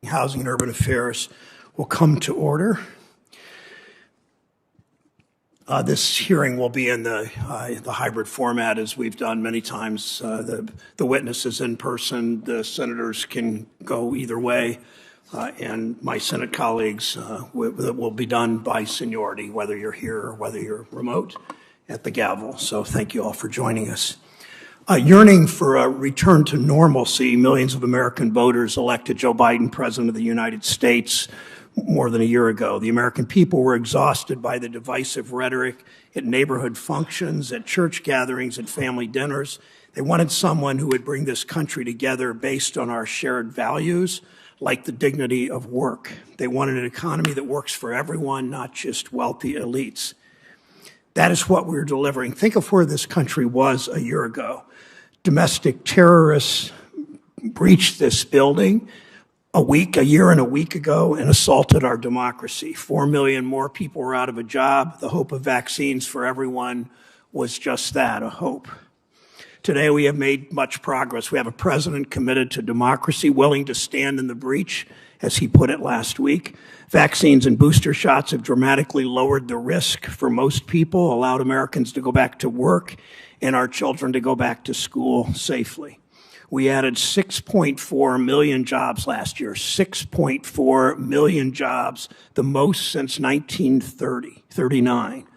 Housing and Urban Affairs will come to order. This hearing will be in the hybrid format, as we've done many times. The witnesses in person, the senators can go either way, and my Senate colleagues will be done by seniority, whether you're here or whether you're remote at the gavel. So thank you all for joining us. Yearning for a return to normalcy, millions of American voters elected Joe Biden president of the United States more than a year ago. The American people were exhausted by the divisive rhetoric at neighborhood functions, at church gatherings, at family dinners. They wanted someone who would bring this country together based on our shared values, like the dignity of work. They wanted an economy that works for everyone, not just wealthy elites. That is what we're delivering. Think of where this country was a year ago. Domestic terrorists breached this building a year and a week ago and assaulted our democracy. 4 million more people were out of a job. The hope of vaccines for everyone was just that, a hope. Today we have made much progress. We have a president committed to democracy, willing to stand in the breach, as he put it last week. Vaccines and booster shots have dramatically lowered the risk for most people, allowed Americans to go back to work and our children to go back to school safely. We added 6.4 million jobs last year, 6.4 million jobs, the most since 1939.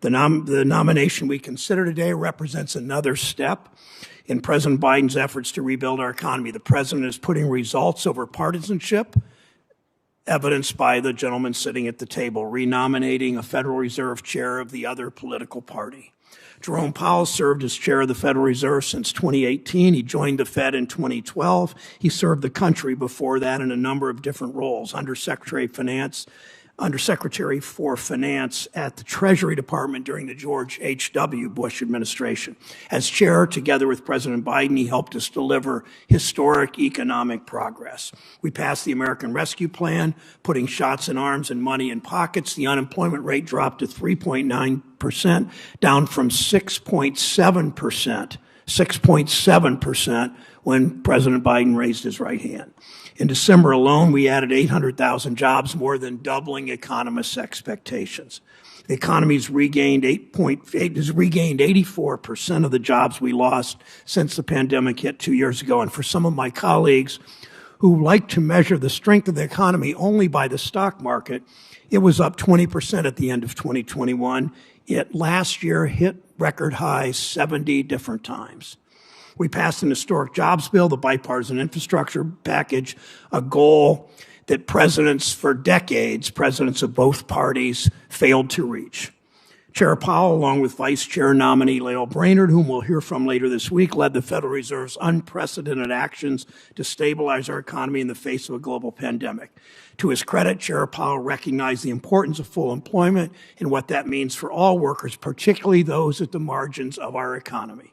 The nomination we consider today represents another step in President Biden's efforts to rebuild our economy. The president is putting results over partisanship, evidenced by the gentleman sitting at the table, renominating a Federal Reserve chair of the other political party. Jerome Powell served as chair of the Federal Reserve since 2018. He joined the Fed in 2012. He served the country before that in a number of different roles, Undersecretary for Finance at the Treasury Department during the George H.W. Bush administration. As chair, together with President Biden, he helped us deliver historic economic progress. We passed the American Rescue Plan, putting shots in arms and money in pockets. The unemployment rate dropped to 3.9%, down from 6.7% when President Biden raised his right hand. In December alone, we added 800,000 jobs, more than doubling economists' expectations. The economy has regained 84% of the jobs we lost since the pandemic hit 2 years ago. And for some of my colleagues who like to measure the strength of the economy only by the stock market, it was up 20% at the end of 2021. It last year hit record highs 70 different times. We passed an historic jobs bill, the bipartisan infrastructure package, a goal that presidents for decades, presidents of both parties, failed to reach. Chair Powell, along with Vice Chair nominee Lael Brainerd, whom we'll hear from later this week, led the Federal Reserve's unprecedented actions to stabilize our economy in the face of a global pandemic. To his credit, Chair Powell recognized the importance of full employment and what that means for all workers, particularly those at the margins of our economy.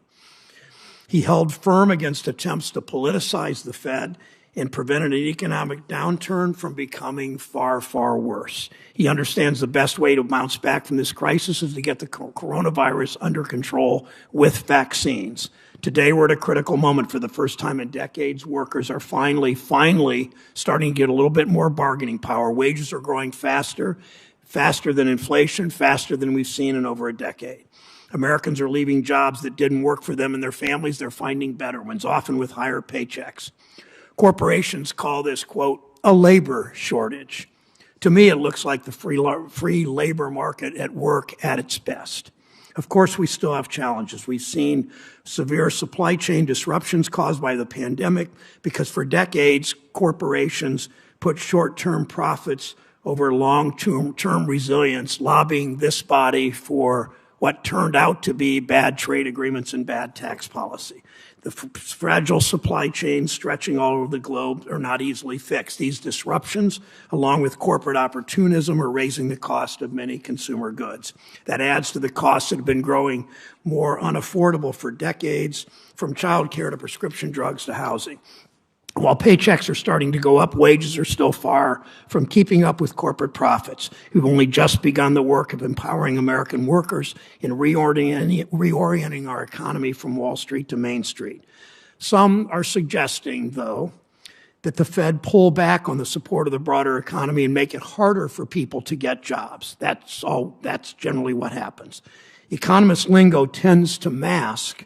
He held firm against attempts to politicize the Fed and prevented an economic downturn from becoming far, far worse. He understands the best way to bounce back from this crisis is to get the coronavirus under control with vaccines. Today, we're at a critical moment. For the first time in decades, workers are finally starting to get a little bit more bargaining power. Wages are growing faster than inflation, faster than we've seen in over a decade. Americans are leaving jobs that didn't work for them and their families. They're finding better ones, often with higher paychecks. Corporations call this, quote, a labor shortage. To me, it looks like the free labor market at work at its best. Of course, we still have challenges. We've seen severe supply chain disruptions caused by the pandemic because for decades, corporations put short-term profits over long-term resilience, lobbying this body for what turned out to be bad trade agreements and bad tax policy. The fragile supply chains stretching all over the globe are not easily fixed. These disruptions, along with corporate opportunism, are raising the cost of many consumer goods. That adds to the costs that have been growing more unaffordable for decades, from childcare to prescription drugs to housing. While paychecks are starting to go up, wages are still far from keeping up with corporate profits. We've only just begun the work of empowering American workers in reorienting our economy from Wall Street to Main Street. Some are suggesting, though, that the Fed pull back on the support of the broader economy and make it harder for people to get jobs. That's generally what happens. Economist lingo tends to mask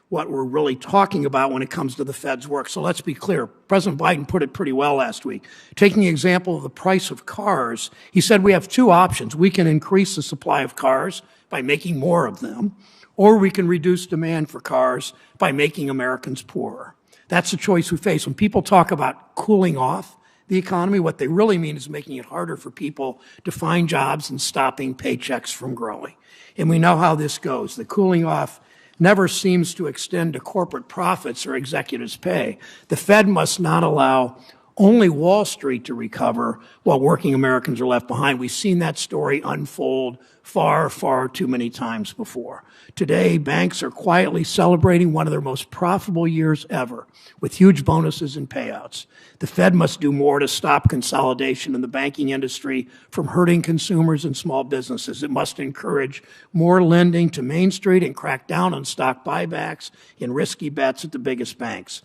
what we're really talking about when it comes to the Fed's work. So let's be clear. President Biden put it pretty well last week. Taking the example of the price of cars, he said we have two options. We can increase the supply of cars by making more of them, or we can reduce demand for cars by making Americans poorer. That's the choice we face. When people talk about cooling off the economy, what they really mean is making it harder for people to find jobs and stopping paychecks from growing. And we know how this goes. The cooling off never seems to extend to corporate profits or executives' pay. The Fed must not allow only Wall Street to recover while working Americans are left behind. We've seen that story unfold far, far too many times before. Today, banks are quietly celebrating one of their most profitable years ever with huge bonuses and payouts. The Fed must do more to stop consolidation in the banking industry from hurting consumers and small businesses. It must encourage more lending to Main Street and crack down on stock buybacks and risky bets at the biggest banks.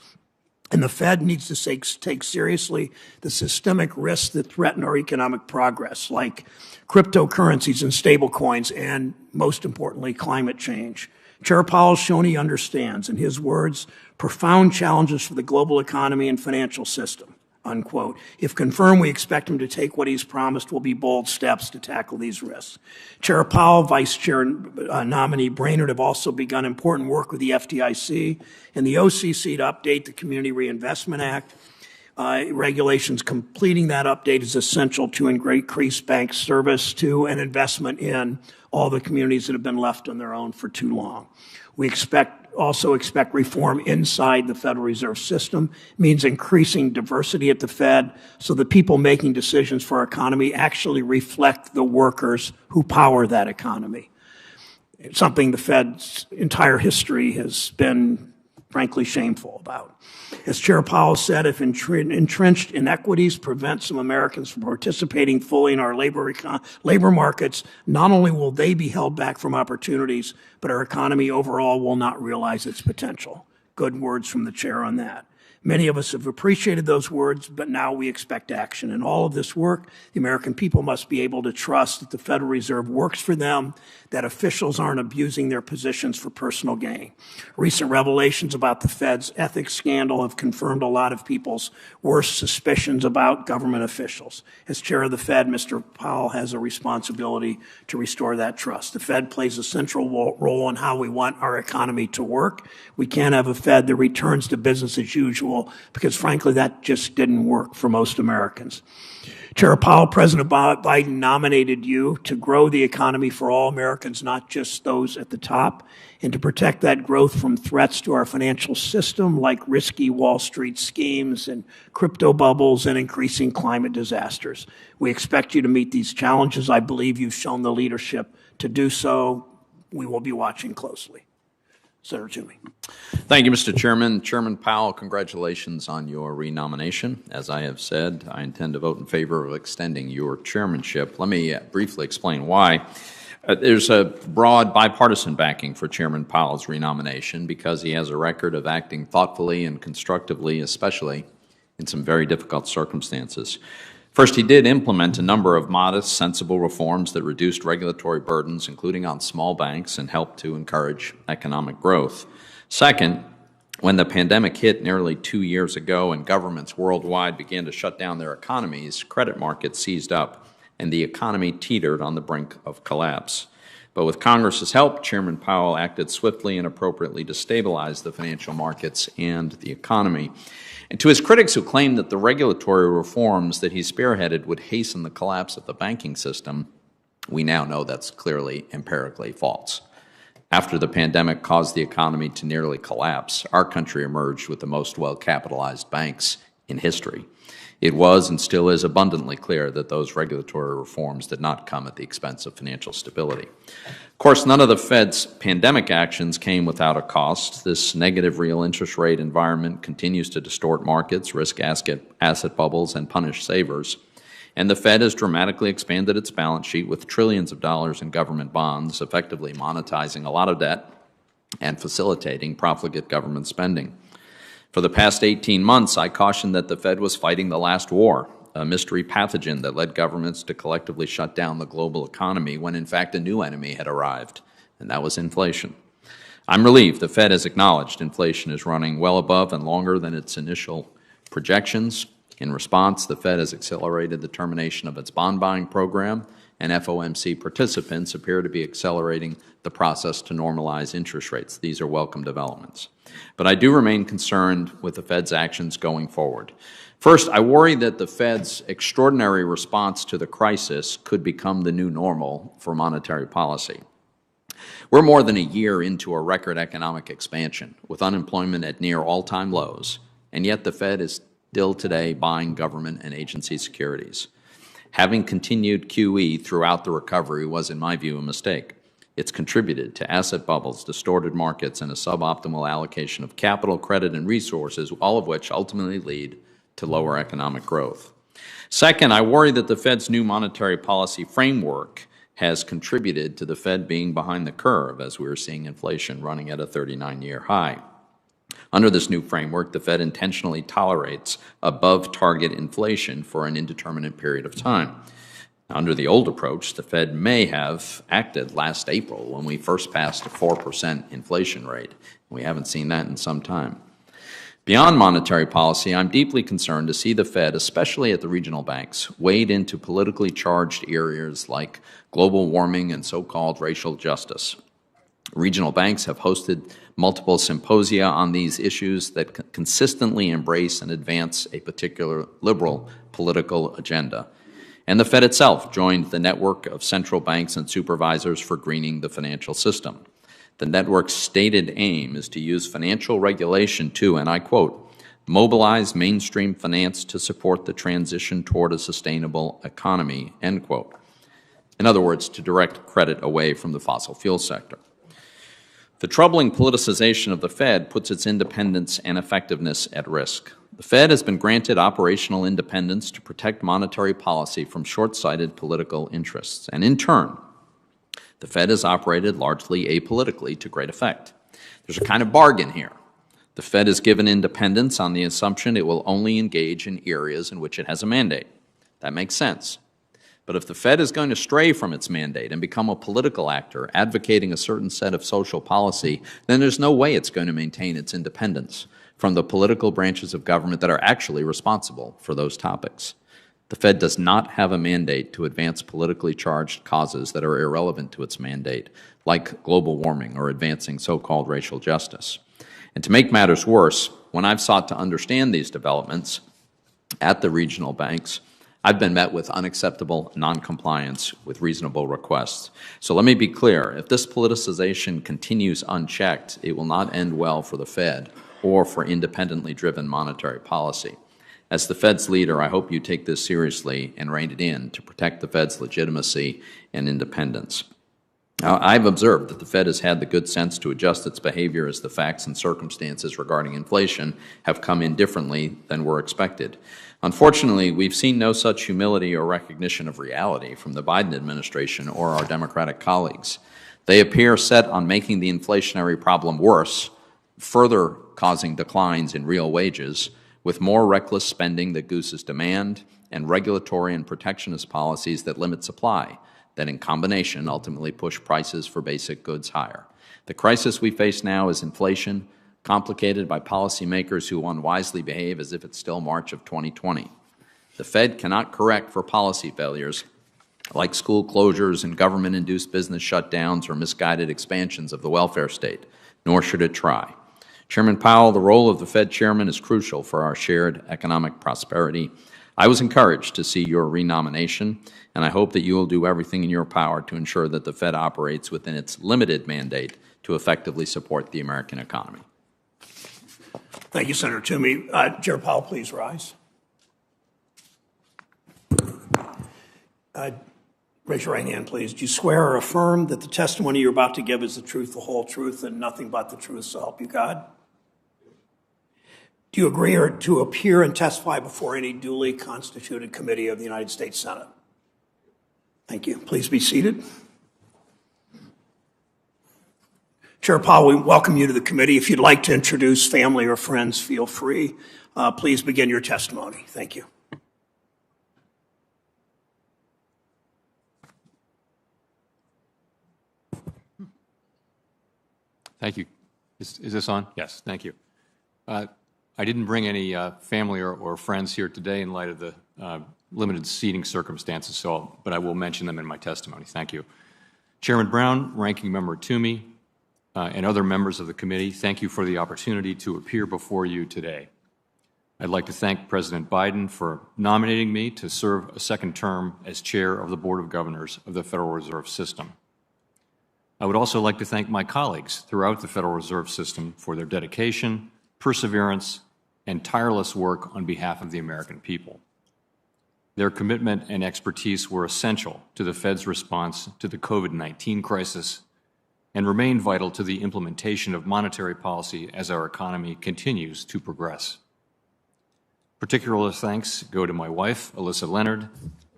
And the Fed needs to take seriously the systemic risks that threaten our economic progress, like cryptocurrencies and stablecoins, and most importantly, climate change. Chair Powell's shown he understands, in his words, profound challenges for the global economy and financial system, unquote. If confirmed, we expect him to take what he's promised will be bold steps to tackle these risks. Chair Powell, Vice Chair nominee Brainerd have also begun important work with the FDIC and the OCC to update the Community Reinvestment Act. Regulations completing that update is essential to increase bank service to and investment in all the communities that have been left on their own for too long. We also expect reform inside the Federal Reserve System. It means increasing diversity at the Fed so the people making decisions for our economy actually reflect the workers who power that economy. It's something the Fed's entire history has been frankly shameful about. As Chair Powell said, if entrenched inequities prevent some Americans from participating fully in our labor markets, not only will they be held back from opportunities, but our economy overall will not realize its potential. Good words from the chair on that. Many of us have appreciated those words, but now we expect action. In all of this work, the American people must be able to trust that the Federal Reserve works for them, that officials aren't abusing their positions for personal gain. Recent revelations about the Fed's ethics scandal have confirmed a lot of people's worst suspicions about government officials. As chair of the Fed, Mr. Powell has a responsibility to restore that trust. The Fed plays a central role in how we want our economy to work. We can't have a Fed that returns to business as usual, because frankly, that just didn't work for most Americans. Chair Powell, President Biden nominated you to grow the economy for all Americans, not just those at the top, and to protect that growth from threats to our financial system like risky Wall Street schemes and crypto bubbles and increasing climate disasters. We expect you to meet these challenges. I believe you've shown the leadership to do so. We will be watching closely. Senator Toomey. Thank you, Mr. Chairman. Chairman Powell, congratulations on your renomination. As I have said, I intend to vote in favor of extending your chairmanship. Let me briefly explain why. There's a broad bipartisan backing for Chairman Powell's renomination because he has a record of acting thoughtfully and constructively, especially in some very difficult circumstances. First, he did implement a number of modest, sensible reforms that reduced regulatory burdens, including on small banks, and helped to encourage economic growth. Second, when the pandemic hit nearly 2 years ago and governments worldwide began to shut down their economies, credit markets seized up and the economy teetered on the brink of collapse. But with Congress's help, Chairman Powell acted swiftly and appropriately to stabilize the financial markets and the economy. And to his critics who claimed that the regulatory reforms that he spearheaded would hasten the collapse of the banking system, we now know that's clearly empirically false. After the pandemic caused the economy to nearly collapse, our country emerged with the most well-capitalized banks in history. It was and still is abundantly clear that those regulatory reforms did not come at the expense of financial stability. Of course, none of the Fed's pandemic actions came without a cost. This negative real interest rate environment continues to distort markets, risk asset bubbles, and punish savers. And the Fed has dramatically expanded its balance sheet with trillions of dollars in government bonds, effectively monetizing a lot of debt and facilitating profligate government spending. For the past 18 months, I cautioned that the Fed was fighting the last war, a mystery pathogen that led governments to collectively shut down the global economy when in fact a new enemy had arrived, and that was inflation. I'm relieved the Fed has acknowledged inflation is running well above and longer than its initial projections. In response, the Fed has accelerated the termination of its bond buying program, and FOMC participants appear to be accelerating the process to normalize interest rates. These are welcome developments. But I do remain concerned with the Fed's actions going forward. First, I worry that the Fed's extraordinary response to the crisis could become the new normal for monetary policy. We're more than a year into a record economic expansion, with unemployment at near all-time lows, and yet the Fed is still today buying government and agency securities. Having continued QE throughout the recovery was, in my view, a mistake. It's contributed to asset bubbles, distorted markets, and a suboptimal allocation of capital, credit, and resources, all of which ultimately lead to lower economic growth. Second, I worry that the Fed's new monetary policy framework has contributed to the Fed being behind the curve, as we are seeing inflation running at a 39-year high. Under this new framework, the Fed intentionally tolerates above-target inflation for an indeterminate period of time. Under the old approach, the Fed may have acted last April when we first passed a 4% inflation rate. We haven't seen that in some time. Beyond monetary policy, I'm deeply concerned to see the Fed, especially at the regional banks, wade into politically charged areas like global warming and so-called racial justice. Regional banks have hosted multiple symposia on these issues that consistently embrace and advance a particular liberal political agenda. And the Fed itself joined the network of central banks and supervisors for greening the financial system. The network's stated aim is to use financial regulation to, and I quote, mobilize mainstream finance to support the transition toward a sustainable economy, end quote. In other words, to direct credit away from the fossil fuel sector. The troubling politicization of the Fed puts its independence and effectiveness at risk. The Fed has been granted operational independence to protect monetary policy from short-sighted political interests, and in turn, the Fed has operated largely apolitically to great effect. There's a kind of bargain here. The Fed is given independence on the assumption it will only engage in areas in which it has a mandate. That makes sense. But if the Fed is going to stray from its mandate and become a political actor advocating a certain set of social policy, then there's no way it's going to maintain its independence from the political branches of government that are actually responsible for those topics. The Fed does not have a mandate to advance politically charged causes that are irrelevant to its mandate, like global warming or advancing so-called racial justice. And to make matters worse, when I've sought to understand these developments at the regional banks, I've been met with unacceptable noncompliance with reasonable requests. So let me be clear, if this politicization continues unchecked, it will not end well for the Fed or for independently driven monetary policy. As the Fed's leader, I hope you take this seriously and rein it in to protect the Fed's legitimacy and independence. Now, I've observed that the Fed has had the good sense to adjust its behavior as the facts and circumstances regarding inflation have come in differently than were expected. Unfortunately, we've seen no such humility or recognition of reality from the Biden administration or our Democratic colleagues. They appear set on making the inflationary problem worse, further causing declines in real wages, with more reckless spending that gooses demand and regulatory and protectionist policies that limit supply, that in combination ultimately push prices for basic goods higher. The crisis we face now is inflation, complicated by policymakers who unwisely behave as if it's still March of 2020. The Fed cannot correct for policy failures like school closures and government-induced business shutdowns or misguided expansions of the welfare state, nor should it try. Chairman Powell, the role of the Fed chairman is crucial for our shared economic prosperity. I was encouraged to see your renomination, and I hope that you will do everything in your power to ensure that the Fed operates within its limited mandate to effectively support the American economy. Thank you, Senator Toomey. Chair Powell, please rise. Raise your right hand, please. Do you swear or affirm that the testimony you're about to give is the truth, the whole truth, and nothing but the truth, so help you God? Do you agree to appear and testify before any duly constituted committee of the United States Senate? Thank you. Please be seated. Chair Powell, we welcome you to the committee. If you'd like to introduce family or friends, feel free. Please begin your testimony. Thank you. Thank you. Is this on? Yes, thank you. I didn't bring any family or friends here today in light of the limited seating circumstances, but I will mention them in my testimony. Thank you. Chairman Brown, Ranking Member Toomey, and other members of the committee, thank you for the opportunity to appear before you today. I'd like to thank President Biden for nominating me to serve a second term as chair of the Board of Governors of the Federal Reserve System. I would also like to thank my colleagues throughout the Federal Reserve System for their dedication, perseverance, and tireless work on behalf of the American people. Their commitment and expertise were essential to the Fed's response to the COVID-19 crisis and remain vital to the implementation of monetary policy as our economy continues to progress. Particular thanks go to my wife, Alyssa Leonard,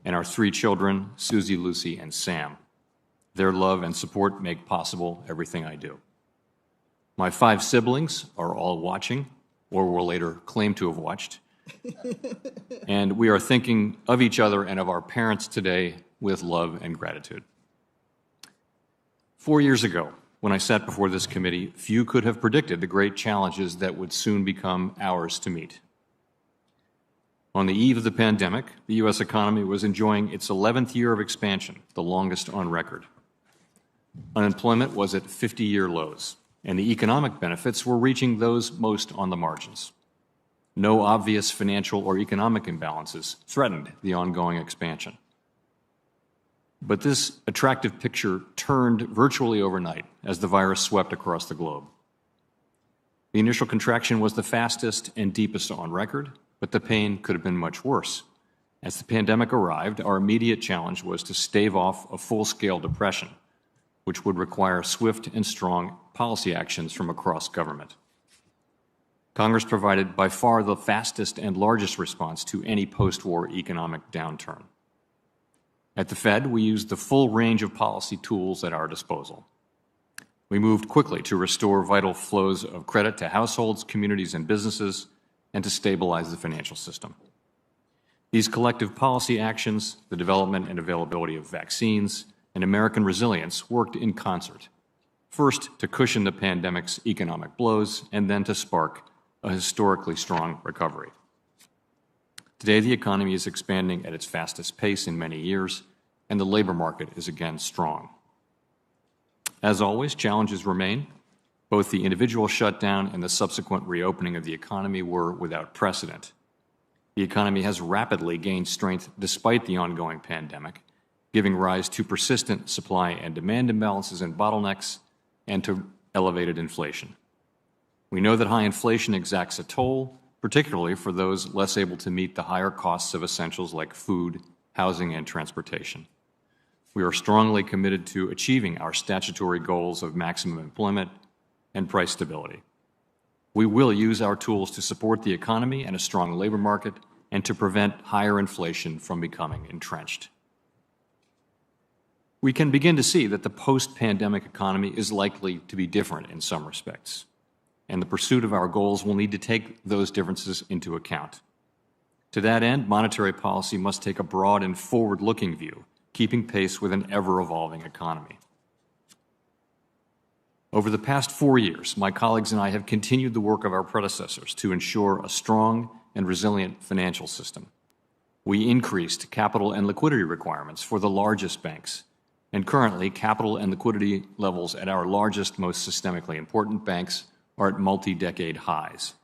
and our 3 children, Susie, Lucy, and Sam. Their love and support make possible everything I do. My 5 siblings are all watching, or will later claim to have watched, and we are thinking of each other and of our parents today with love and gratitude. 4 years ago, when I sat before this committee, few could have predicted the great challenges that would soon become ours to meet. On the eve of the pandemic, the U.S. economy was enjoying its 11th year of expansion, the longest on record. Unemployment was at 50-year lows, and the economic benefits were reaching those most on the margins. No obvious financial or economic imbalances threatened the ongoing expansion. But this attractive picture turned virtually overnight as the virus swept across the globe. The initial contraction was the fastest and deepest on record, but the pain could have been much worse. As the pandemic arrived, our immediate challenge was to stave off a full-scale depression, which would require swift and strong policy actions from across government. Congress provided by far the fastest and largest response to any post-war economic downturn. At the Fed, we used the full range of policy tools at our disposal. We moved quickly to restore vital flows of credit to households, communities, and businesses, and to stabilize the financial system. These collective policy actions, the development and availability of vaccines, and American resilience worked in concert, first to cushion the pandemic's economic blows, and then to spark a historically strong recovery. Today, the economy is expanding at its fastest pace in many years, and the labor market is again strong. As always, challenges remain. Both the individual shutdown and the subsequent reopening of the economy were without precedent. The economy has rapidly gained strength despite the ongoing pandemic, giving rise to persistent supply and demand imbalances and bottlenecks, and to elevated inflation. We know that high inflation exacts a toll, particularly for those less able to meet the higher costs of essentials like food, housing, and transportation. We are strongly committed to achieving our statutory goals of maximum employment and price stability. We will use our tools to support the economy and a strong labor market and to prevent higher inflation from becoming entrenched. We can begin to see that the post-pandemic economy is likely to be different in some respects, and the pursuit of our goals will need to take those differences into account. To that end, monetary policy must take a broad and forward-looking view, keeping pace with an ever-evolving economy. Over the past 4 years, my colleagues and I have continued the work of our predecessors to ensure a strong and resilient financial system. We increased capital and liquidity requirements for the largest banks, and currently capital and liquidity levels at our largest, most systemically important banks are at multi-decade highs.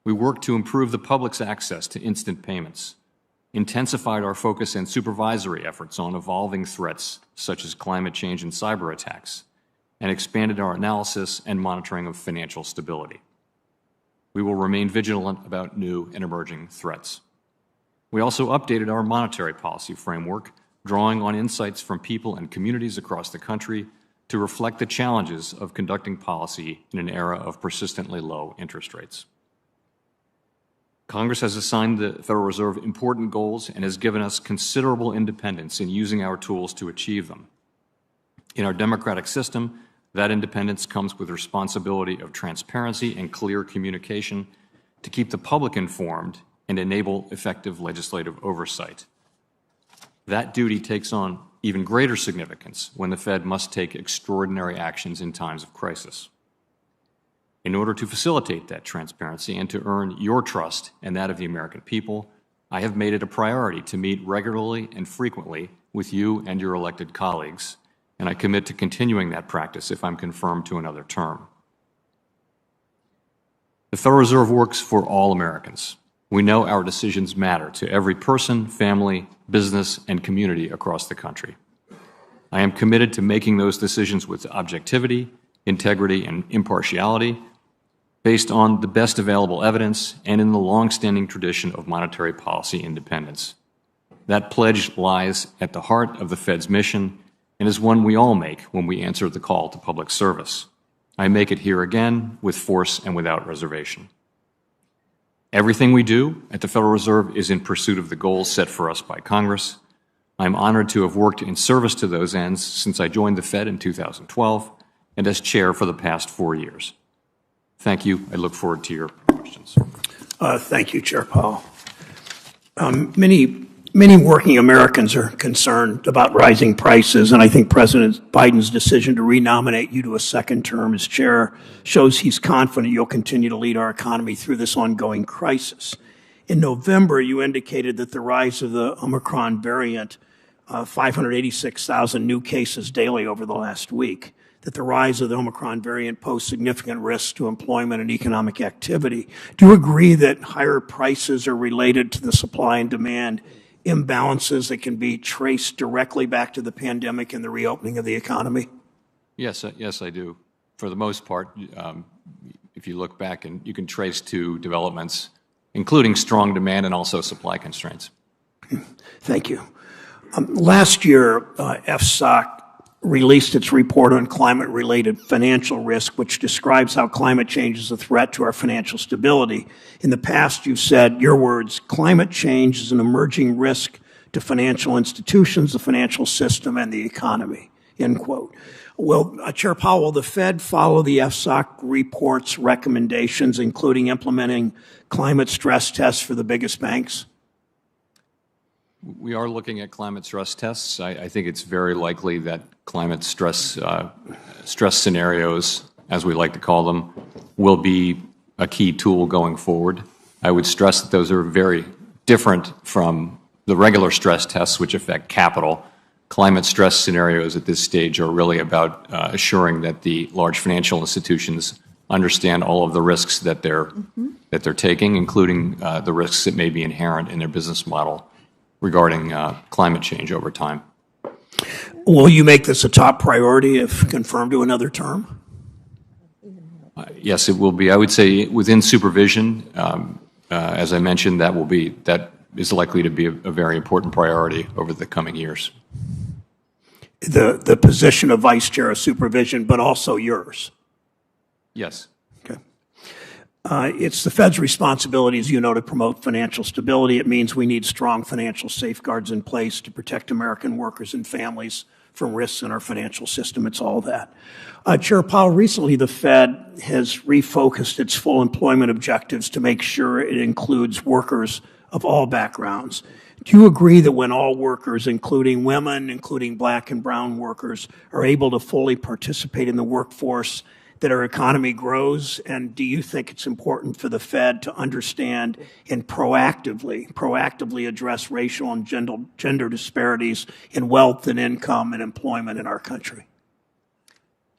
We worked to improve the public's access to instant payments, intensified our focus and supervisory efforts on evolving threats such as climate change and cyber attacks, and expanded our analysis and monitoring of financial stability. We will remain vigilant about new and emerging threats. We also updated our monetary policy framework, drawing on insights from people and communities across the country to reflect the challenges of conducting policy in an era of persistently low interest rates. Congress has assigned the Federal Reserve important goals and has given us considerable independence in using our tools to achieve them. In our democratic system, That independence comes with responsibility of transparency and clear communication to keep the public informed and enable effective legislative oversight. That duty takes on even greater significance when the Fed must take extraordinary actions in times of crisis. In order to facilitate that transparency and to earn your trust and that of the American people, I have made it a priority to meet regularly and frequently with you and your elected colleagues, and I commit to continuing that practice if I'm confirmed to another term. The Federal Reserve works for all Americans. We know our decisions matter to every person, family, business, and community across the country. I am committed to making those decisions with objectivity, integrity, and impartiality, based on the best available evidence and in the long-standing tradition of monetary policy independence. That pledge lies at the heart of the Fed's mission and is one we all make when we answer the call to public service. I make it here again with force and without reservation. Everything we do at the Federal Reserve is in pursuit of the goals set for us by Congress. I'm honored to have worked in service to those ends since I joined the Fed in 2012 and as chair for the past 4 years. Thank you. I look forward to your questions. Thank you, Chair Powell. Many working Americans are concerned about rising prices, and I think President Biden's decision to renominate you to a second term as chair shows he's confident you'll continue to lead our economy through this ongoing crisis. In November, you indicated that the rise of the Omicron variant, 586,000 new cases daily over the last week, that the rise of the Omicron variant posed significant risks to employment and economic activity. Do you agree that higher prices are related to the supply and demand imbalances that can be traced directly back to the pandemic and the reopening of the economy? Yes, I do. For the most part, if you look back, and you can trace to developments, including strong demand and also supply constraints. Thank you. Last year, FSOC released its report on climate-related financial risk, which describes how climate change is a threat to our financial stability. In the past, you've said, your words, climate change is an emerging risk to financial institutions, the financial system, and the economy, end quote. Will, Chair Powell, will the Fed follow the FSOC report's recommendations, including implementing climate stress tests for the biggest banks? We are looking at climate stress tests. I think it's very likely that climate stress scenarios, as we like to call them, will be a key tool going forward. I would stress that those are very different from the regular stress tests which affect capital. Climate stress scenarios at this stage are really about assuring that the large financial institutions understand all of the risks that they're taking, including the risks that may be inherent in their business model regarding climate change over time. Will you make this a top priority if confirmed to another term? Yes, it will be. I would say within supervision, as I mentioned, that is likely to be a very important priority over the coming years. The position of Vice Chair of Supervision, but also yours? Yes. Okay. It's the Fed's responsibility, as you know, to promote financial stability. It means we need strong financial safeguards in place to protect American workers and families from risks in our financial system. It's all that. Chair Powell, recently the Fed has refocused its full employment objectives to make sure it includes workers of all backgrounds. Do you agree that when all workers, including women, including black and brown workers, are able to fully participate in the workforce, that our economy grows? And do you think it's important for the Fed to understand and proactively address racial and gender disparities in wealth and income and employment in our country?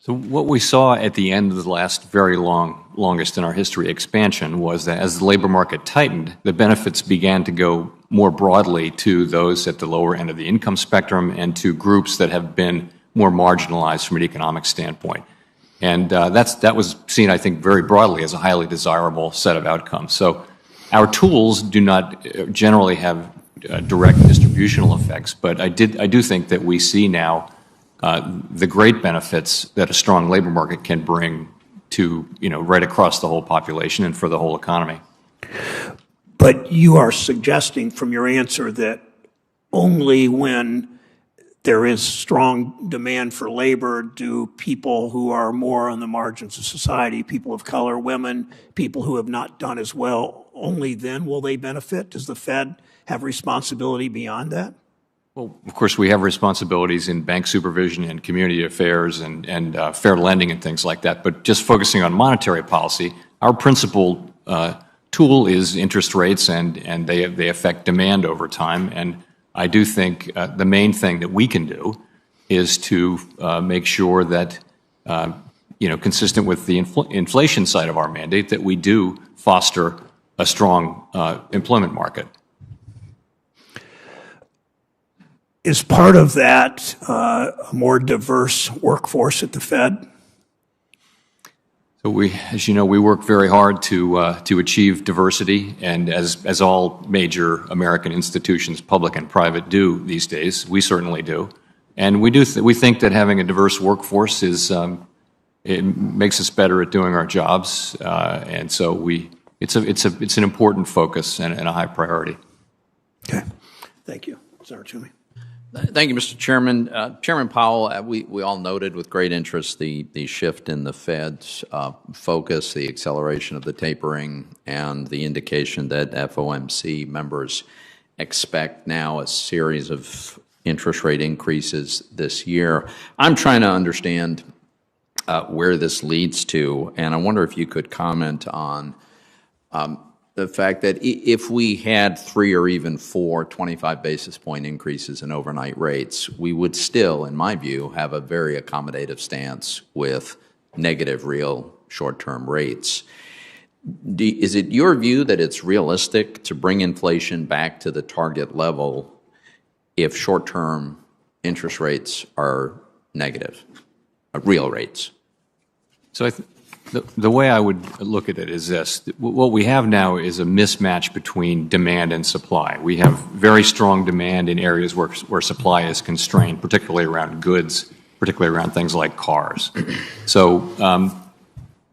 So what we saw at the end of the last longest in our history expansion was that as the labor market tightened, the benefits began to go more broadly to those at the lower end of the income spectrum and to groups that have been more marginalized from an economic standpoint. And that was seen, I think, very broadly as a highly desirable set of outcomes. So our tools do not generally have direct distributional effects, but I do think that we see now the great benefits that a strong labor market can bring to, right across the whole population and for the whole economy. But you are suggesting from your answer that only when there is strong demand for labor, do people who are more on the margins of society, people of color, women, people who have not done as well, only then will they benefit? Does the Fed have responsibility beyond that? Well, of course, we have responsibilities in bank supervision and community affairs and fair lending and things like that. But just focusing on monetary policy, our principal tool is interest rates, and they affect demand over time. And I do think the main thing that we can do is to make sure that, consistent with the inflation side of our mandate, that we do foster a strong employment market. Is part of that a more diverse workforce at the Fed? So as you know, we work very hard to achieve diversity, and as all major American institutions, public and private, do these days, we certainly do. And we think that having a diverse workforce it makes us better at doing our jobs, and so it's an important focus and a high priority. Okay, thank you, Senator Toomey. Thank you, Mr. Chairman. Chairman Powell, we all noted with great interest the shift in the Fed's focus, the acceleration of the tapering, and the indication that FOMC members expect now a series of interest rate increases this year. I'm trying to understand where this leads to, and I wonder if you could comment on the fact that if we had 3 or even 4 25 basis point increases in overnight rates, we would still, in my view, have a very accommodative stance with negative real short-term rates. Is it your view that it's realistic to bring inflation back to the target level if short-term interest rates are negative, real rates? So the way I would look at it is this. What we have now is a mismatch between demand and supply. We have very strong demand in areas where supply is constrained, particularly around goods, particularly around things like cars. So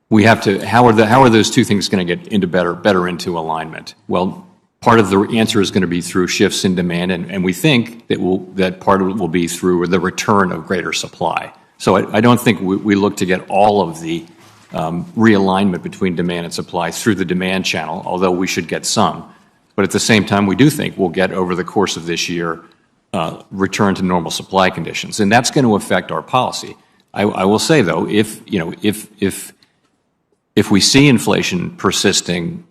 we have to, how are those two things going to get into better into alignment? Well, part of the answer is going to be through shifts in demand, and we think that part of it will be through the return of greater supply. So I don't think we look to get all of the realignment between demand and supply through the demand channel, although we should get some. But at the same time, we do think we'll get, over the course of this year, return to normal supply conditions, and that's going to affect our policy. I will say, though, if we see inflation persisting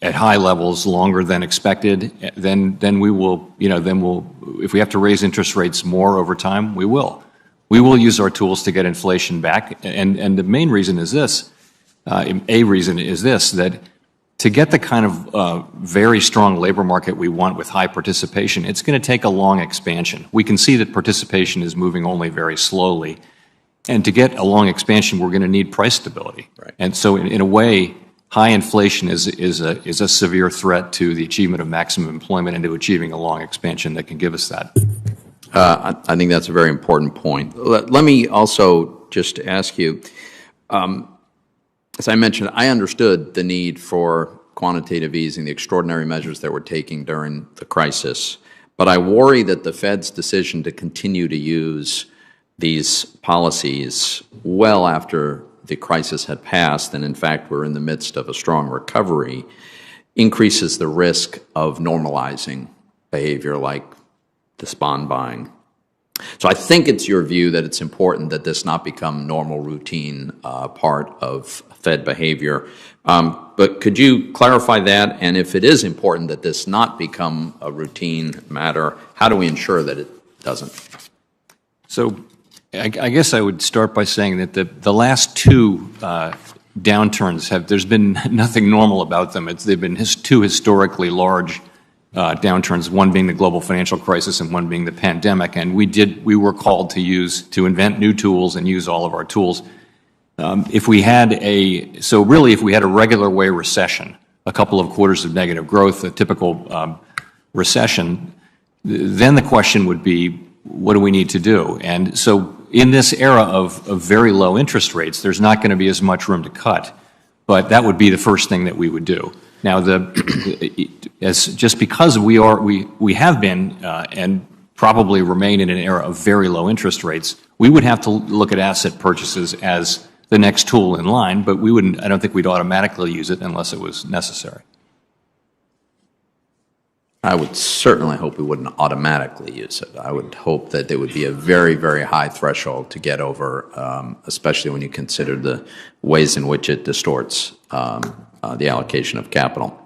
at high levels longer than expected, then we will, if we have to raise interest rates more over time, we will. We will use our tools to get inflation back, and the main reason is this, that to get the kind of very strong labor market we want with high participation, it's going to take a long expansion. We can see that participation is moving only very slowly, and to get a long expansion, we're going to need price stability. Right. And so in a way, high inflation is a severe threat to the achievement of maximum employment and to achieving a long expansion that can give us that. I think that's a very important point. Let me also just ask you, as I mentioned, I understood the need for quantitative easing, the extraordinary measures that we're taking during the crisis, but I worry that the Fed's decision to continue to use these policies well after the crisis had passed, and in fact we're in the midst of a strong recovery, increases the risk of normalizing behavior like this bond buying. So I think it's your view that it's important that this not become normal routine part of Fed behavior. But could you clarify that? And if it is important that this not become a routine matter, how do we ensure that it doesn't? So I guess I would start by saying that the last two downturns there's been nothing normal about them. They've been two historically large downturns, one being the global financial crisis and one being the pandemic, and we were called to invent new tools and use all of our tools. If we had a regular way recession, a couple of quarters of negative growth, a typical recession, then the question would be, what do we need to do? And so in this era of very low interest rates, there's not going to be as much room to cut, but that would be the first thing that we would do. Now, just because we have been and probably remain in an era of very low interest rates, we would have to look at asset purchases as the next tool in line, but we wouldn't, I don't think we'd automatically use it unless it was necessary. I would certainly hope we wouldn't automatically use it. I would hope that there would be a very, very high threshold to get over, especially when you consider the ways in which it distorts the allocation of capital.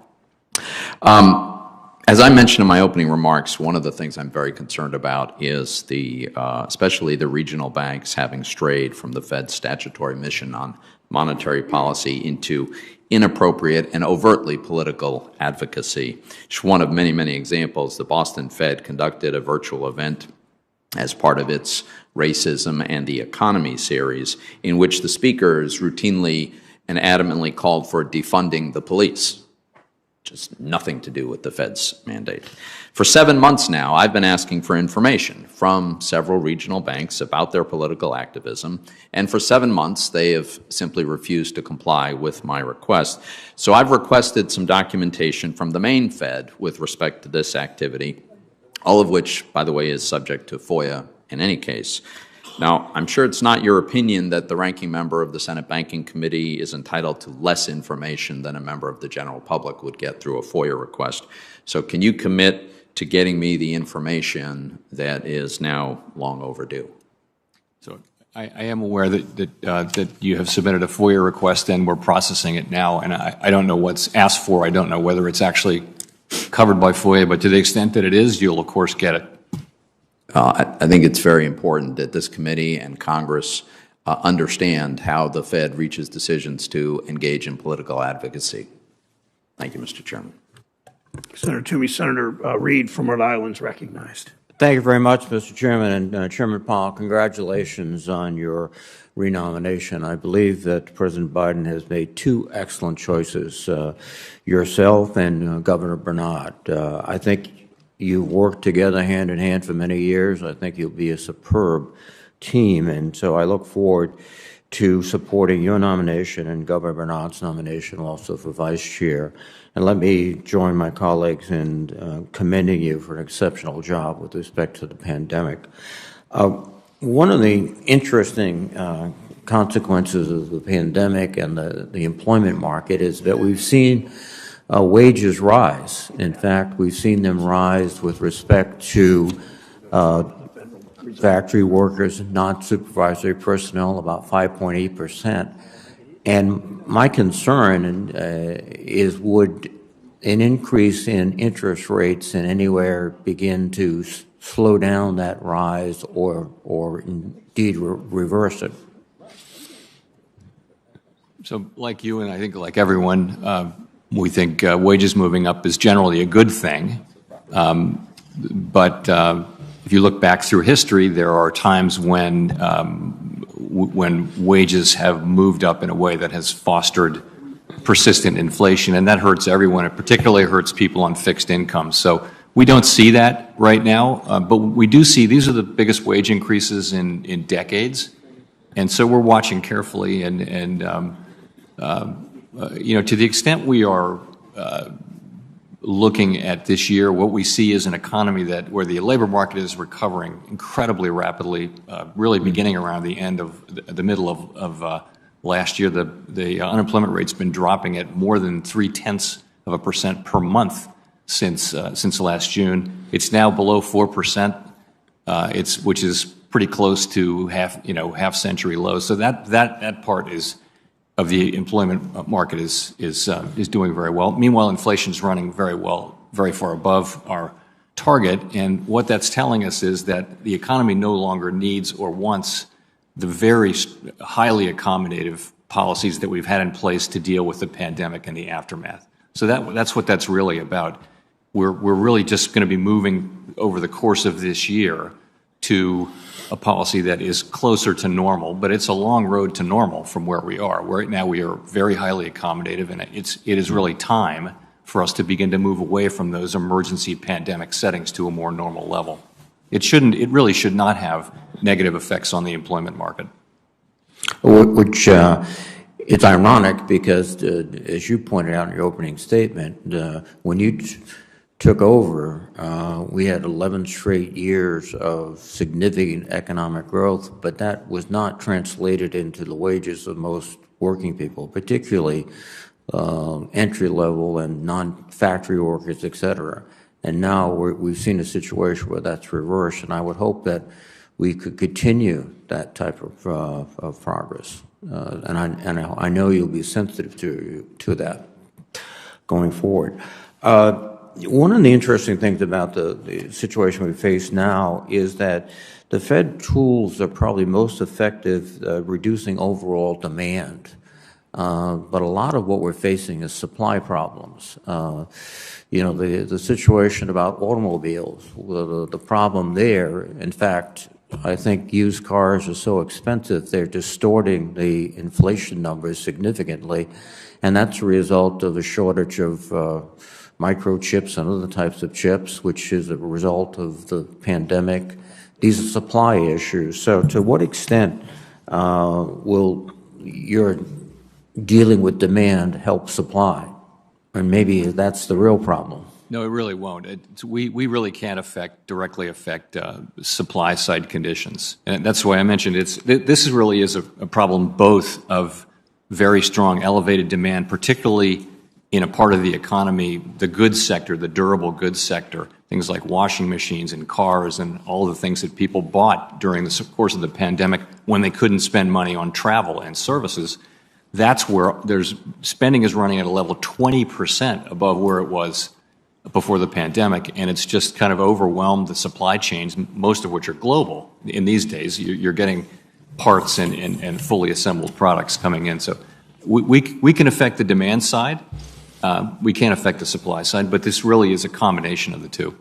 As I mentioned in my opening remarks, one of the things I'm very concerned about is especially the regional banks having strayed from the Fed's statutory mission on monetary policy into inappropriate and overtly political advocacy. Just one of many, many examples, the Boston Fed conducted a virtual event as part of its Racism and the Economy series, in which the speakers routinely and adamantly called for defunding the police. Just nothing to do with the Fed's mandate. For 7 months now, I've been asking for information from several regional banks about their political activism, and for 7 months they have simply refused to comply with my request. So I've requested some documentation from the main Fed with respect to this activity, all of which, by the way, is subject to FOIA in any case. Now, I'm sure it's not your opinion that the ranking member of the Senate Banking Committee is entitled to less information than a member of the general public would get through a FOIA request. So can you commit to getting me the information that is now long overdue? So I am aware that you have submitted a FOIA request and we're processing it now, and I don't know what's asked for. I don't know whether it's actually covered by FOIA, but to the extent that it is, you'll of course get it. I think it's very important that this committee and Congress understand how the Fed reaches decisions to engage in political advocacy. Thank you, Mr. Chairman. Senator Toomey. Senator Reid from Rhode Island is recognized. Thank you very much, Mr. Chairman. And Chairman Powell, congratulations on your renomination. I believe that President Biden has made two excellent choices, yourself and Governor Bernard. I think you've worked together hand in hand for many years. I think you'll be a superb team, and so I look forward to supporting your nomination and Governor Bernard's nomination also for Vice Chair. And let me join my colleagues in commending you for an exceptional job with respect to the pandemic. One of the interesting consequences of the pandemic and the employment market is that we've seen wages rise. In fact, we've seen them rise with respect to factory workers, non-supervisory personnel, about 5.8%. And my concern is, would an increase in interest rates in anywhere begin to slow down that rise or indeed reverse it? So like you, and I think like everyone, we think wages moving up is generally a good thing. But if you look back through history, there are times when wages have moved up in a way that has fostered persistent inflation, and that hurts everyone. It particularly hurts people on fixed incomes. So we don't see that right now, but we do see these are the biggest wage increases in decades, and so we're watching carefully. You know, to the extent we are looking at this year, what we see is an economy where the labor market is recovering incredibly rapidly, really beginning around the end of the middle of last year. The unemployment rate's been dropping at more than 0.3% per month since last June. It's now below 4%, which is pretty close to half-century lows. So that part of the employment market is doing very well. Meanwhile, inflation is running very well, very far above our target. And what that's telling us is that the economy no longer needs or wants the very highly accommodative policies that we've had in place to deal with the pandemic and the aftermath. So that's what that's really about. We're really just going to be moving over the course of this year to a policy that is closer to normal, but it's a long road to normal from where we are. Right now we are very highly accommodative, and it is really time for us to begin to move away from those emergency pandemic settings to a more normal level. It really should not have negative effects on the employment market. Which it's ironic because, as you pointed out in your opening statement, when you took over, we had 11 straight years of significant economic growth, but that was not translated into the wages of most working people, particularly entry-level and non-factory workers, et cetera. And now we've seen a situation where that's reversed, and I would hope that we could continue that type of progress. And I know you'll be sensitive to that going forward. One of the interesting things about the situation we face now is that the Fed tools are probably most effective reducing overall demand. But a lot of what we're facing is supply problems. The situation about automobiles, the problem there, in fact, I think used cars are so expensive, they're distorting the inflation numbers significantly, and that's a result of a shortage of microchips and other types of chips, which is a result of the pandemic. These are supply issues. So to what extent will your dealing with demand help supply? And maybe that's the real problem. No, it really won't. We really can't directly affect supply side conditions. And that's why I mentioned this really is a problem both of very strong elevated demand, particularly in a part of the economy, the goods sector, the durable goods sector, things like washing machines and cars and all of the things that people bought during the course of the pandemic when they couldn't spend money on travel and services. That's where spending is running at a level 20% above where it was before the pandemic, and it's just kind of overwhelmed the supply chains, most of which are global. In these days, you're getting parts and fully assembled products coming in. So we can affect the demand side. We can't affect the supply side, but this really is a combination of the two.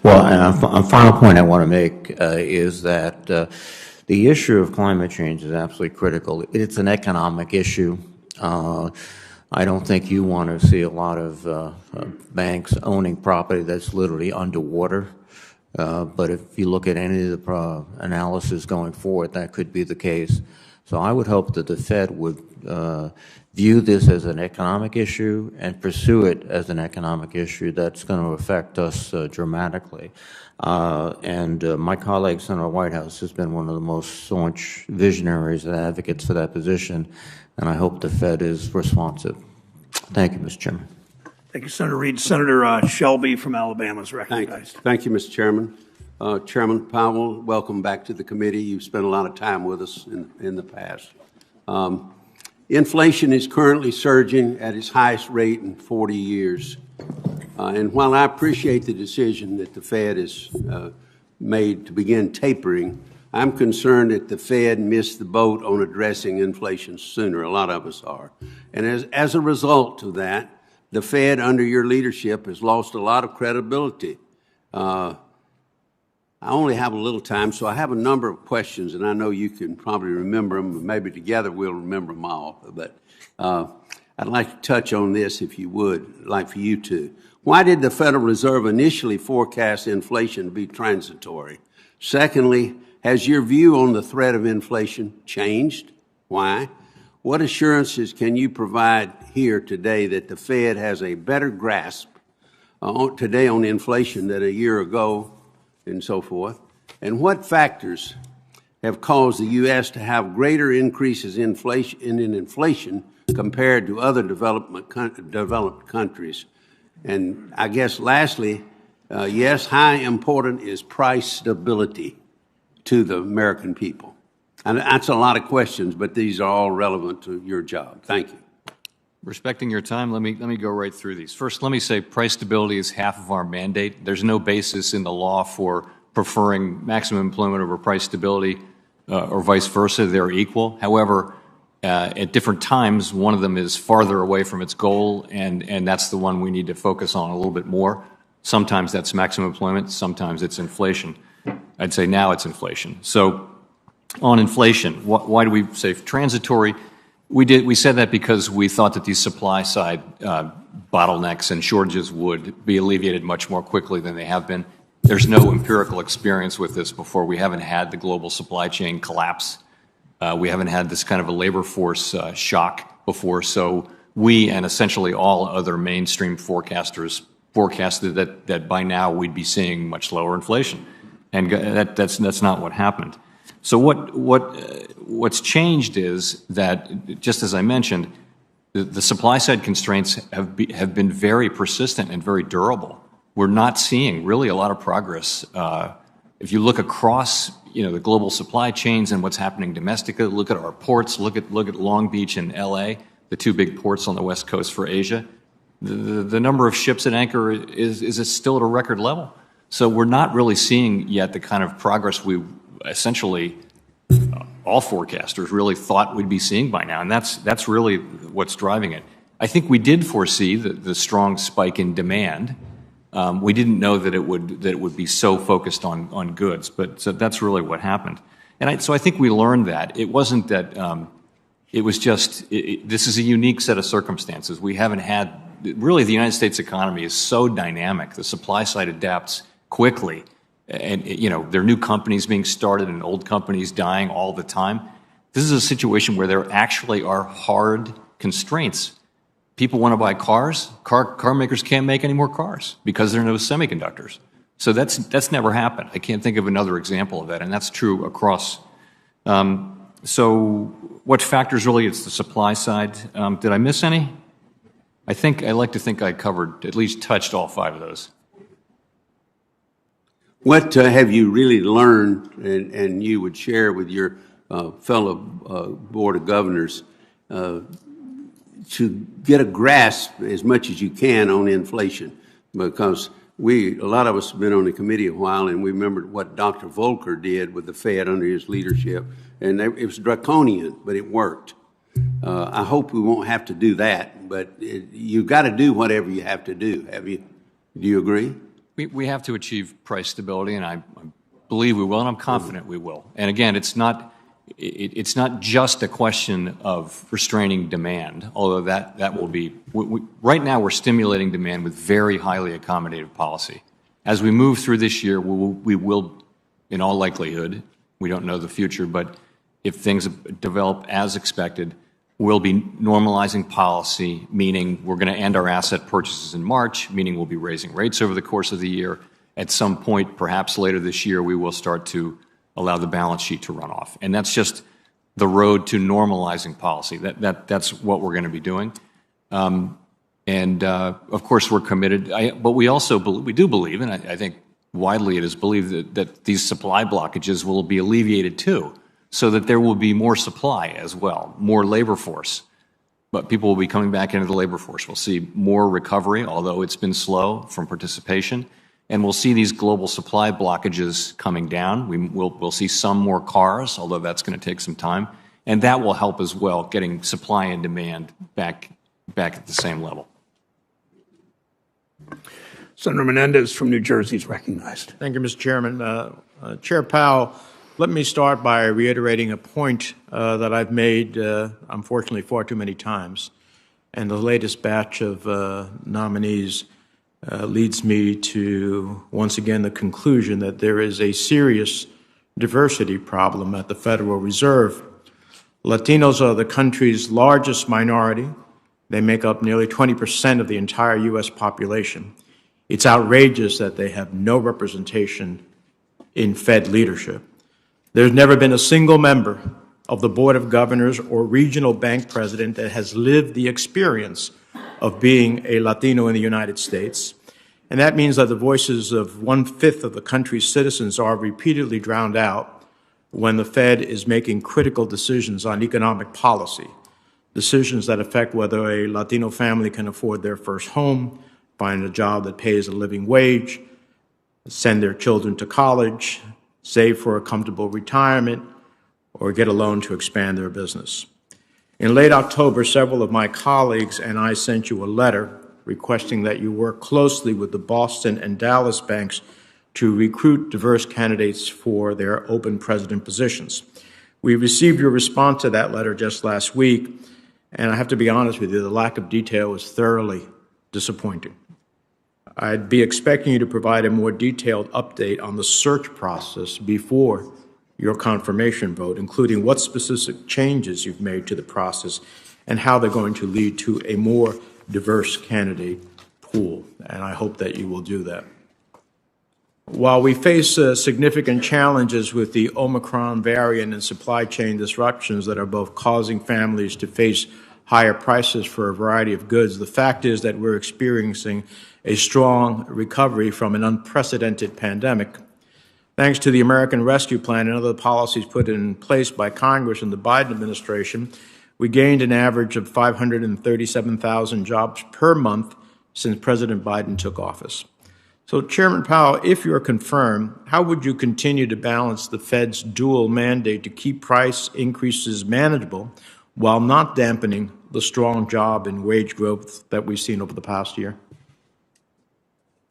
Well, a final point I want to make is that the issue of climate change is absolutely critical. It's an economic issue. I don't think you want to see a lot of banks owning property that's literally underwater. But if you look at any of the analysis going forward, that could be the case. So I would hope that the Fed would view this as an economic issue and pursue it as an economic issue that's going to affect us dramatically. My colleague, Senator Whitehouse, has been one of the most staunch visionaries and advocates for that position, and I hope the Fed is responsive. Thank you, Mr. Chairman. Thank you, Senator Reid. Senator Shelby from Alabama is recognized. Thank you, Mr. Chairman. Chairman Powell, welcome back to the committee. You've spent a lot of time with us in the past. Inflation is currently surging at its highest rate in 40 years. And while I appreciate the decision that the Fed has made to begin tapering, I'm concerned that the Fed missed the boat on addressing inflation sooner. A lot of us are. And as a result of that, the Fed, under your leadership, has lost a lot of credibility. I only have a little time, so I have a number of questions, and I know you can probably remember them, but maybe together we'll remember them all. But I'd like to touch on this, if you would, I'd like for you to. Why did the Federal Reserve initially forecast inflation to be transitory? Secondly, has your view on the threat of inflation changed? Why? What assurances can you provide here today that the Fed has a better grasp today on inflation than a year ago, and so forth? And what factors have caused the U.S. to have greater increases in inflation compared to other developed countries? And I guess lastly, yes, how important is price stability to the American people? And that's a lot of questions, but these are all relevant to your job. Thank you. Respecting your time, let me go right through these. First, let me say price stability is half of our mandate. There's no basis in the law for preferring maximum employment over price stability or vice versa. They're equal. However, at different times, one of them is farther away from its goal, and that's the one we need to focus on a little bit more. Sometimes that's maximum employment. Sometimes it's inflation. I'd say now it's inflation. So on inflation, why do we say transitory? We said that because we thought that these supply side bottlenecks and shortages would be alleviated much more quickly than they have been. There's no empirical experience with this before. We haven't had the global supply chain collapse. We haven't had this kind of a labor force shock before. So we and essentially all other mainstream forecasters forecasted that by now we'd be seeing much lower inflation, and that's not what happened. So what's changed is that, just as I mentioned, the supply side constraints have been very persistent and very durable. We're not seeing really a lot of progress. If you look across, the global supply chains and what's happening domestically, look at our ports, look at Long Beach and LA, the two big ports on the West Coast for Asia. The number of ships at anchor is still at a record level. So we're not really seeing yet the kind of progress we essentially all forecasters really thought we'd be seeing by now, and that's really what's driving it. I think we did foresee the strong spike in demand. We didn't know that it would be so focused on goods, but so that's really what happened. And so I think we learned that it wasn't that it was just this is a unique set of circumstances. We haven't had really the United States economy is so dynamic. The supply side adapts quickly. And, there are new companies being started and old companies dying all the time. This is a situation where there actually are hard constraints. People want to buy cars. Car makers can't make any more cars because there are no semiconductors. So that's never happened. I can't think of another example of that, and that's true across. So what factors really? It's the supply side. Did I miss any? I like to think I covered, at least touched all 5 of those. What have you really learned and you would share with your fellow Board of Governors to get a grasp as much as you can on inflation? Because a lot of us have been on the committee a while, and we remembered what Dr. Volcker did with the Fed under his leadership. And it was draconian, but it worked. I hope we won't have to do that, but you've got to do whatever you have to do. Do you agree? We have to achieve price stability, and I believe we will, and I'm confident we will. And again, it's not just a question of restraining demand, although that will be. Right now, we're stimulating demand with very highly accommodative policy. As we move through this year, we will, in all likelihood, we don't know the future, but if things develop as expected, we'll be normalizing policy, meaning we're going to end our asset purchases in March, meaning we'll be raising rates over the course of the year. At some point, perhaps later this year, we will start to allow the balance sheet to run off. And that's just the road to normalizing policy. That's what we're going to be doing. Of course, we're committed. But we also we do believe, and I think widely it is believed that these supply blockages will be alleviated too, so that there will be more supply as well, more labor force. But people will be coming back into the labor force. We'll see more recovery, although it's been slow from participation. And we'll see these global supply blockages coming down. We'll see some more cars, although that's going to take some time. And that will help as well, getting supply and demand back at the same level. Senator Menendez from New Jersey is recognized. Thank you, Mr. Chairman. Chair Powell, let me start by reiterating a point that I've made, unfortunately, far too many times. And the latest batch of nominees leads me to, once again, the conclusion that there is a serious diversity problem at the Federal Reserve. Latinos are the country's largest minority. They make up nearly 20% of the entire U.S. population. It's outrageous that they have no representation in Fed leadership. There's never been a single member of the Board of Governors or regional bank president that has lived the experience of being a Latino in the United States. And that means that the voices of 1/5 of the country's citizens are repeatedly drowned out when the Fed is making critical decisions on economic policy, decisions that affect whether a Latino family can afford their first home, find a job that pays a living wage, send their children to college, save for a comfortable retirement, or get a loan to expand their business. In late October, several of my colleagues and I sent you a letter requesting that you work closely with the Boston and Dallas banks to recruit diverse candidates for their open president positions. We received your response to that letter just last week, and I have to be honest with you, the lack of detail was thoroughly disappointing. I'd be expecting you to provide a more detailed update on the search process before your confirmation vote, including what specific changes you've made to the process and how they're going to lead to a more diverse candidate pool. and I hope that you will do that. While we face significant challenges with the Omicron variant and supply chain disruptions that are both causing families to face higher prices for a variety of goods, the fact is that we're experiencing a strong recovery from an unprecedented pandemic. Thanks to the American Rescue Plan and other policies put in place by Congress and the Biden administration, we gained an average of 537,000 jobs per month since President Biden took office. So, Chairman Powell, if you're confirmed, how would you continue to balance the Fed's dual mandate to keep price increases manageable while not dampening the strong job and wage growth that we've seen over the past year?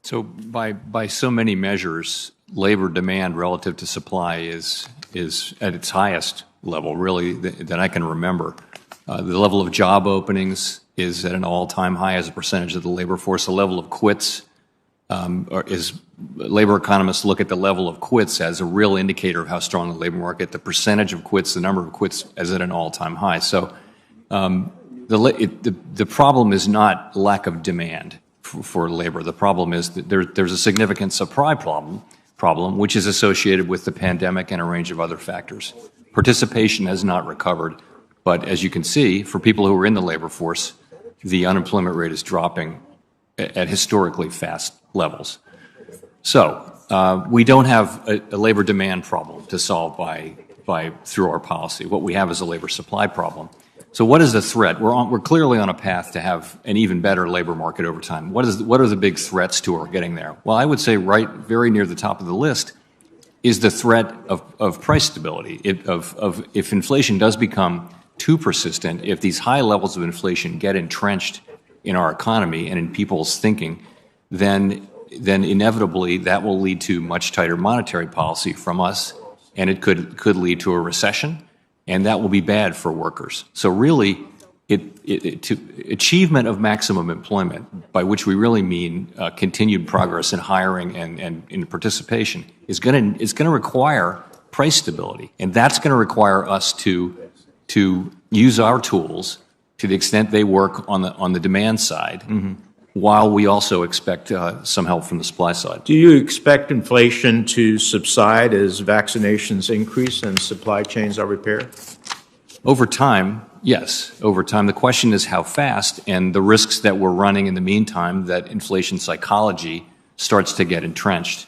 So by so many measures, labor demand relative to supply is at its highest level, really, that I can remember. The level of job openings is at an all-time high as a percentage of the labor force. The level of quits labor economists look at the level of quits as a real indicator of how strong the labor market. The percentage of quits, the number of quits, is at an all-time high. So the problem is not lack of demand for labor. The problem is that there's a significant supply problem, which is associated with the pandemic and a range of other factors. Participation has not recovered, but as you can see, for people who are in the labor force, the unemployment rate is dropping at historically fast levels. So we don't have a labor demand problem to solve through our policy. What we have is a labor supply problem. So what is the threat? We're clearly on a path to have an even better labor market over time. What are the big threats to our getting there? Well, I would say very near the top of the list is the threat of price stability. If inflation does become too persistent, if these high levels of inflation get entrenched in our economy and in people's thinking, then inevitably that will lead to much tighter monetary policy from us, and it could lead to a recession, and that will be bad for workers. So really, achievement of maximum employment, by which we really mean continued progress in hiring and in participation, is going to require price stability, and that's going to require us to use our tools to the extent they work on the demand side, while we also expect some help from the supply side. Do you expect inflation to subside as vaccinations increase and supply chains are repaired? Over time, yes. Over time. The question is how fast, and the risks that we're running in the meantime that inflation psychology starts to get entrenched.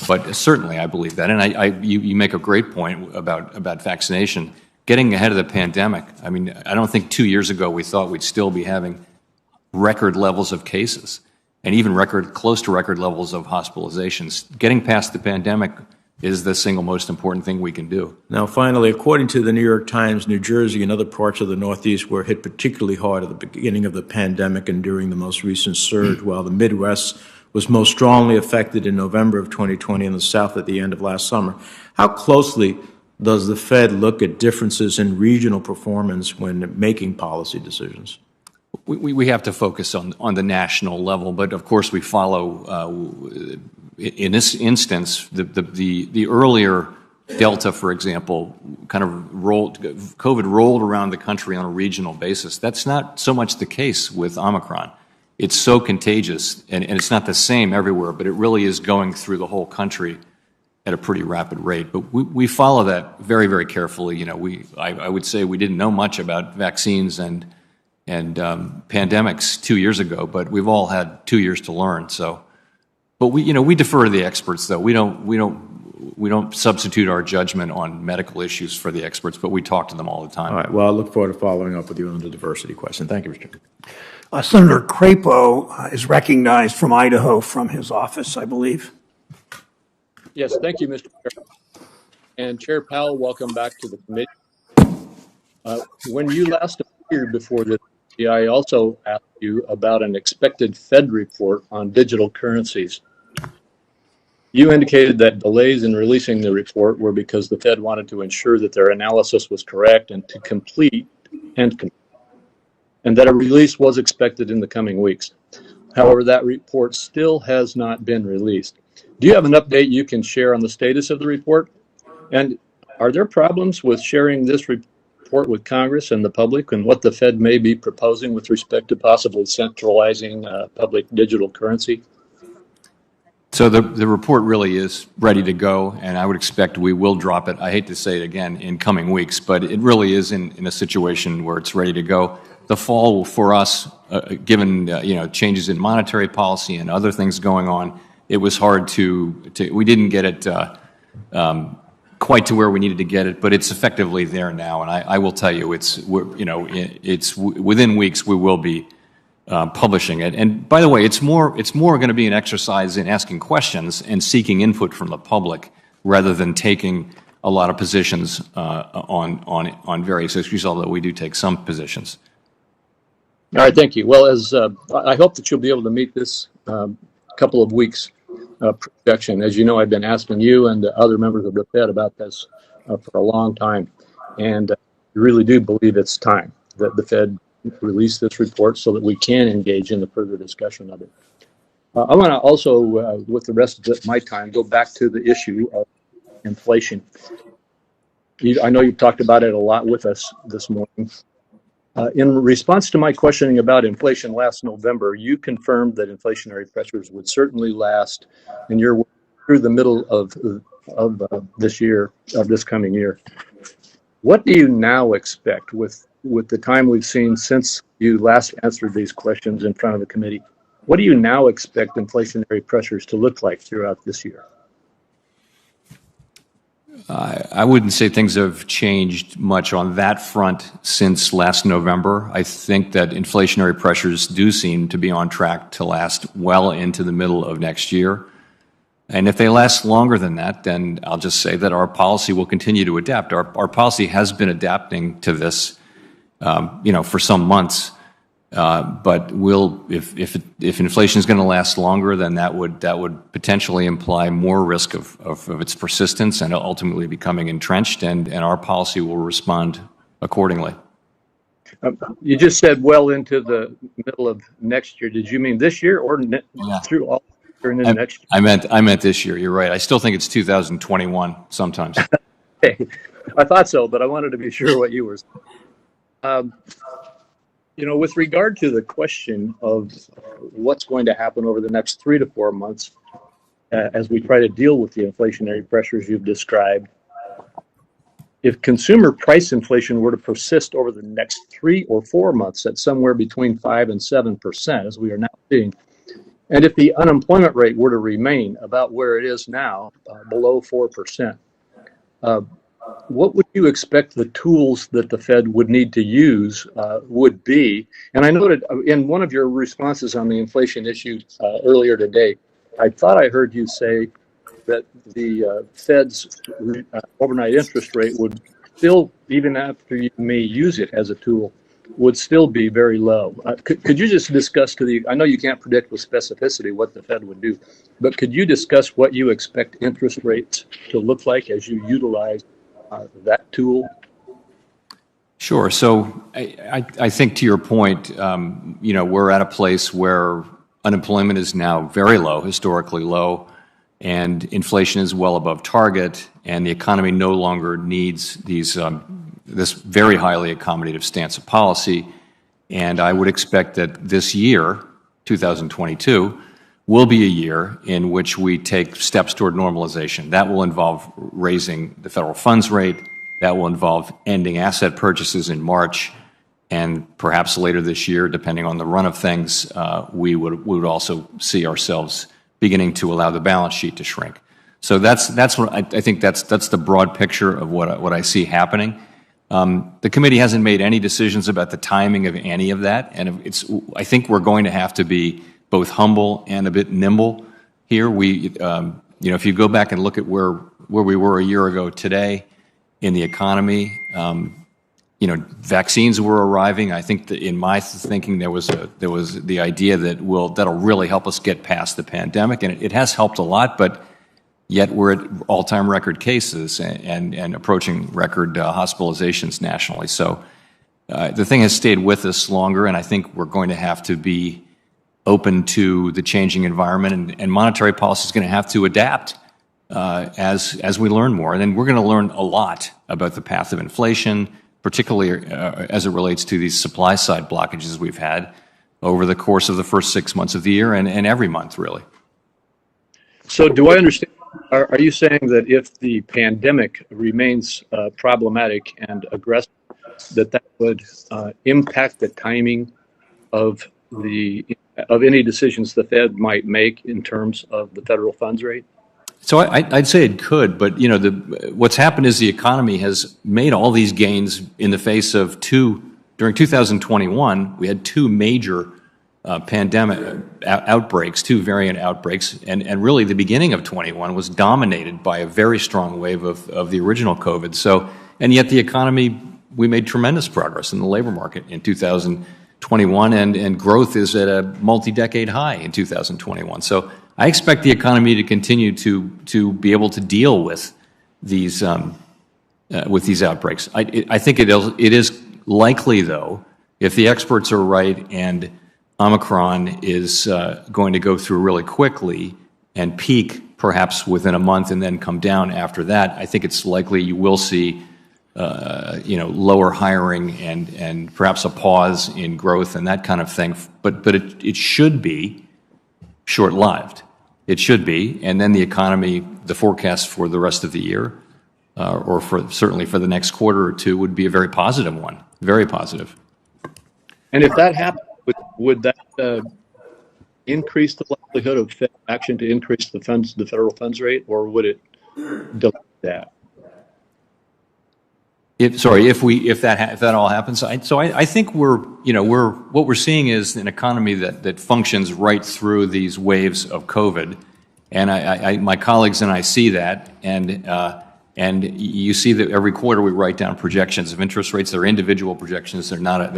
But certainly I believe that. And you make a great point about vaccination. Getting ahead of the pandemic, I mean, I don't think 2 years ago we thought we'd still be having record levels of cases and even close to record levels of hospitalizations. Getting past the pandemic is the single most important thing we can do. Now, finally, according to the New York Times, New Jersey and other parts of the Northeast were hit particularly hard at the beginning of the pandemic and during the most recent surge, while the Midwest was most strongly affected in November of 2020 and the South at the end of last summer. How closely does the Fed look at differences in regional performance when making policy decisions? We have to focus on the national level, but of course we follow, in this instance, the earlier Delta, for example, COVID rolled around the country on a regional basis. That's not so much the case with Omicron. It's so contagious, and it's not the same everywhere, but it really is going through the whole country at a pretty rapid rate. But we follow that very, very carefully. You know, I would say we didn't know much about vaccines and pandemics 2 years ago, but we've all had 2 years to learn. So, but we defer to the experts, though. We don't substitute our judgment on medical issues for the experts, but we talk to them all the time. All right. Well, I look forward to following up with you on the diversity question. Thank you, Mr. Chairman. Senator Crapo is recognized from Idaho from his office, I believe. Yes, thank you, Mr. Chair. And Chair Powell, welcome back to the committee. When you last appeared before this, I also asked you about an expected Fed report on digital currencies. You indicated that delays in releasing the report were because the Fed wanted to ensure that their analysis was correct and to complete, and that a release was expected in the coming weeks. However, that report still has not been released. Do you have an update you can share on the status of the report? And are there problems with sharing this report report with Congress and the public and what the Fed may be proposing with respect to possibly centralizing public digital currency? So the report really is ready to go, and I would expect we will drop it. I hate to say it again in coming weeks, but it really is in a situation where it's ready to go. The fall for us, given changes in monetary policy and other things going on, it was hard we didn't get it quite to where we needed to get it, but it's effectively there now. And I will tell you, it's within weeks we will be publishing it. And by the way, it's more going to be an exercise in asking questions and seeking input from the public rather than taking a lot of positions on various issues, although we do take some positions. All right, thank you. Well, as I hope that you'll be able to meet this couple of weeks projection. As you know, I've been asking you and other members of the Fed about this for a long time, and I really do believe it's time that the Fed release this report so that we can engage in the further discussion of it. I want to also, with the rest of my time, go back to the issue of inflation. I know you've talked about it a lot with us this morning. In response to my questioning about inflation last November, you confirmed that inflationary pressures would certainly last in your through the middle of this year, of this coming year. What do you now expect with the time we've seen since you last answered these questions in front of the committee? What do you now expect inflationary pressures to look like throughout this year? I wouldn't say things have changed much on that front since last November. I think that inflationary pressures do seem to be on track to last well into the middle of next year. And if they last longer than that, then I'll just say that our policy will continue to adapt. Our policy has been adapting to this, for some months. But if inflation is going to last longer, then that would potentially imply more risk of its persistence and ultimately becoming entrenched, and our policy will respond accordingly. You just said well into the middle of next year. Did you mean this year or through all during the next year? I meant this year. You're right. I still think it's 2021 sometimes. Okay. I thought so, but I wanted to be sure what you were saying. With regard to the question of what's going to happen over the next 3 to 4 months, as we try to deal with the inflationary pressures you've described, if consumer price inflation were to persist over the next 3 or 4 months at somewhere between 5 and 7%, as we are now seeing, and if the unemployment rate were to remain about where it is now, below 4%, what would you expect the tools that the Fed would need to use would be? And I noted in one of your responses on the inflation issue earlier today, I thought I heard you say that the Fed's overnight interest rate would still, even after you may use it as a tool, would still be very low. Could you just discuss I know you can't predict with specificity what the Fed would do, but could you discuss what you expect interest rates to look like as you utilize that tool? Sure. So I think to your point, we're at a place where unemployment is now very low, historically low, and inflation is well above target, and the economy no longer needs this very highly accommodative stance of policy. And I would expect that this year, 2022, will be a year in which we take steps toward normalization. That will involve raising the federal funds rate. That will involve ending asset purchases in March. And perhaps later this year, depending on the run of things, we would also see ourselves beginning to allow the balance sheet to shrink. So that's what I think that's the broad picture of what I see happening. The committee hasn't made any decisions about the timing of any of that, and I think we're going to have to be both humble and a bit nimble here. If you go back and look at where we were a year ago today in the economy, vaccines were arriving. I think that in my thinking there was the idea that'll really help us get past the pandemic, and it has helped a lot, but yet we're at all-time record cases and approaching record hospitalizations nationally. So the thing has stayed with us longer, and I think we're going to have to be open to the changing environment, and monetary policy is going to have to adapt as we learn more. And then we're going to learn a lot about the path of inflation, particularly as it relates to these supply side blockages we've had over the course of the first 6 months of the year and every month, really. So do I understand, are you saying that if the pandemic remains problematic and aggressive, that would impact the timing of any decisions the Fed might make in terms of the federal funds rate? So I'd say it could, but what's happened is the economy has made all these gains in the face of during 2021, we had two major pandemic outbreaks, two variant outbreaks, and really the beginning of 21 was dominated by a very strong wave of the original COVID. So, and yet the economy, we made tremendous progress in the labor market in 2021, and growth is at a multi-decade high in 2021. So I expect the economy to continue to be able to deal with these outbreaks. I think it is likely, though, if the experts are right and Omicron is going to go through really quickly and peak perhaps within a month and then come down after that, I think it's likely you will see lower hiring and perhaps a pause in growth and that kind of thing. But it should be short-lived. It should be, and then the economy, the forecast for the rest of the year, or certainly for the next quarter or two, would be a very positive one, very positive. And if that happens, would that increase the likelihood of Fed action to increase the federal funds rate, or would it delay that? If that all happens, I think what we're seeing is an economy that functions right through these waves of COVID, and my colleagues and I see that, and you see that every quarter we write down projections of interest rates. They're individual projections. They're not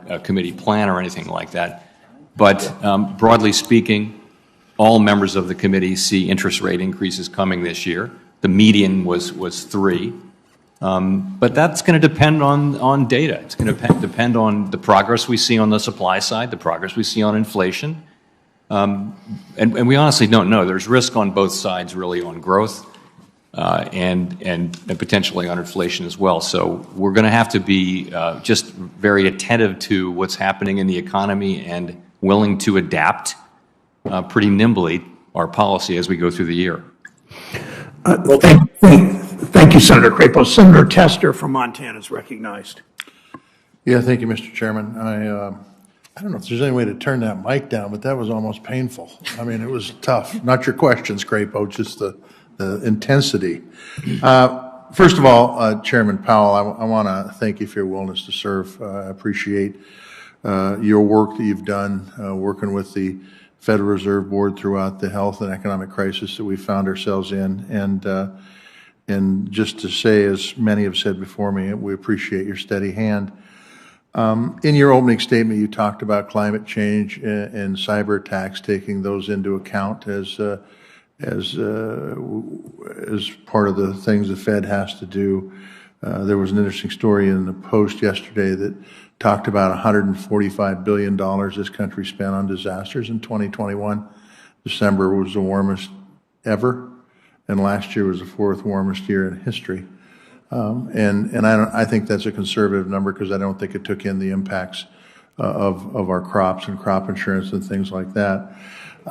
a committee plan or anything like that. But broadly speaking, all members of the committee see interest rate increases coming this year. The median was 3. But that's going to depend on data. It's going to depend on the progress we see on the supply side, the progress we see on inflation. And we honestly don't know. There's risk on both sides, really, on growth and potentially on inflation as well. So we're going to have to be just very attentive to what's happening in the economy and willing to adapt pretty nimbly our policy as we go through the year. Thank you, Senator Crapo. Senator Tester from Montana is recognized. Yeah, thank you, Mr. Chairman. I don't know if there's any way to turn that mic down, but that was almost painful. I mean, it was tough. Not your questions, Crapo, just the intensity. First of all, Chairman Powell, I want to thank you for your willingness to serve. I appreciate your work that you've done working with the Federal Reserve Board throughout the health and economic crisis that we found ourselves in. And just to say, as many have said before me, we appreciate your steady hand. In your opening statement, you talked about climate change and cyber attacks, taking those into account as part of the things the Fed has to do. There was an interesting story in the Post yesterday that talked about $145 billion this country spent on disasters in 2021. December was the warmest ever, and last year was the 4th warmest year in history. I think that's a conservative number because I don't think it took in the impacts of our crops and crop insurance and things like that.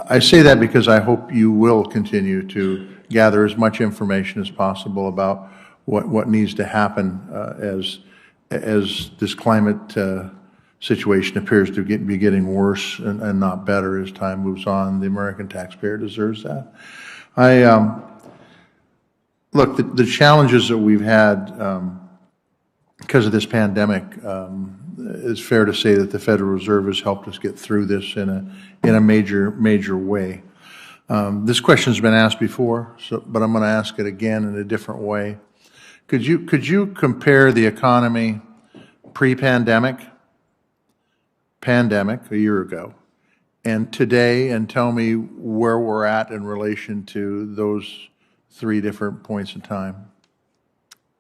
I say that because I hope you will continue to gather as much information as possible about what needs to happen as this climate situation appears to be getting worse and not better as time moves on. The American taxpayer deserves that. Look, the challenges that we've had because of this pandemic, it's fair to say that the Federal Reserve has helped us get through this in a major way. This question's been asked before, but I'm going to ask it again in a different way. Could you compare the economy pre-pandemic, pandemic a year ago, and today, and tell me where we're at in relation to those 3 different points in time?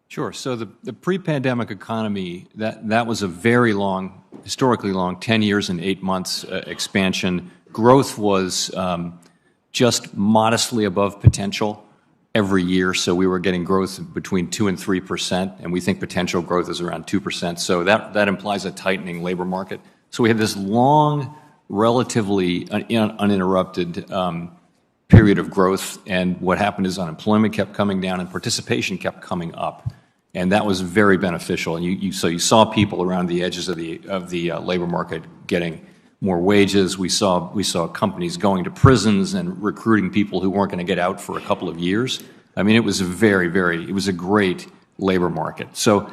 Sure. So the pre-pandemic economy, that was a very long, historically long, 10 years and 8 months expansion. Growth was just modestly above potential. every year, so we were getting growth between 2 and 3%, and we think potential growth is around 2%. So that implies a tightening labor market. So we had this long, relatively uninterrupted period of growth, and what happened is unemployment kept coming down and participation kept coming up, and that was very beneficial. And so you saw people around the edges of the labor market getting more wages. We saw companies going to prisons and recruiting people who weren't going to get out for a couple of years. I mean, it was it was a great labor market. So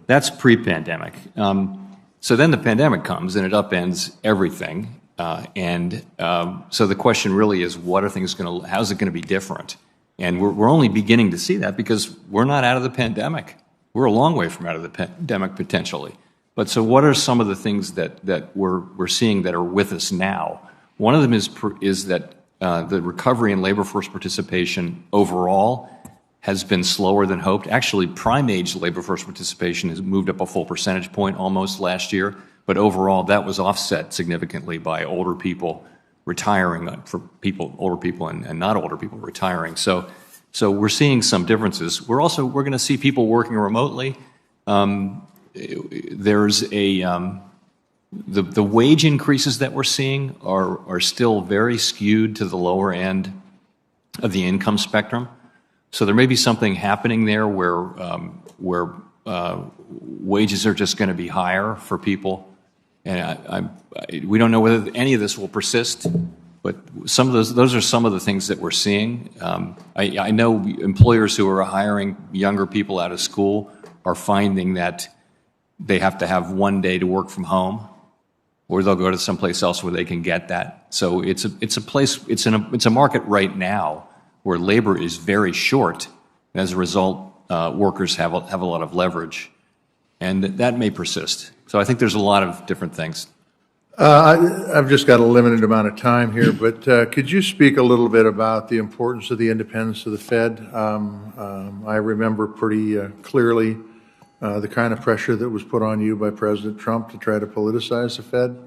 that's pre-pandemic. So then the pandemic comes and it upends everything. So the question really is, how's it going to be different? And we're only beginning to see that because we're not out of the pandemic. We're a long way from out of the pandemic potentially. But so what are some of the things that we're seeing that are with us now? One of them is that the recovery in labor force participation overall has been slower than hoped. Actually, prime-age labor force participation has moved up a full percentage point almost last year, but overall that was offset significantly by older people retiring, older people and not older people retiring. So we're seeing some differences. We're going to see people working remotely. There's the wage increases that we're seeing are still very skewed to the lower end of the income spectrum. So there may be something happening there where wages are just going to be higher for people, and we don't know whether any of this will persist. But some of those are some of the things that we're seeing. I know employers who are hiring younger people out of school are finding that they have to have one day to work from home, or they'll go to someplace else where they can get that. So it's a market right now where labor is very short, and as a result, workers have a lot of leverage, and that may persist. So I think there's a lot of different things. I've just got a limited amount of time here, but could you speak a little bit about the importance of the independence of the Fed? I remember pretty clearly the kind of pressure that was put on you by President Trump to try to politicize the Fed.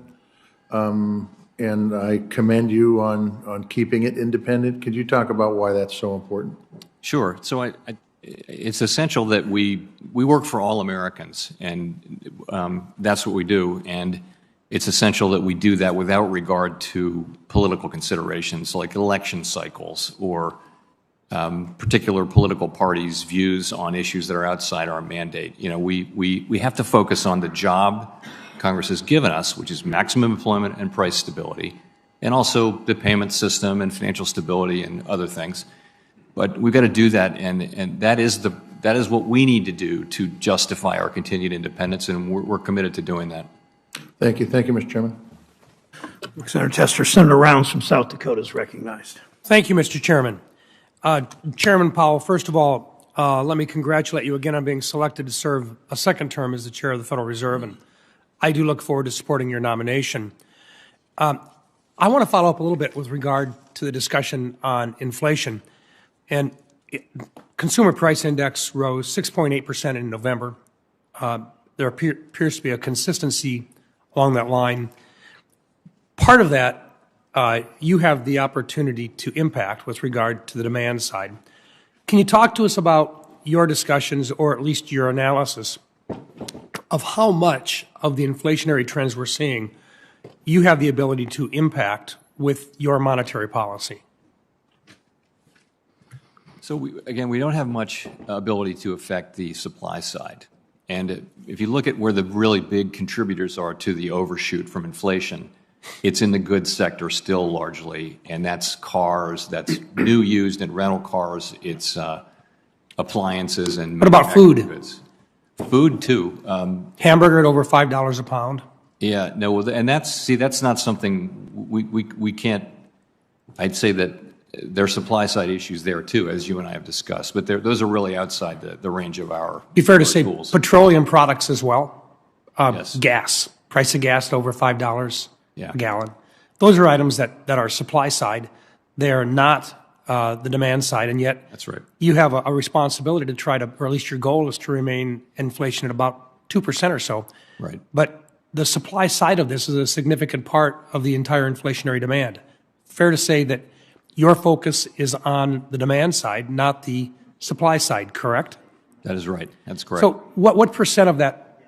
And I commend you on keeping it independent. Could you talk about why that's so important? Sure. So it's essential that we work for all Americans, and that's what we do. And it's essential that we do that without regard to political considerations like election cycles or particular political parties' views on issues that are outside our mandate. You know, we have to focus on the job Congress has given us, which is maximum employment and price stability, and also the payment system and financial stability and other things. But we've got to do that, and that is what we need to do to justify our continued independence, and we're committed to doing that. Thank you. Thank you, Mr. Chairman. Senator Tester. Senator Rounds from South Dakota is recognized. Thank you, Mr. Chairman. Chairman Powell, first of all, let me congratulate you again on being selected to serve a second term as the chair of the Federal Reserve, and I do look forward to supporting your nomination. I want to follow up a little bit with regard to the discussion on inflation. And consumer price index rose 6.8% in November. There appears to be a consistency along that line. Part of that you have the opportunity to impact with regard to the demand side. Can you talk to us about your discussions, or at least your analysis, of how much of the inflationary trends we're seeing you have the ability to impact with your monetary policy? So we don't have much ability to affect the supply side. And if you look at where the really big contributors are to the overshoot from inflation, it's in the goods sector still largely, and that's cars, that's new, used, and rental cars. It's appliances and what about food? Goods. Food too. Hamburger at over $5 a pound. Yeah, no, and that's not something we can't. I'd say that there are supply side issues there too, as you and I have discussed, but those are really outside the range of our. Be fair to say tools. Petroleum products as well. Yes. Gas, price of gas at over $5 a gallon. Those are items that are supply side. They are not the demand side, and yet that's right. You have a responsibility to try to, or at least your goal is to remain inflation at about 2% or so. Right. But the supply side of this is a significant part of the entire inflationary demand. Fair to say that your focus is on the demand side, not the supply side, correct? That is right. That's correct. So what percent of that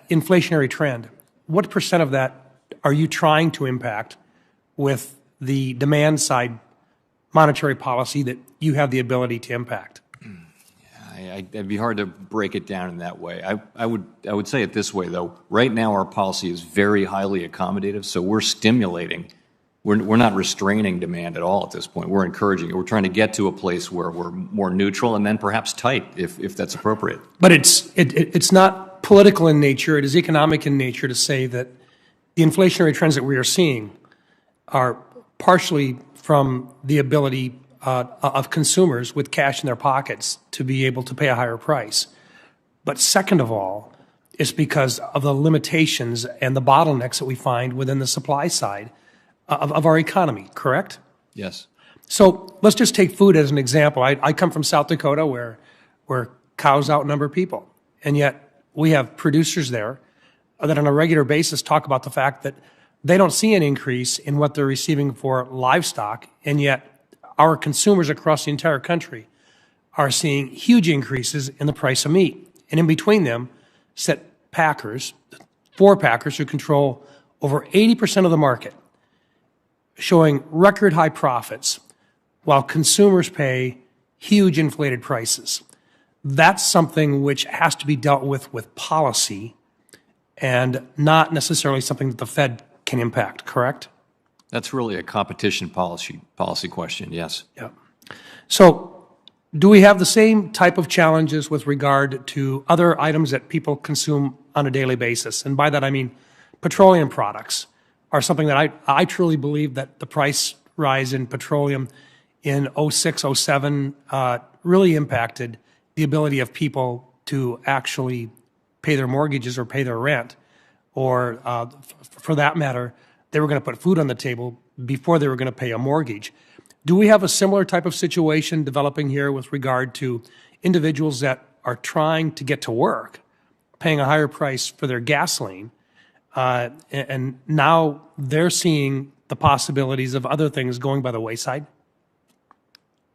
inflationary trend, what percent of that are you trying to impact with the demand side monetary policy that you have the ability to impact? It'd be hard to break it down in that way. I would say it this way, though. Right now, our policy is very highly accommodative, so we're stimulating. We're not restraining demand at all at this point. We're encouraging it. We're trying to get to a place where we're more neutral and then perhaps tight, if that's appropriate. But it's not political in nature. It is economic in nature to say that the inflationary trends that we are seeing are partially from the ability of consumers with cash in their pockets to be able to pay a higher price. But second of all, it's because of the limitations and the bottlenecks that we find within the supply side of our economy, correct? Yes. So let's just take food as an example. I come from South Dakota where cows outnumber people, and yet we have producers there that on a regular basis talk about the fact that they don't see an increase in what they're receiving for livestock, and yet our consumers across the entire country are seeing huge increases in the price of meat. And in between them sit packers, four packers who control over 80% of the market, showing record high profits while consumers pay huge inflated prices. That's something which has to be dealt with policy and not necessarily something that the Fed can impact, correct? That's really a competition policy question, yes. Yeah. So do we have the same type of challenges with regard to other items that people consume on a daily basis? And by that I mean petroleum products are something that I truly believe that the price rise in petroleum in 06, 07 really impacted the ability of people to actually pay their mortgages or pay their rent, or for that matter, they were going to put food on the table before they were going to pay a mortgage. Do we have a similar type of situation developing here with regard to individuals that are trying to get to work, paying a higher price for their gasoline, and now they're seeing the possibilities of other things going by the wayside?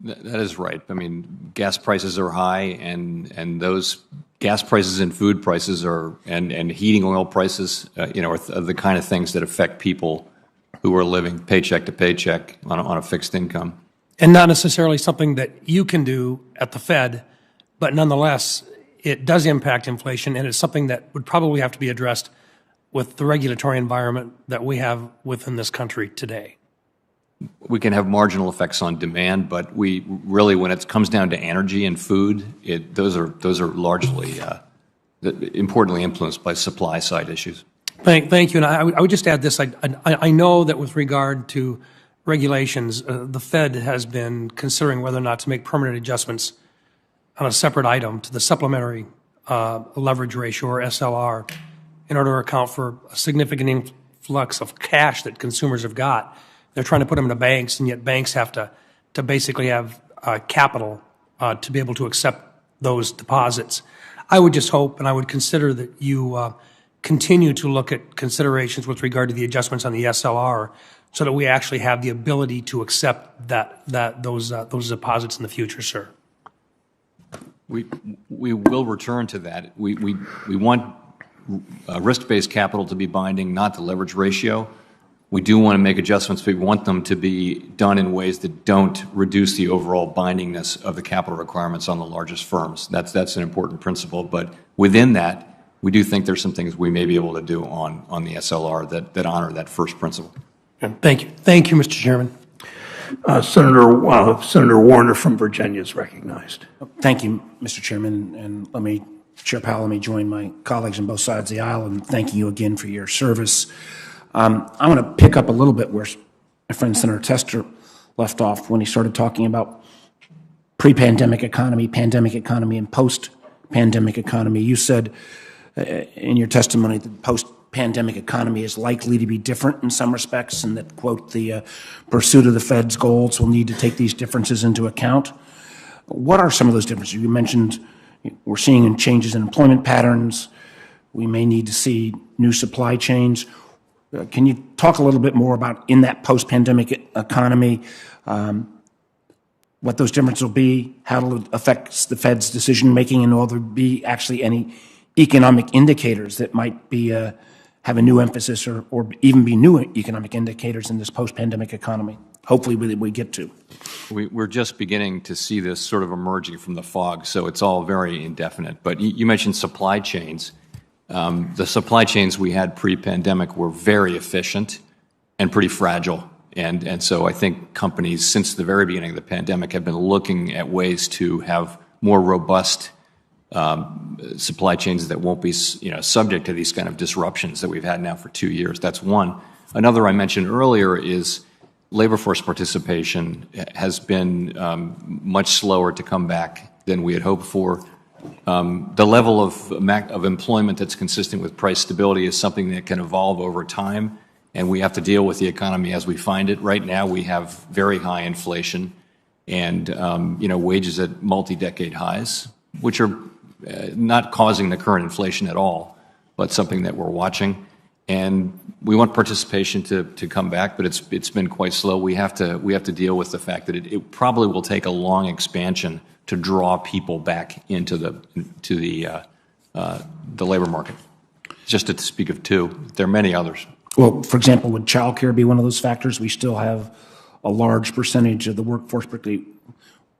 That is right. I mean, gas prices are high, and those gas prices and food prices are, and heating oil prices, are the kind of things that affect people who are living paycheck to paycheck on a fixed income. And not necessarily something that you can do at the Fed, but nonetheless, it does impact inflation, and it's something that would probably have to be addressed with the regulatory environment that we have within this country today. We can have marginal effects on demand, but we really, when it comes down to energy and food, those are largely importantly influenced by supply side issues. Thank you. And I would just add this. I know that with regard to regulations, the Fed has been considering whether or not to make permanent adjustments on a separate item to the supplementary leverage ratio, or SLR, in order to account for a significant influx of cash that consumers have got. They're trying to put them into banks, and yet banks have to basically have capital to be able to accept those deposits. I would just hope, and I would consider that you continue to look at considerations with regard to the adjustments on the SLR, so that we actually have the ability to accept those deposits in the future, sir. We will return to that. We want risk-based capital to be binding, not the leverage ratio. We do want to make adjustments, but we want them to be done in ways that don't reduce the overall bindingness of the capital requirements on the largest firms. That's an important principle. But within that, we do think there's some things we may be able to do on the SLR that honor that first principle. Thank you. Thank you, Mr. Chairman. Senator Warner from Virginia is recognized. Thank you, Mr. Chairman. And Chair Powell, let me join my colleagues on both sides of the aisle in thanking you again for your service. I'm going to pick up a little bit where my friend Senator Tester left off when he started talking about pre-pandemic economy, pandemic economy, and post-pandemic economy. You said in your testimony that the post-pandemic economy is likely to be different in some respects, and that, quote, the pursuit of the Fed's goals will need to take these differences into account. What are some of those differences? You mentioned we're seeing changes in employment patterns. We may need to see new supply chains. Can you talk a little bit more about, in that post-pandemic economy, what those differences will be, how it affects the Fed's decision-making, and will there be actually any economic indicators that might be have a new emphasis or even be new economic indicators in this post-pandemic economy? Hopefully we get to. We're just beginning to see this sort of emerging from the fog, so it's all very indefinite. But you mentioned supply chains. The supply chains we had pre-pandemic were very efficient and pretty fragile. And so I think companies, since the very beginning of the pandemic, have been looking at ways to have more robust supply chains that won't be, subject to these kind of disruptions that we've had now for 2 years. That's one. Another I mentioned earlier is labor force participation has been much slower to come back than we had hoped for. The level of employment that's consistent with price stability is something that can evolve over time, and we have to deal with the economy as we find it. Right now, we have very high inflation and wages at multi-decade highs, which are not causing the current inflation at all, but something that we're watching. And we want participation to come back, but it's been quite slow. We have to deal with the fact that it probably will take a long expansion to draw people back into the labor market. Just to speak of two, there are many others. Well, for example, would childcare be one of those factors? We still have a large percentage of the workforce, particularly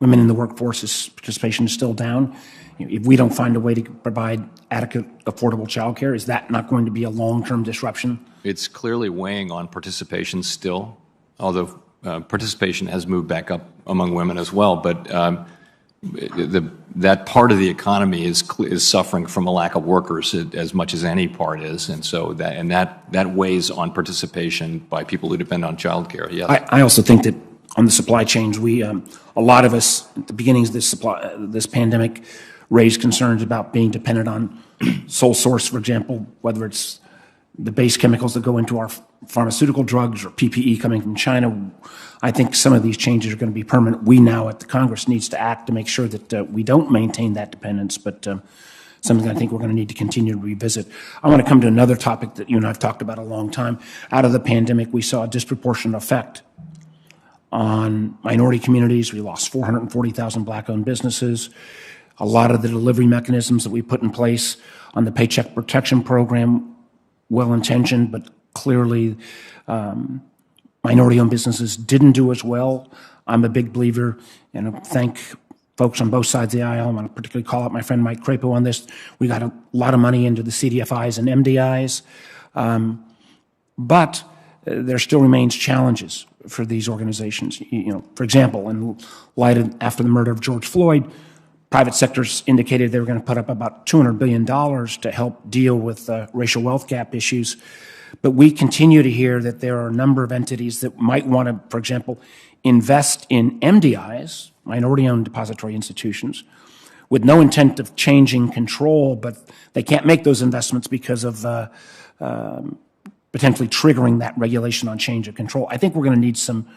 women in the workforce's participation, is still down. If we don't find a way to provide adequate, affordable childcare, is that not going to be a long-term disruption? It's clearly weighing on participation still, although participation has moved back up among women as well. But that part of the economy is suffering from a lack of workers as much as any part is, and so that weighs on participation by people who depend on childcare. Yes. I also think that on the supply chains, a lot of us at the beginnings of this pandemic raised concerns about being dependent on sole source, for example, whether it's the base chemicals that go into our pharmaceutical drugs or PPE coming from China. I think some of these changes are going to be permanent. We now at the Congress needs to act to make sure that we don't maintain that dependence, but something I think we're going to need to continue to revisit. I want to come to another topic that you and I have talked about a long time. Out of the pandemic, we saw a disproportionate effect on minority communities. We lost 440,000 black-owned businesses. A lot of the delivery mechanisms that we put in place on the Paycheck Protection Program, well-intentioned, but clearly minority-owned businesses didn't do as well. I'm a big believer, and I thank folks on both sides of the aisle. I want to particularly call out my friend Mike Crapo on this. We got a lot of money into the CDFIs and MDIs, but there still remains challenges for these organizations. For example, in light of after the murder of George Floyd, private sectors indicated they were going to put up about $200 billion to help deal with racial wealth gap issues. But we continue to hear that there are a number of entities that might want to, for example, invest in MDIs, minority-owned depository institutions, with no intent of changing control, but they can't make those investments because of potentially triggering that regulation on change of control. I think we're going to need some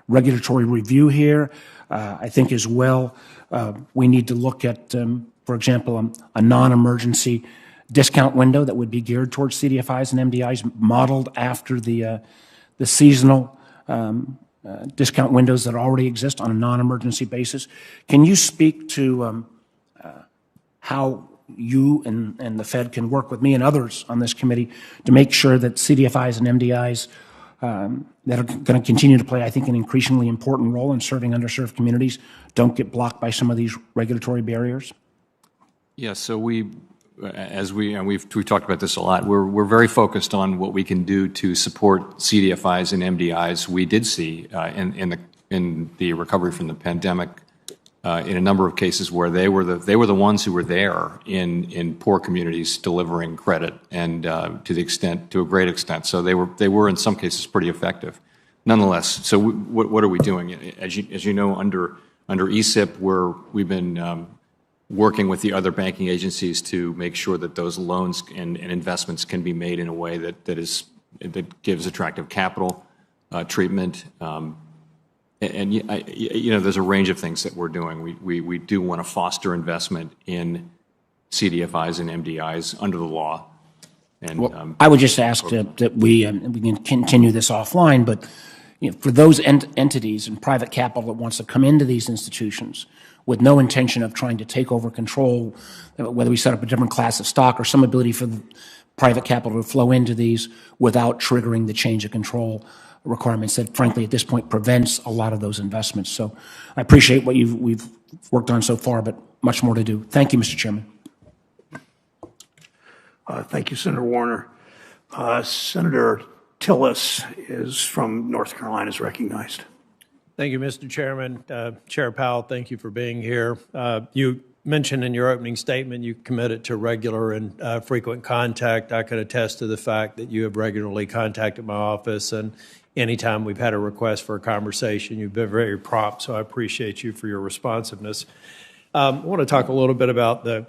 regulatory review here. I think as well, we need to look at, for example, a non-emergency discount window that would be geared towards CDFIs and MDIs, modeled after the seasonal discount windows that already exist on a non-emergency basis. Can you speak to how you and the Fed can work with me and others on this committee to make sure that CDFIs and MDIs that are going to continue to play, I think, an increasingly important role in serving underserved communities don't get blocked by some of these regulatory barriers? Yeah, so we've talked about this a lot. We're very focused on what we can do to support CDFIs and MDIs. We did see in the recovery from the pandemic in a number of cases where they were the ones who were there in poor communities delivering credit, and to a great extent. So they were in some cases pretty effective. Nonetheless, so what are we doing? As you know, under ESIP, we've been working with the other banking agencies to make sure that those loans and investments can be made in a way that gives attractive capital treatment. And there's a range of things that we're doing. We do want to foster investment in CDFIs and MDIs under the law. And Well, I would just ask that we can continue this offline, but for those entities and private capital that wants to come into these institutions with no intention of trying to take over control, whether we set up a different class of stock or some ability for the private capital to flow into these without triggering the change of control requirements that, frankly, at this point prevents a lot of those investments. So I appreciate what we've worked on so far, but much more to do. Thank you, Mr. Chairman. Thank you, Senator Warner. Senator Tillis is from North Carolina, is recognized. Thank you, Mr. Chairman. Chair Powell, thank you for being here. You mentioned in your opening statement you committed to regular and frequent contact. I can attest to the fact that you have regularly contacted my office, and anytime we've had a request for a conversation, you've been very prompt, so I appreciate you for your responsiveness. I want to talk a little bit about the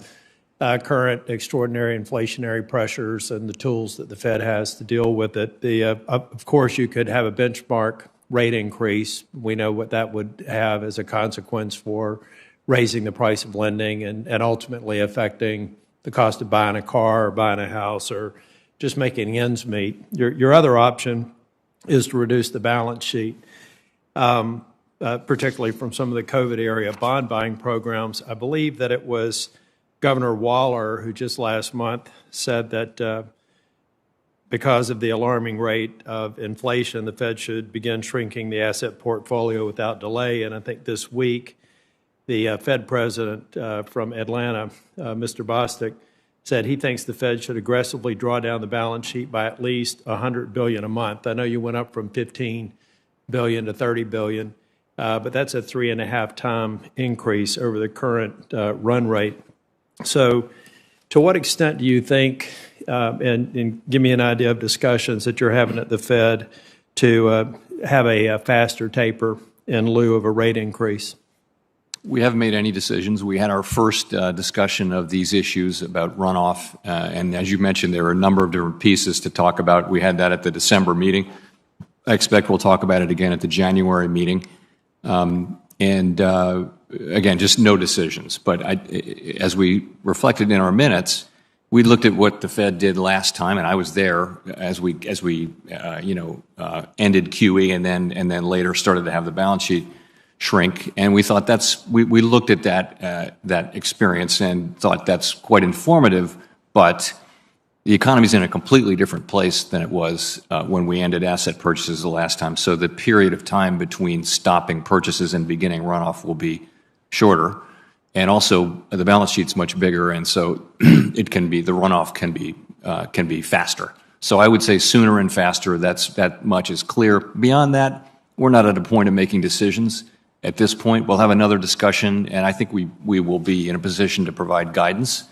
current extraordinary inflationary pressures and the tools that the Fed has to deal with it. Of course, you could have a benchmark rate increase. We know what that would have as a consequence for raising the price of lending and ultimately affecting the cost of buying a car or buying a house or just making ends meet. Your other option is to reduce the balance sheet, particularly from some of the COVID area bond buying programs. I believe that it was Governor Waller who just last month said that because of the alarming rate of inflation, the Fed should begin shrinking the asset portfolio without delay. And I think this week, the Fed president from Atlanta, Mr. Bostic, said he thinks the Fed should aggressively draw down the balance sheet by at least $100 billion a month. I know you went up from $15 billion to $30 billion, but that's a 3.5-time increase over the current run rate. So to what extent do you think, and give me an idea of discussions that you're having at the Fed to have a faster taper in lieu of a rate increase? We haven't made any decisions. We had our first discussion of these issues about runoff, and as you mentioned, there are a number of different pieces to talk about. We had that at the December meeting. I expect we'll talk about it again at the January meeting. Again, just no decisions. But as we reflected in our minutes, we looked at what the Fed did last time, and I was there as we ended QE and then later started to have the balance sheet shrink, and we thought we looked at that experience and thought that's quite informative, but the economy's in a completely different place than it was when we ended asset purchases the last time. So the period of time between stopping purchases and beginning runoff will be shorter, and also the balance sheet's much bigger, and so the runoff can be faster. So I would say sooner and faster. That much is clear. Beyond that, we're not at a point of making decisions. At this point, we'll have another discussion, and I think we will be in a position to provide guidance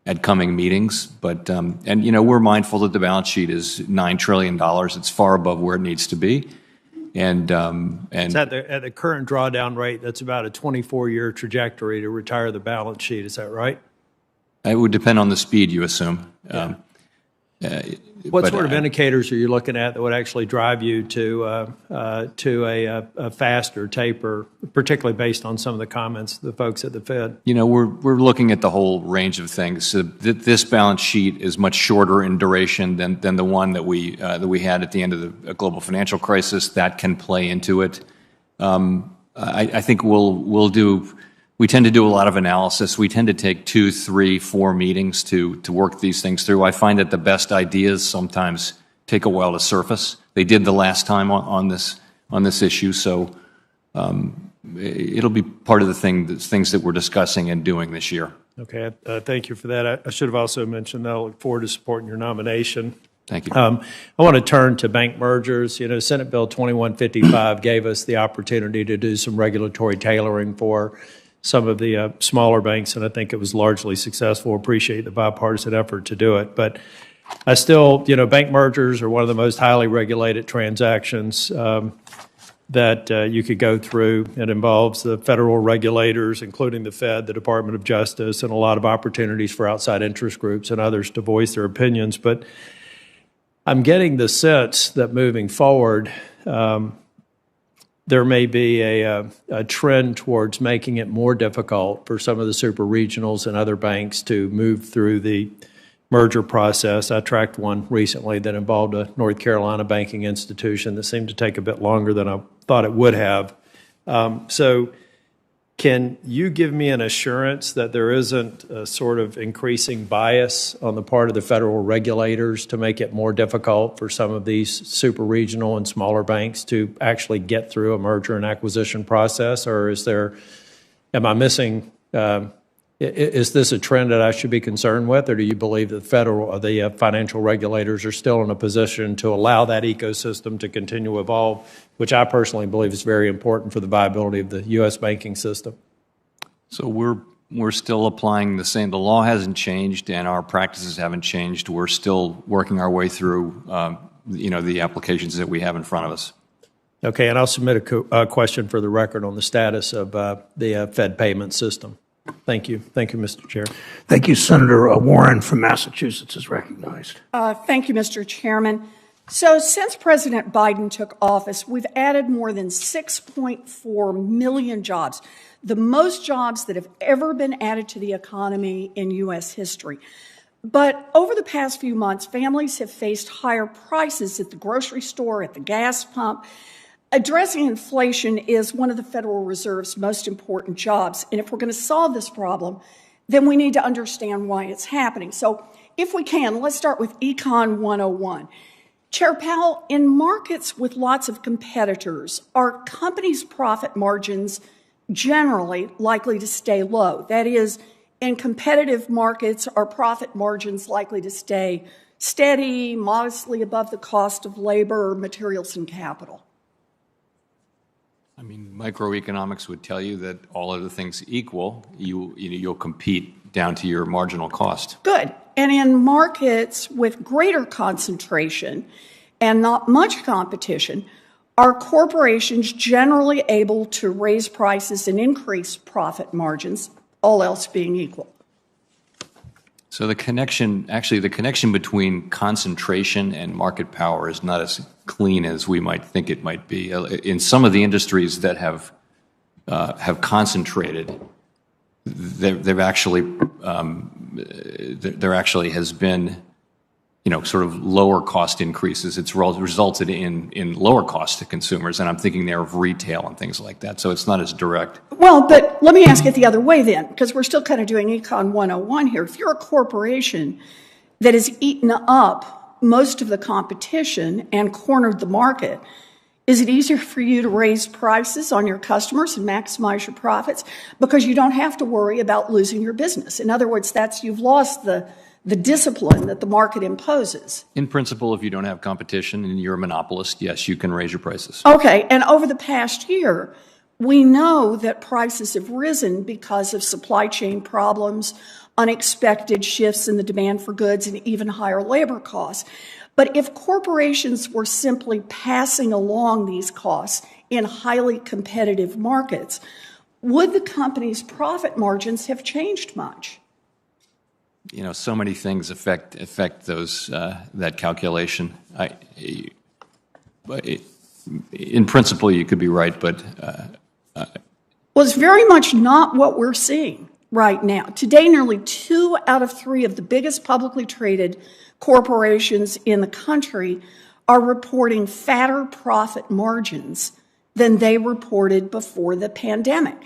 at coming meetings. But we're mindful that the balance sheet is $9 trillion. It's far above where it needs to be, and it's at the current drawdown rate. That's about a 24-year trajectory to retire the balance sheet. Is that right? It would depend on the speed, you assume. Yeah. What sort of indicators are you looking at that would actually drive you to a faster taper, particularly based on some of the comments of the folks at the Fed? We're looking at the whole range of things. So this balance sheet is much shorter in duration than the one that we had at the end of the global financial crisis. That can play into it. I think we tend to do a lot of analysis. We tend to take 2, 3, 4 meetings to work these things through. I find that the best ideas sometimes take a while to surface. They did the last time on this issue, so it'll be part of the things that we're discussing and doing this year. Okay, thank you for that. I should have also mentioned that I look forward to supporting your nomination. Thank you. I want to turn to bank mergers. Senate Bill 2155 gave us the opportunity to do some regulatory tailoring for some of the smaller banks, and I think it was largely successful. Appreciate the bipartisan effort to do it. But I still, bank mergers are one of the most highly regulated transactions that you could go through. It involves the federal regulators, including the Fed, the Department of Justice, and a lot of opportunities for outside interest groups and others to voice their opinions. But I'm getting the sense that moving forward, there may be a trend towards making it more difficult for some of the super regionals and other banks to move through the merger process. I tracked one recently that involved a North Carolina banking institution that seemed to take a bit longer than I thought it would have. So can you give me an assurance that there isn't a sort of increasing bias on the part of the federal regulators to make it more difficult for some of these super regional and smaller banks to actually get through a merger and acquisition process? Or am I missing, is this a trend that I should be concerned with? Or do you believe that the financial regulators are still in a position to allow that ecosystem to continue to evolve, which I personally believe is very important for the viability of the U.S. banking system? So we're still applying the same. The law hasn't changed, and our practices haven't changed. We're still working our way through, the applications that we have in front of us. Okay, and I'll submit a question for the record on the status of the Fed payment system. Thank you. Thank you, Mr. Chair. Thank you. Senator Warren from Massachusetts is recognized. Thank you, Mr. Chairman. So since President Biden took office, we've added more than 6.4 million jobs, the most jobs that have ever been added to the economy in U.S. history. But over the past few months, families have faced higher prices at the grocery store, at the gas pump. Addressing inflation is one of the Federal Reserve's most important jobs. And if we're going to solve this problem, then we need to understand why it's happening. So if we can, let's start with Econ 101. Chair Powell, in markets with lots of competitors, are companies' profit margins generally likely to stay low? That is, in competitive markets, are profit margins likely to stay steady, modestly above the cost of labor, materials, and capital? I mean, microeconomics would tell you that all other things equal, you'll compete down to your marginal cost. Good. And in markets with greater concentration and not much competition, are corporations generally able to raise prices and increase profit margins, all else being equal? So the connection between concentration and market power is not as clean as we might think it might be. In some of the industries that have concentrated, there actually has been, sort of lower cost increases. It's resulted in lower cost to consumers, and I'm thinking there of retail and things like that. So it's not as direct. Well, but let me ask it the other way then, because we're still kind of doing Econ 101 here. If you're a corporation that has eaten up most of the competition and cornered the market, is it easier for you to raise prices on your customers and maximize your profits because you don't have to worry about losing your business? In other words, you've lost the discipline that the market imposes. In principle, if you don't have competition and you're a monopolist, yes, you can raise your prices. Okay, and over the past year, we know that prices have risen because of supply chain problems, unexpected shifts in the demand for goods, and even higher labor costs. But if corporations were simply passing along these costs in highly competitive markets, would the company's profit margins have changed much? So many things affect those that calculation. In principle, you could be right, but well, it's very much not what we're seeing right now. Today, nearly 2 out of 3 of the biggest publicly traded corporations in the country are reporting fatter profit margins than they reported before the pandemic,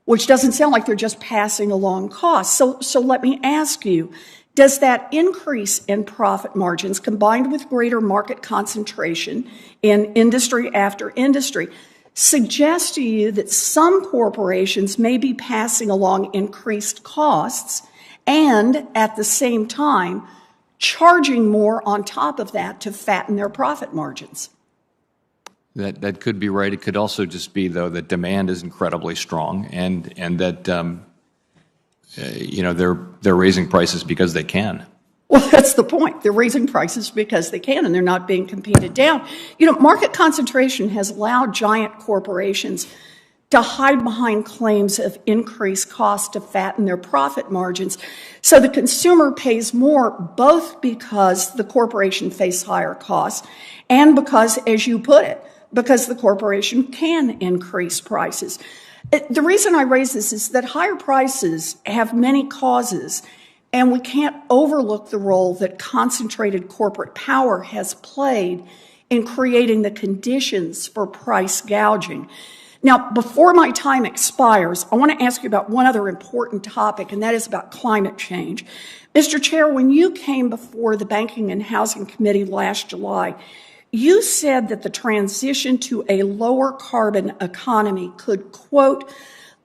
which doesn't sound like they're just passing along costs. So let me ask you, does that increase in profit margins combined with greater market concentration in industry after industry suggest to you that some corporations may be passing along increased costs and at the same time charging more on top of that to fatten their profit margins? That could be right. It could also just be, though, that demand is incredibly strong, and that they're raising prices because they can. Well, that's the point. They're raising prices because they can, and they're not being competed down. Market concentration has allowed giant corporations to hide behind claims of increased cost to fatten their profit margins. So the consumer pays more, both because the corporation faces higher costs and because, as you put it, because the corporation can increase prices. The reason I raise this is that higher prices have many causes, And we can't overlook the role that concentrated corporate power has played in creating the conditions for price gouging. Now, before my time expires, I want to ask you about one other important topic, and that is about climate change. Mr. Chair, when you came before the Banking and Housing Committee last July, you said that the transition to a lower carbon economy could, quote,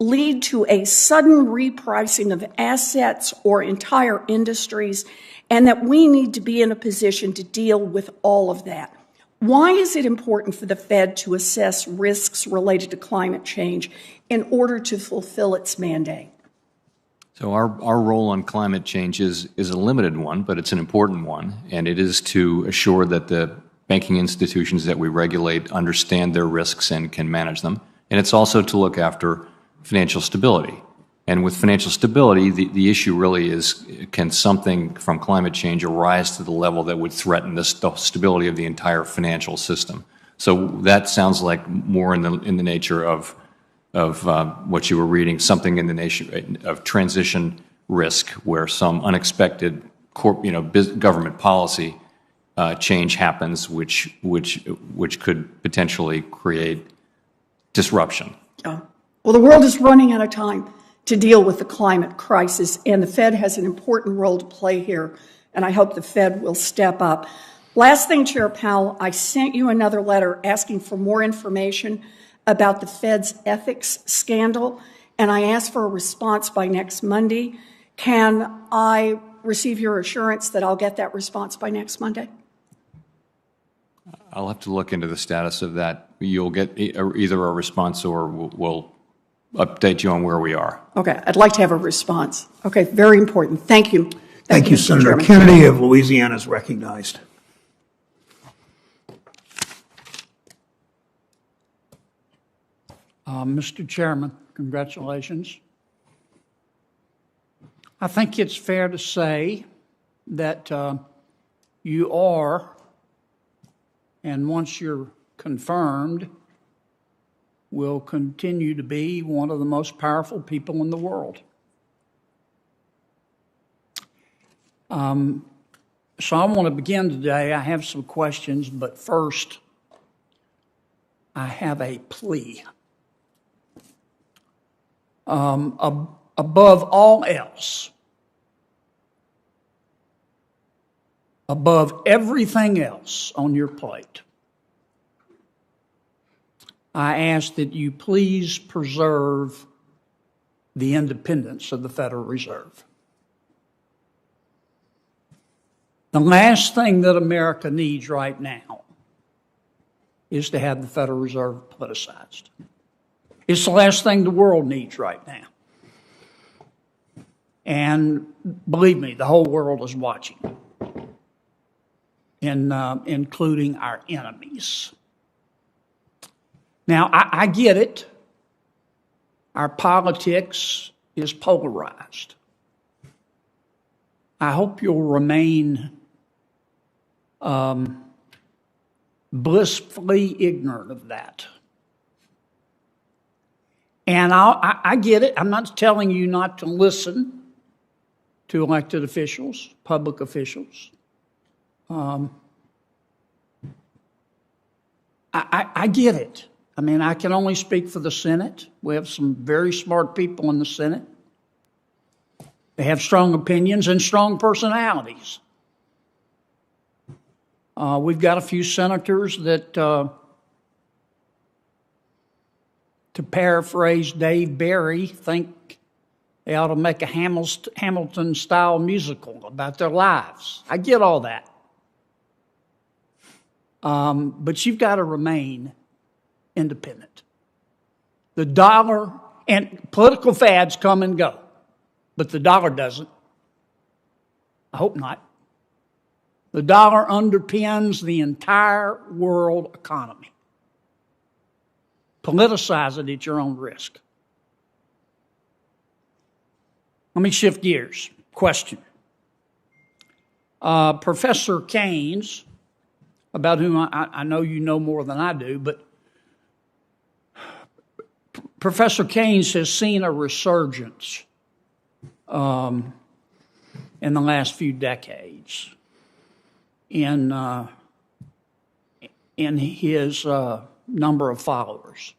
lead to a sudden repricing of assets or entire industries, and that we need to be in a position to deal with all of that. Why is it important for the Fed to assess risks related to climate change in order to fulfill its mandate? So our role on climate change is a limited one, but it's an important one, and it is to assure that the banking institutions that we regulate understand their risks and can manage them. And it's also to look after financial stability. And with financial stability, the issue really is, can something from climate change arise to the level that would threaten the stability of the entire financial system? So that sounds like more in the nature of what you were reading, something in the nature of transition risk, where some unexpected government policy change happens, which could potentially create disruption. Well, the world is running out of time to deal with the climate crisis, and the Fed has an important role to play here, and I hope the Fed will step up. Last thing, Chair Powell, I sent you another letter asking for more information about the Fed's ethics scandal, and I asked for a response by next Monday. Can I receive your assurance that I'll get that response by next Monday? I'll have to look into the status of that. You'll get either a response or we'll update you on where we are. Okay, I'd like to have a response. Okay, very important. Thank you. Thank you, Mr. Senator Chairman. Kennedy of Louisiana is recognized. Mr. Chairman, congratulations. I think it's fair to say that you are, and once you're confirmed, will continue to be one of the most powerful people in the world. So I want to begin today. I have some questions, but first, I have a plea. Above all else, above everything else on your plate, I ask that you please preserve the independence of the Federal Reserve. The last thing that America needs right now is to have the Federal Reserve politicized. It's the last thing the world needs right now. And believe me, the whole world is watching, including our enemies. Now, I get it. Our politics is polarized. I hope you'll remain blissfully ignorant of that. And I get it. I'm not telling you not to listen to elected officials, public officials. I get it. I mean, I can only speak for the Senate. We have some very smart people in the Senate. They have strong opinions and strong personalities. We've got a few senators that, to paraphrase Dave Barry, think they ought to make a Hamilton-style musical about their lives. I get all that. But you've got to remain independent. The dollar, and political fads come and go, but the dollar doesn't. I hope not. The dollar underpins the entire world economy. Politicize it at your own risk. Let me shift gears. Question. Professor Keynes, about whom I know you know more than I do, but Professor Keynes has seen a resurgence in the last few decades in his number of followers.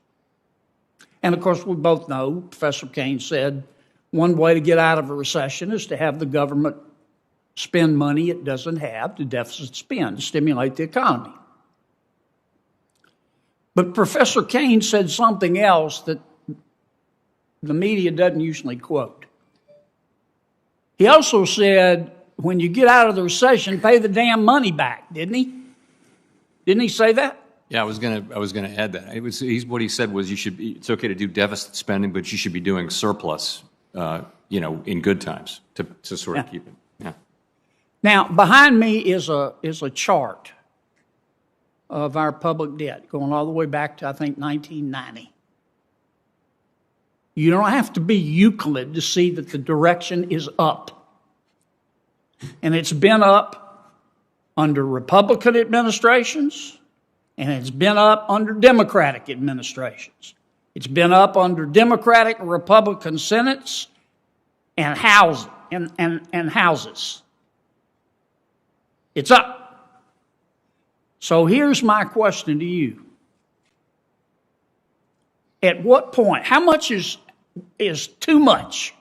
And of course, we both know, Professor Keynes said, one way to get out of a recession is to have the government spend money it doesn't have, to deficit spend, to stimulate the economy. But Professor Keynes said something else that the media doesn't usually quote. He also said, when you get out of the recession, pay the damn money back, didn't he? Didn't he say that? Yeah, I was gonna add that. What he said was it's okay to do deficit spending, but you should be doing surplus, in good times to sort of keep it. Yeah. Now, behind me is a chart of our public debt going all the way back to, I think, 1990. You don't have to be Euclid to see that the direction is up. And it's been up under Republican administrations, and it's been up under Democratic administrations. It's been up under Democratic and Republican Senates and houses. It's up. So here's my question to you. At what point, how much is too much?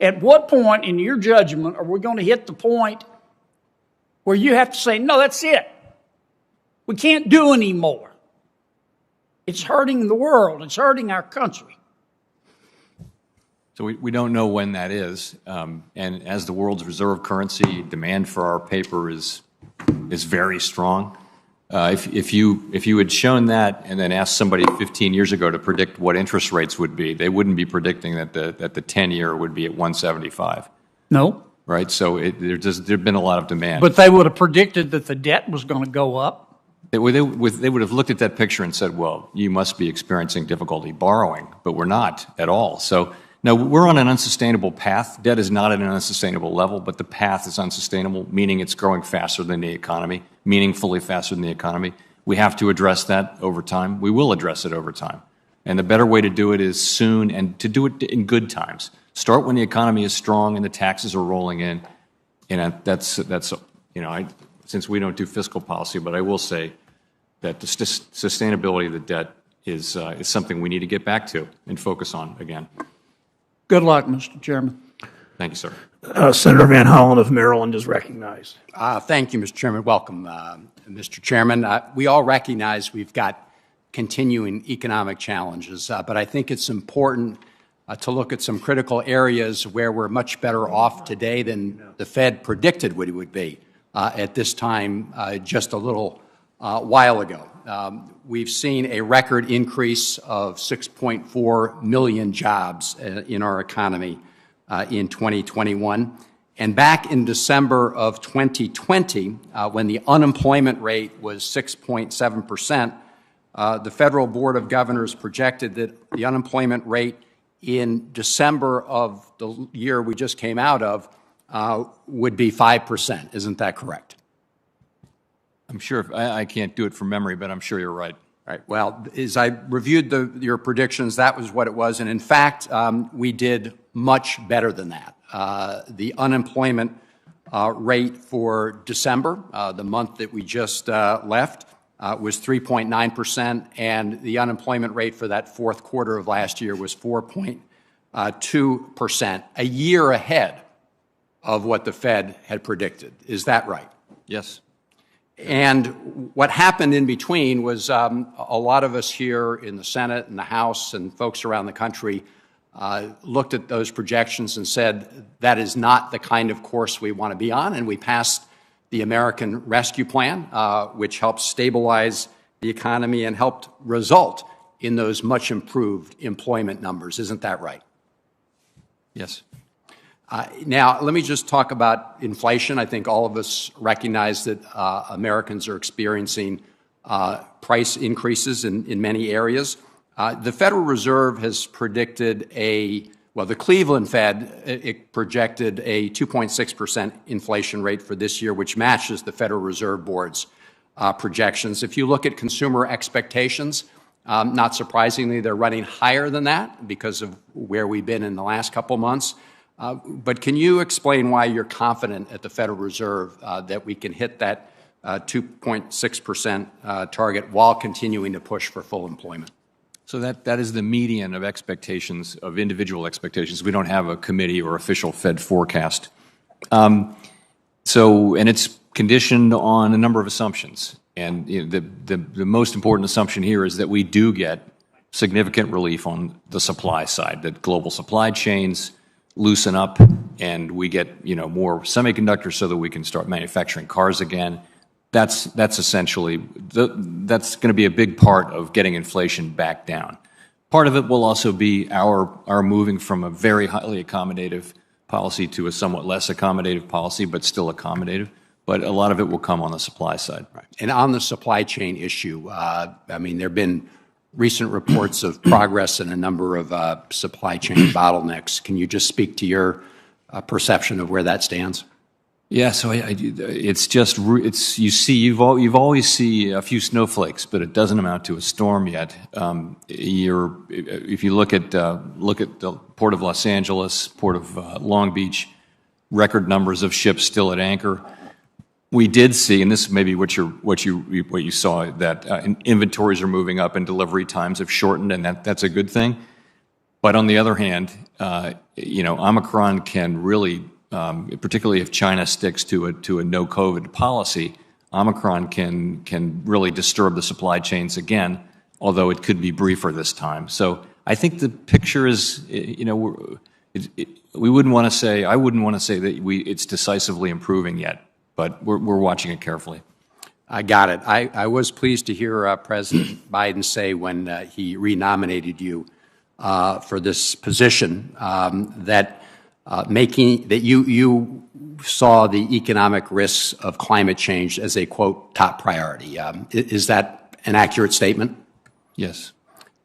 At what point in your judgment are we going to hit the point where you have to say, no, that's it. We can't do any more. It's hurting the world. It's hurting our country. So we don't know when that is. And as the world's reserve currency, demand for our paper is very strong. If you had shown that and then asked somebody 15 years ago to predict what interest rates would be, they wouldn't be predicting that the 10-year would be at 175. No. Right? So there'd been a lot of demand. But they would have predicted that the debt was going to go up. They would have looked at that picture and said, well, you must be experiencing difficulty borrowing, but we're not at all. So no, we're on an unsustainable path. Debt is not at an unsustainable level, but the path is unsustainable, meaning it's growing faster than the economy, meaningfully faster than the economy. We have to address that over time. We will address it over time. And the better way to do it is soon and to do it in good times. Start when the economy is strong and the taxes are rolling in. And that's since we don't do fiscal policy, but I will say that the sustainability of the debt is something we need to get back to and focus on again. Good luck, Mr. Chairman. Thank you, sir. Senator Van Hollen of Maryland is recognized. Thank you, Mr. Chairman. Welcome, Mr. Chairman. We all recognize we've got continuing economic challenges, but I think it's important to look at some critical areas where we're much better off today than the Fed predicted we would be at this time just a little while ago. We've seen a record increase of 6.4 million jobs in our economy in 2021. And back in December of 2020, when the unemployment rate was 6.7%, the Federal Board of Governors projected that the unemployment rate in December of the year we just came out of would be 5%. Isn't that correct? I'm sure, I can't do it from memory, but I'm sure you're right. All right. Well, as I reviewed your predictions, that was what it was. And in fact, we did much better than that. The unemployment rate for December, the month that we just left, was 3.9%, and the unemployment rate for that fourth quarter of last year was 4.2%, a year ahead of what the Fed had predicted. Is that right? Yes. And what happened in between was a lot of us here in the Senate and the House and folks around the country looked at those projections and said, that is not the kind of course we want to be on, and we passed the American Rescue Plan, which helped stabilize the economy and helped result in those much improved employment numbers. Isn't that right? Yes. Now, let me just talk about inflation. I think all of us recognize that Americans are experiencing price increases in many areas. The Federal Reserve has predicted the Cleveland Fed projected a 2.6% inflation rate for this year, which matches the Federal Reserve Board's projections. If you look at consumer expectations, not surprisingly, they're running higher than that because of where we've been in the last couple months. But can you explain why you're confident at the Federal Reserve that we can hit that 2.6% target while continuing to push for full employment? So that is the median of expectations, of individual expectations. We don't have a committee or official Fed forecast. And it's conditioned on a number of assumptions. And the most important assumption here is that we do get significant relief on the supply side, that global supply chains loosen up and we get more semiconductors so that we can start manufacturing cars again. That's essentially that's going to be a big part of getting inflation back down. Part of it will also be our moving from a very highly accommodative policy to a somewhat less accommodative policy, but still accommodative. But a lot of it will come on the supply side. Right. And on the supply chain issue, I mean, there have been recent reports of progress in a number of supply chain bottlenecks. Can you just speak to your perception of where that stands? Yeah, so you've always see a few snowflakes, but it doesn't amount to a storm yet. If you look at the Port of Los Angeles, Port of Long Beach, record numbers of ships still at anchor. We did see, and this may be what you saw, that inventories are moving up and delivery times have shortened, and that's a good thing. But on the other hand, Omicron can really, particularly if China sticks to a no COVID policy, Omicron can really disturb the supply chains again, although it could be briefer this time. So I think the picture is, I wouldn't want to say that it's decisively improving yet. But we're watching it carefully. I got it. I was pleased to hear President Biden say when he renominated you for this position that you saw the economic risks of climate change as a, quote, top priority. Is that an accurate statement? Yes.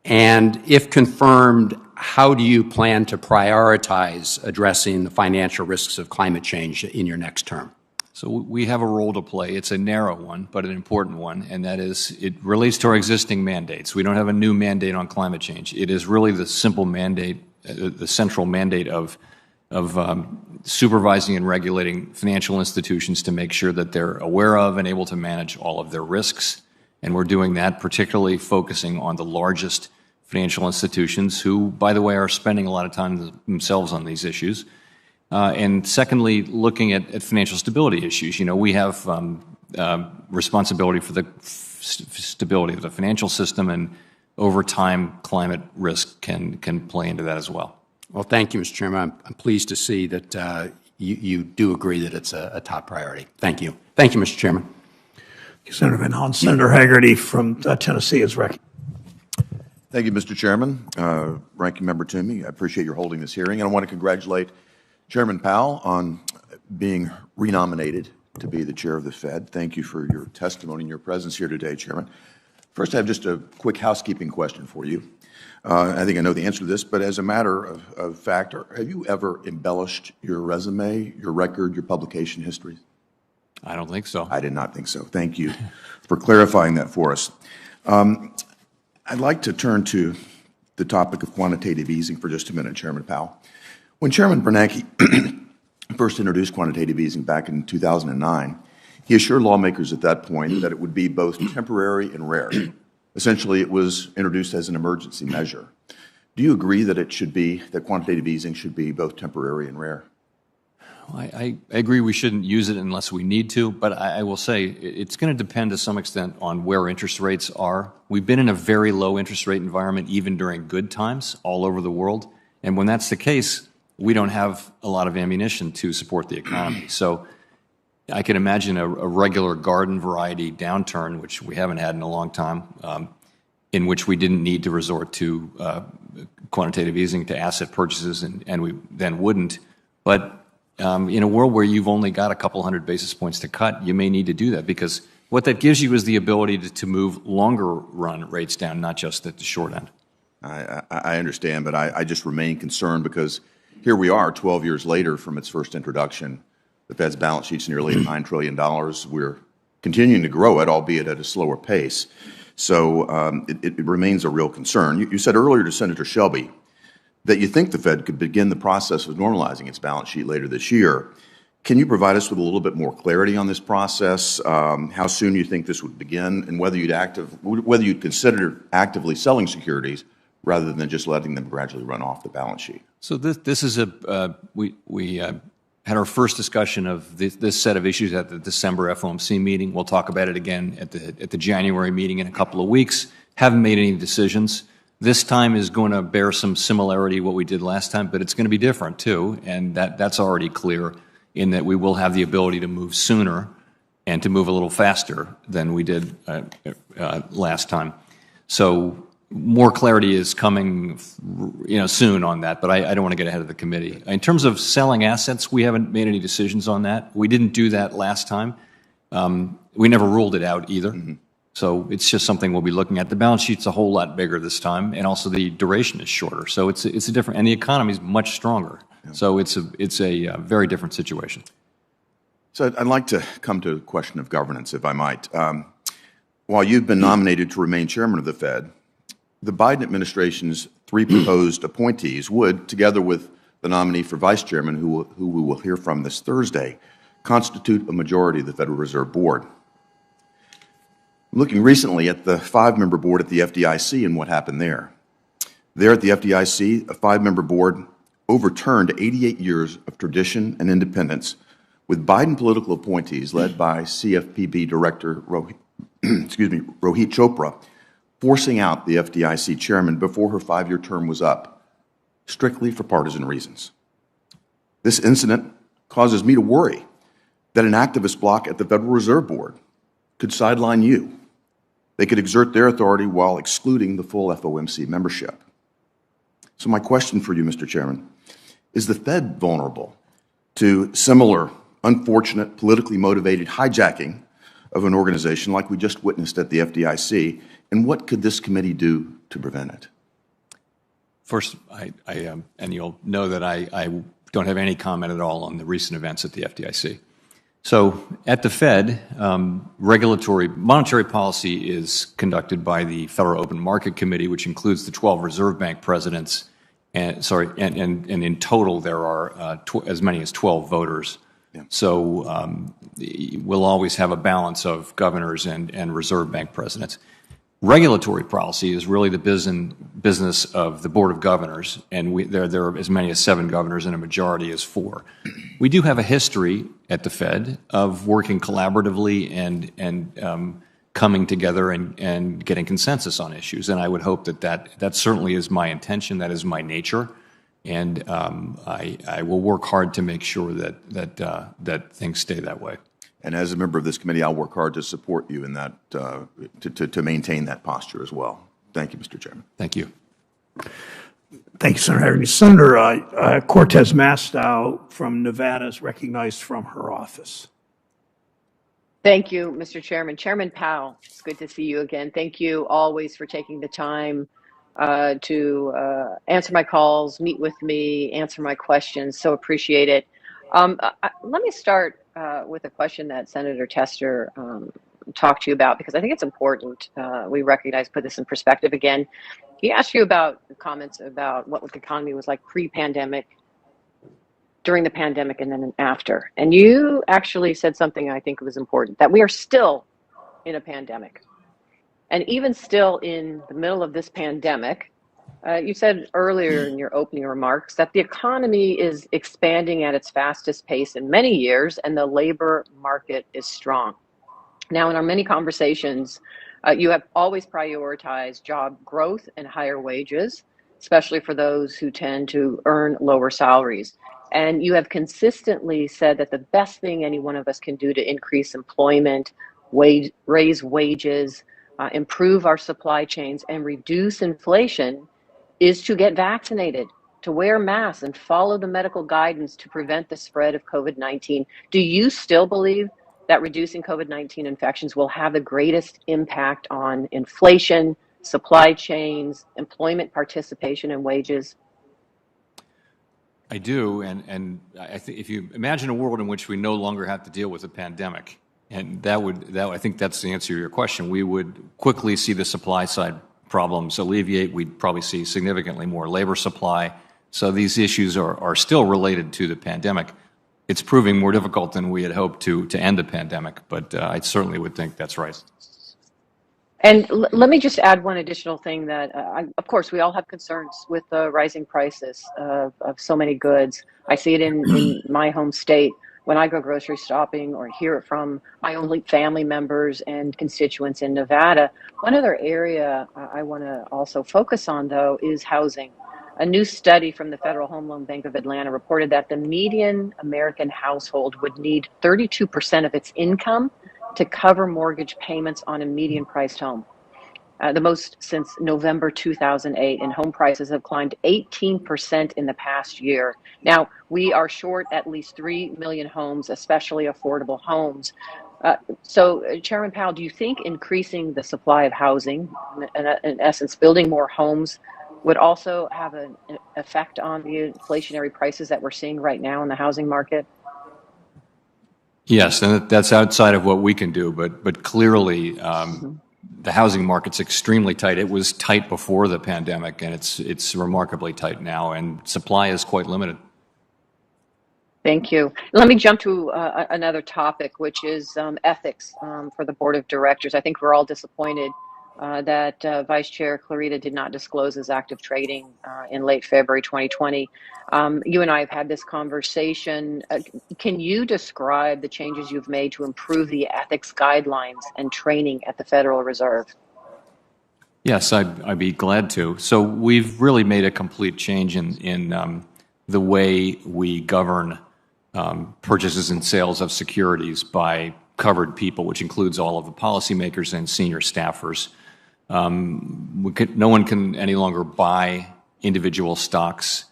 And if confirmed, how do you plan to prioritize addressing the financial risks of climate change in your next term? So we have a role to play. It's a narrow one, but an important one, and that is it relates to our existing mandates. We don't have a new mandate on climate change. It is really the simple mandate, the central mandate of supervising and regulating financial institutions to make sure that they're aware of and able to manage all of their risks. And we're doing that particularly focusing on the largest financial institutions who, by the way, are spending a lot of time themselves on these issues. And secondly, looking at financial stability issues. We have responsibility for the stability of the financial system, and over time, climate risk can play into that as well. Well, thank you, Mr. Chairman. I'm pleased to see that you do agree that it's a top priority. Thank you. Thank you, Mr. Chairman. Senator Van Hollen. Senator Hagerty from Tennessee is recognized. Thank you, Mr. Chairman. Ranking Member Toomey, I appreciate your holding this hearing, and I want to congratulate Chairman Powell on being renominated to be the chair of the Fed. Thank you for your testimony and your presence here today, Chairman. First, I have just a quick housekeeping question for you. I think I know the answer to this, but as a matter of fact, have you ever embellished your resume, your record, your publication history? I don't think so. I did not think so. Thank you for clarifying that for us. I'd like to turn to the topic of quantitative easing for just a minute, Chairman Powell. When Chairman Bernanke first introduced quantitative easing back in 2009, he assured lawmakers at that point that it would be both temporary and rare. Essentially, it was introduced as an emergency measure. Do you agree that that quantitative easing should be both temporary and rare? I agree we shouldn't use it unless we need to, but I will say it's going to depend to some extent on where interest rates are. We've been in a very low interest rate environment even during good times all over the world, and when that's the case, we don't have a lot of ammunition to support the economy. So I can imagine a regular garden variety downturn, which we haven't had in a long time, in which we didn't need to resort to quantitative easing to asset purchases, and we then wouldn't. But in a world where you've only got a couple hundred basis points to cut, you may need to do that, because what that gives you is the ability to move longer run rates down, not just at the short end. I understand, but I just remain concerned because here we are 12 years later from its first introduction. The Fed's balance sheet's nearly $9 trillion. We're continuing to grow it, albeit at a slower pace. So it remains a real concern. You said earlier to Senator Shelby that you think the Fed could begin the process of normalizing its balance sheet later this year. Can you provide us with a little bit more clarity on this process, how soon you think this would begin, and whether you'd consider actively selling securities rather than just letting them gradually run off the balance sheet? So this is we had our first discussion of this set of issues at the December FOMC meeting. We'll talk about it again at the January meeting in a couple of weeks. Haven't made any decisions. This time is going to bear some similarity to what we did last time, but it's going to be different too, and that's already clear in that we will have the ability to move sooner and to move a little faster than we did last time. So more clarity is coming, soon on that, but I don't want to get ahead of the committee. In terms of selling assets, we haven't made any decisions on that. We didn't do that last time. We never ruled it out either. Mm-hmm. So it's just something we'll be looking at. The balance sheet's a whole lot bigger this time, and also the duration is shorter. So it's a different, and the economy is much stronger. Yeah. So it's a very different situation. So I'd like to come to the question of governance, if I might. While you've been nominated to remain chairman of the Fed, the Biden administration's 3 proposed appointees would, together with the nominee for vice chairman, who we will hear from this Thursday, constitute a majority of the Federal Reserve Board. Looking recently at the 5-member board at the FDIC and what happened there. There at the FDIC, a 5-member board overturned 88 years of tradition and independence with Biden political appointees led by CFPB Director Rohit Chopra forcing out the FDIC chairman before her 5-year term was up, strictly for partisan reasons. This incident causes me to worry that an activist bloc at the Federal Reserve Board could sideline you. They could exert their authority while excluding the full FOMC membership. So my question for you, Mr. Chairman, is the Fed vulnerable to similar unfortunate, politically motivated hijacking of an organization like we just witnessed at the FDIC, and what could this committee do to prevent it? First, and you'll know that I don't have any comment at all on the recent events at the FDIC. So at the Fed, monetary policy is conducted by the Federal Open Market Committee, which includes the 12 Reserve Bank presidents, and in total there are as many as 12 voters. Yeah. So we'll always have a balance of governors and Reserve Bank presidents. Regulatory policy is really the business of the Board of Governors, and there are as many as 7 governors and a majority is 4. We do have a history at the Fed of working collaboratively and coming together and getting consensus on issues, and I would hope that certainly is my intention, that is my nature, and I will work hard to make sure that things stay that way. And as a member of this committee, I'll work hard to support you in that, to maintain that posture as well. Thank you, Mr. Chairman. Thank you. Thank you, Senator. Senator Cortez Masto from Nevada is recognized from her office. Thank you, Mr. Chairman. Chairman Powell, it's good to see you again. Thank you always for taking the time to answer my calls, meet with me, answer my questions. So appreciate it. Let me start with a question that Senator Tester talked to you about, because I think it's important. We recognize, put this in perspective again. He asked you about comments about what the economy was like pre-pandemic, during the pandemic, and then after. And you actually said something I think was important, that we are still in a pandemic. And even still in the middle of this pandemic, you said earlier in your opening remarks that the economy is expanding at its fastest pace in many years and the labor market is strong. Now, in our many conversations, you have always prioritized job growth and higher wages, especially for those who tend to earn lower salaries. And you have consistently said that the best thing any one of us can do to increase employment, raise wages, improve our supply chains, and reduce inflation is to get vaccinated, to wear masks, and follow the medical guidance to prevent the spread of COVID-19. Do you still believe that reducing COVID-19 infections will have the greatest impact on inflation, supply chains, employment participation, and wages? I do, and I think if you imagine a world in which we no longer have to deal with a pandemic, and I think that's the answer to your question, we would quickly see the supply side problems alleviate. We'd probably see significantly more labor supply. So these issues are still related to the pandemic. It's proving more difficult than we had hoped to end the pandemic, but I certainly would think that's right. And let me just add one additional thing that, of course, we all have concerns with the rising prices of so many goods. I see it in my home state when I go grocery shopping or hear it from my own family members and constituents in Nevada. One other area I want to also focus on, though, is housing. A new study from the Federal Home Loan Bank of Atlanta reported that the median American household would need 32% of its income to cover mortgage payments on a median priced home. The most since November 2008, and home prices have climbed 18% in the past year. Now, we are short at least 3 million homes, especially affordable homes. So, Chairman Powell, do you think increasing the supply of housing, in essence, building more homes, would also have an effect on the inflationary prices that we're seeing right now in the housing market? Yes, and that's outside of what we can do, but clearly the housing market's extremely tight. It was tight before the pandemic, and it's remarkably tight now, and supply is quite limited. Thank you. Let me jump to another topic, which is ethics for the board of directors. I think we're all disappointed that Vice Chair Clarita did not disclose his active trading in late February 2020. You and I have had this conversation. Can you describe the changes you've made to improve the ethics guidelines and training at the Federal Reserve? Yes, I'd be glad to. So we've really made a complete change in the way we govern purchases and sales of securities by covered people, which includes all of the policymakers and senior staffers. No one can any longer buy individual stocks.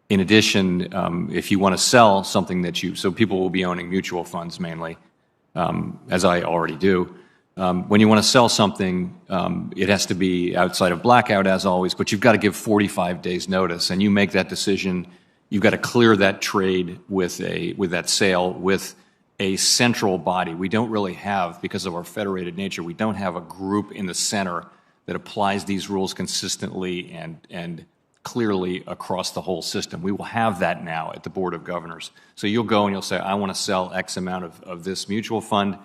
In addition, if you want to sell something so people will be owning mutual funds mainly, as I already do. When you want to sell something, it has to be outside of blackout, as always, but you've got to give 45 days notice, and you make that decision. You've got to clear that trade with that sale with a central body. We don't really have, because of our federated nature, we don't have a group in the center that applies these rules consistently and clearly across the whole system. We will have that now at the Board of Governors. So you'll go and you'll say, I want to sell X amount of this mutual fund.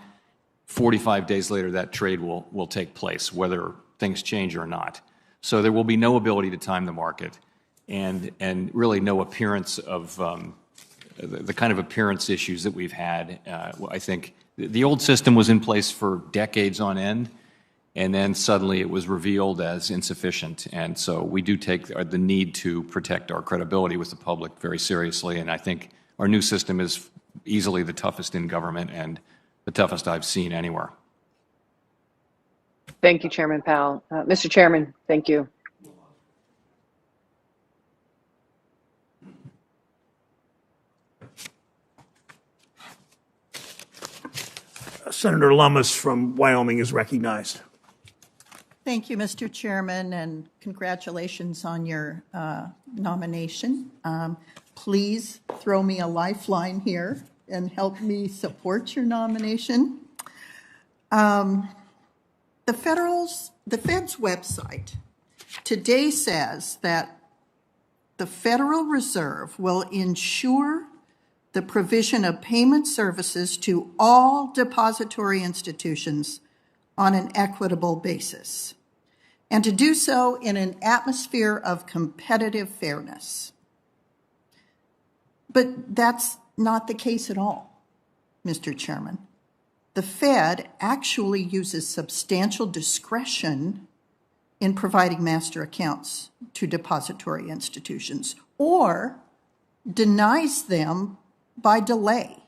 45 days later, that trade will take place, whether things change or not. So there will be no ability to time the market and really no appearance of the kind of appearance issues that we've had. I think the old system was in place for decades on end, and then suddenly it was revealed as insufficient. And so we do take the need to protect our credibility with the public very seriously, and I think our new system is easily the toughest in government and the toughest I've seen anywhere. Thank you, Chairman Powell. Mr. Chairman, thank you. Senator Lummis from Wyoming is recognized. Thank you, Mr. Chairman, and congratulations on your nomination. Please throw me a lifeline here and help me support your nomination. The Fed's website today says that the Federal Reserve will ensure the provision of payment services to all depository institutions on an equitable basis, and to do so in an atmosphere of competitive fairness. But that's not the case at all, Mr. Chairman. The Fed actually uses substantial discretion in providing master accounts to depository institutions, or denies them by delay,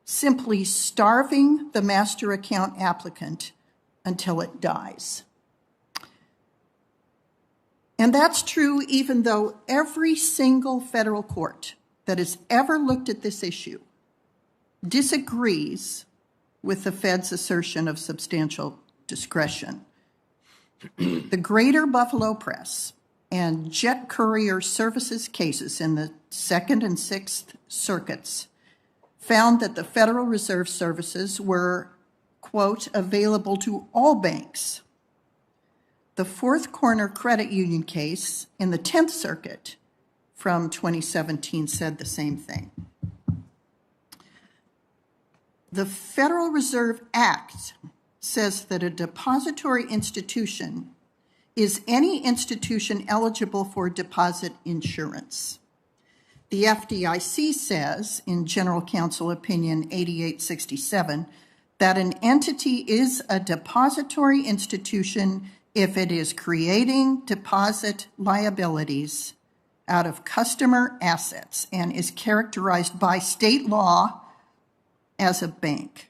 simply starving the master account applicant until it dies. And that's true even though every single federal court that has ever looked at this issue disagrees with the Fed's assertion of substantial discretion. The Greater Buffalo Press and Jet Courier Services cases in the Second and Sixth Circuits found that the Federal Reserve services were, quote, available to all banks. The Fourth Corner Credit Union case in the 10th Circuit from 2017 said the same thing. The Federal Reserve Act says that a depository institution is any institution eligible for deposit insurance. The FDIC says, in General Counsel Opinion 8867, that an entity is a depository institution if it is creating deposit liabilities out of customer assets and is characterized by state law as a bank.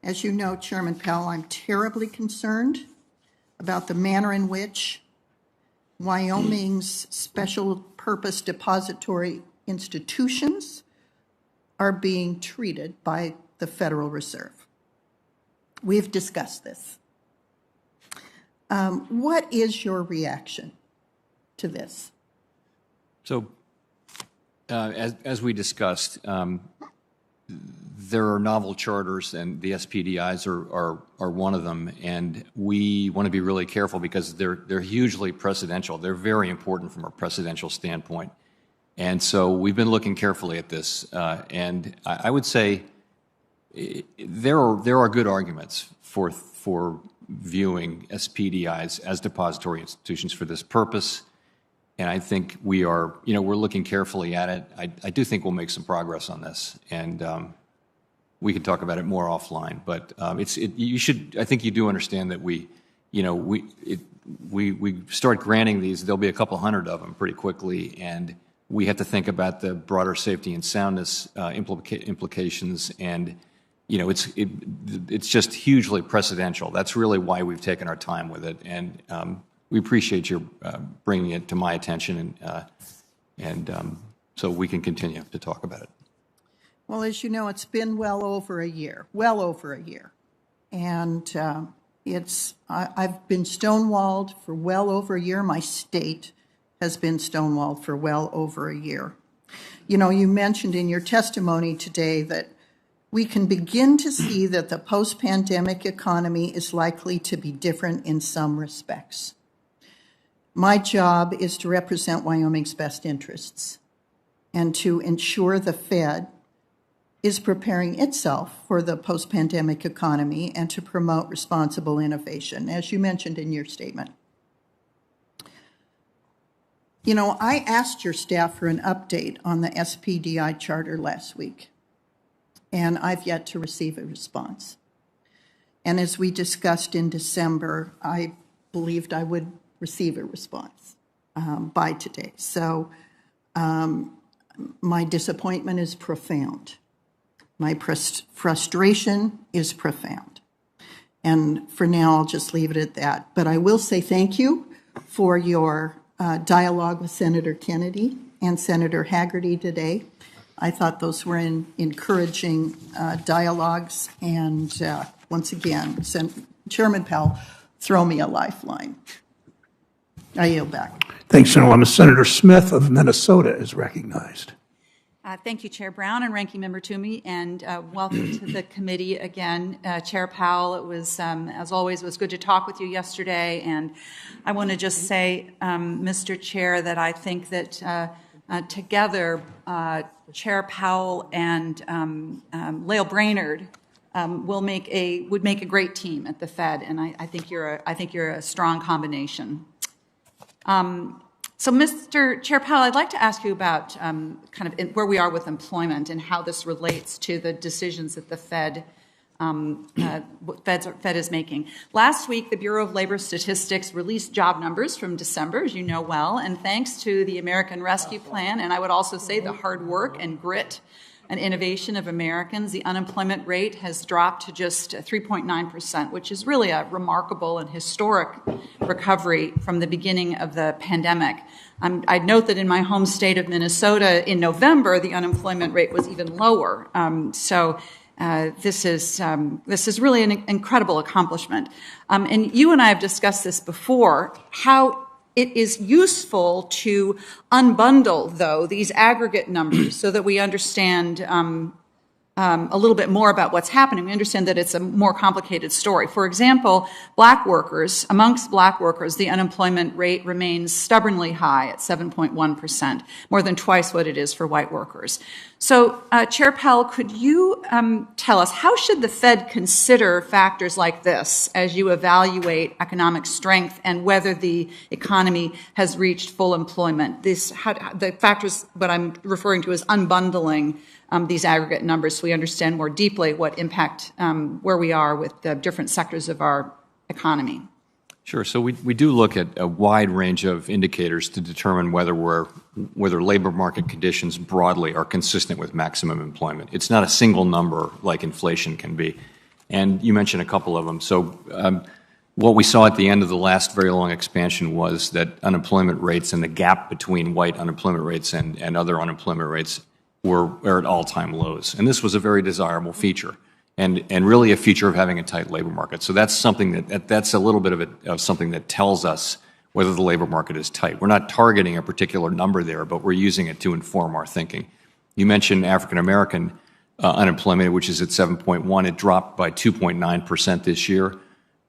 As you know, Chairman Powell, I'm terribly concerned about the manner in which Wyoming's special purpose depository institutions are being treated by the Federal Reserve. We've discussed this. What is your reaction to this? So, as we discussed, there are novel charters, and the SPDIs are one of them, and we want to be really careful because they're hugely precedential. They're very important from a precedential standpoint, and so we've been looking carefully at this. And I would say there are good arguments for viewing SPDIs as depository institutions for this purpose. And I think we're looking carefully at it. I do think we'll make some progress on this, and we can talk about it more offline. But you should. I think you do understand that we start granting these. There'll be a couple hundred of them pretty quickly, and we have to think about the broader safety and soundness implications. And it's just hugely precedential. That's really why we've taken our time with it, and we appreciate your bringing it to my attention, and so we can continue to talk about it. Well, as you know, it's been well over a year, and I've been stonewalled for well over a year. My state has been stonewalled for well over a year. You know, you mentioned in your testimony today that we can begin to see that the post-pandemic economy is likely to be different in some respects. My job is to represent Wyoming's best interests and to ensure the Fed is preparing itself for the post-pandemic economy and to promote responsible innovation, as you mentioned in your statement. You know, I asked your staff for an update on the SPDI charter last week, and I've yet to receive a response. And as we discussed in December, I believed I would receive a response by today. So my disappointment is profound. My frustration is profound. And for now, I'll just leave it at that. But I will say thank you for your dialogue with Senator Kennedy and Senator Hagerty today. I thought those were encouraging dialogues. And once again, Chairman Powell, throw me a lifeline. I yield back. Thanks, Senator. Senator Smith of Minnesota is recognized. Thank you, Chair Brown and Ranking Member Toomey, and welcome to the committee again. Chair Powell, it was, as always, it was good to talk with you yesterday, and I want to just say, Mr. Chair, that I think that together, Chair Powell and Lael Brainerd would make a great team at the Fed, and I think you're a strong combination. So, Mr. Chair Powell, I'd like to ask you about where we are with employment and how this relates to the decisions that the Fed is making. Last week, the Bureau of Labor Statistics released job numbers from December, as you know well, and thanks to the American Rescue Plan, and I would also say the hard work and grit and innovation of Americans, the unemployment rate has dropped to just 3.9%, which is really a remarkable and historic recovery from the beginning of the pandemic. I'd note that in my home state of Minnesota in November, the unemployment rate was even lower. So this is really an incredible accomplishment. And you and I have discussed this before, how it is useful to unbundle, though, these aggregate numbers so that we understand a little bit more about what's happening, we understand that it's a more complicated story. For example, amongst black workers, the unemployment rate remains stubbornly high at 7.1%, more than twice what it is for white workers. So, Chair Powell, could you tell us, how should the Fed consider factors like this as you evaluate economic strength and whether the economy has reached full employment? The factors, what I'm referring to is unbundling these aggregate numbers so we understand more deeply what impact where we are with the different sectors of our economy. Sure. So we do look at a wide range of indicators to determine whether labor market conditions broadly are consistent with maximum employment. It's not a single number like inflation can be. And you mentioned a couple of them. So what we saw at the end of the last very long expansion was that unemployment rates and the gap between white unemployment rates and other unemployment rates were at all-time lows. And this was a very desirable feature and really a feature of having a tight labor market. So that's something that's a little bit of something that tells us whether the labor market is tight. We're not targeting a particular number there, but we're using it to inform our thinking. You mentioned African-American unemployment, which is at 7.1. It dropped by 2.9% this year.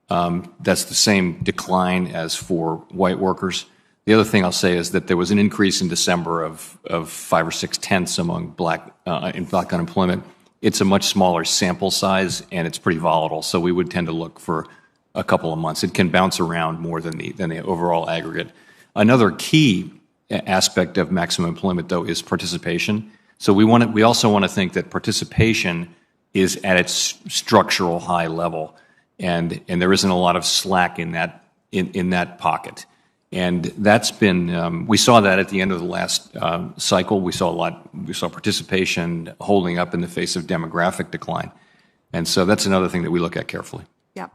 That's the same decline as for white workers. The other thing I'll say is that there was an increase in December of 5 or 6 tenths among black unemployment. It's a much smaller sample size and it's pretty volatile, so we would tend to look for a couple of months. It can bounce around more than the overall aggregate. Another key aspect of maximum employment, though, is participation. So we also want to think that participation is at its structural high level, and there isn't a lot of slack in that pocket. And that's been, we saw that at the end of the last cycle. We saw participation holding up in the face of demographic decline. And so that's another thing that we look at carefully. Yeah,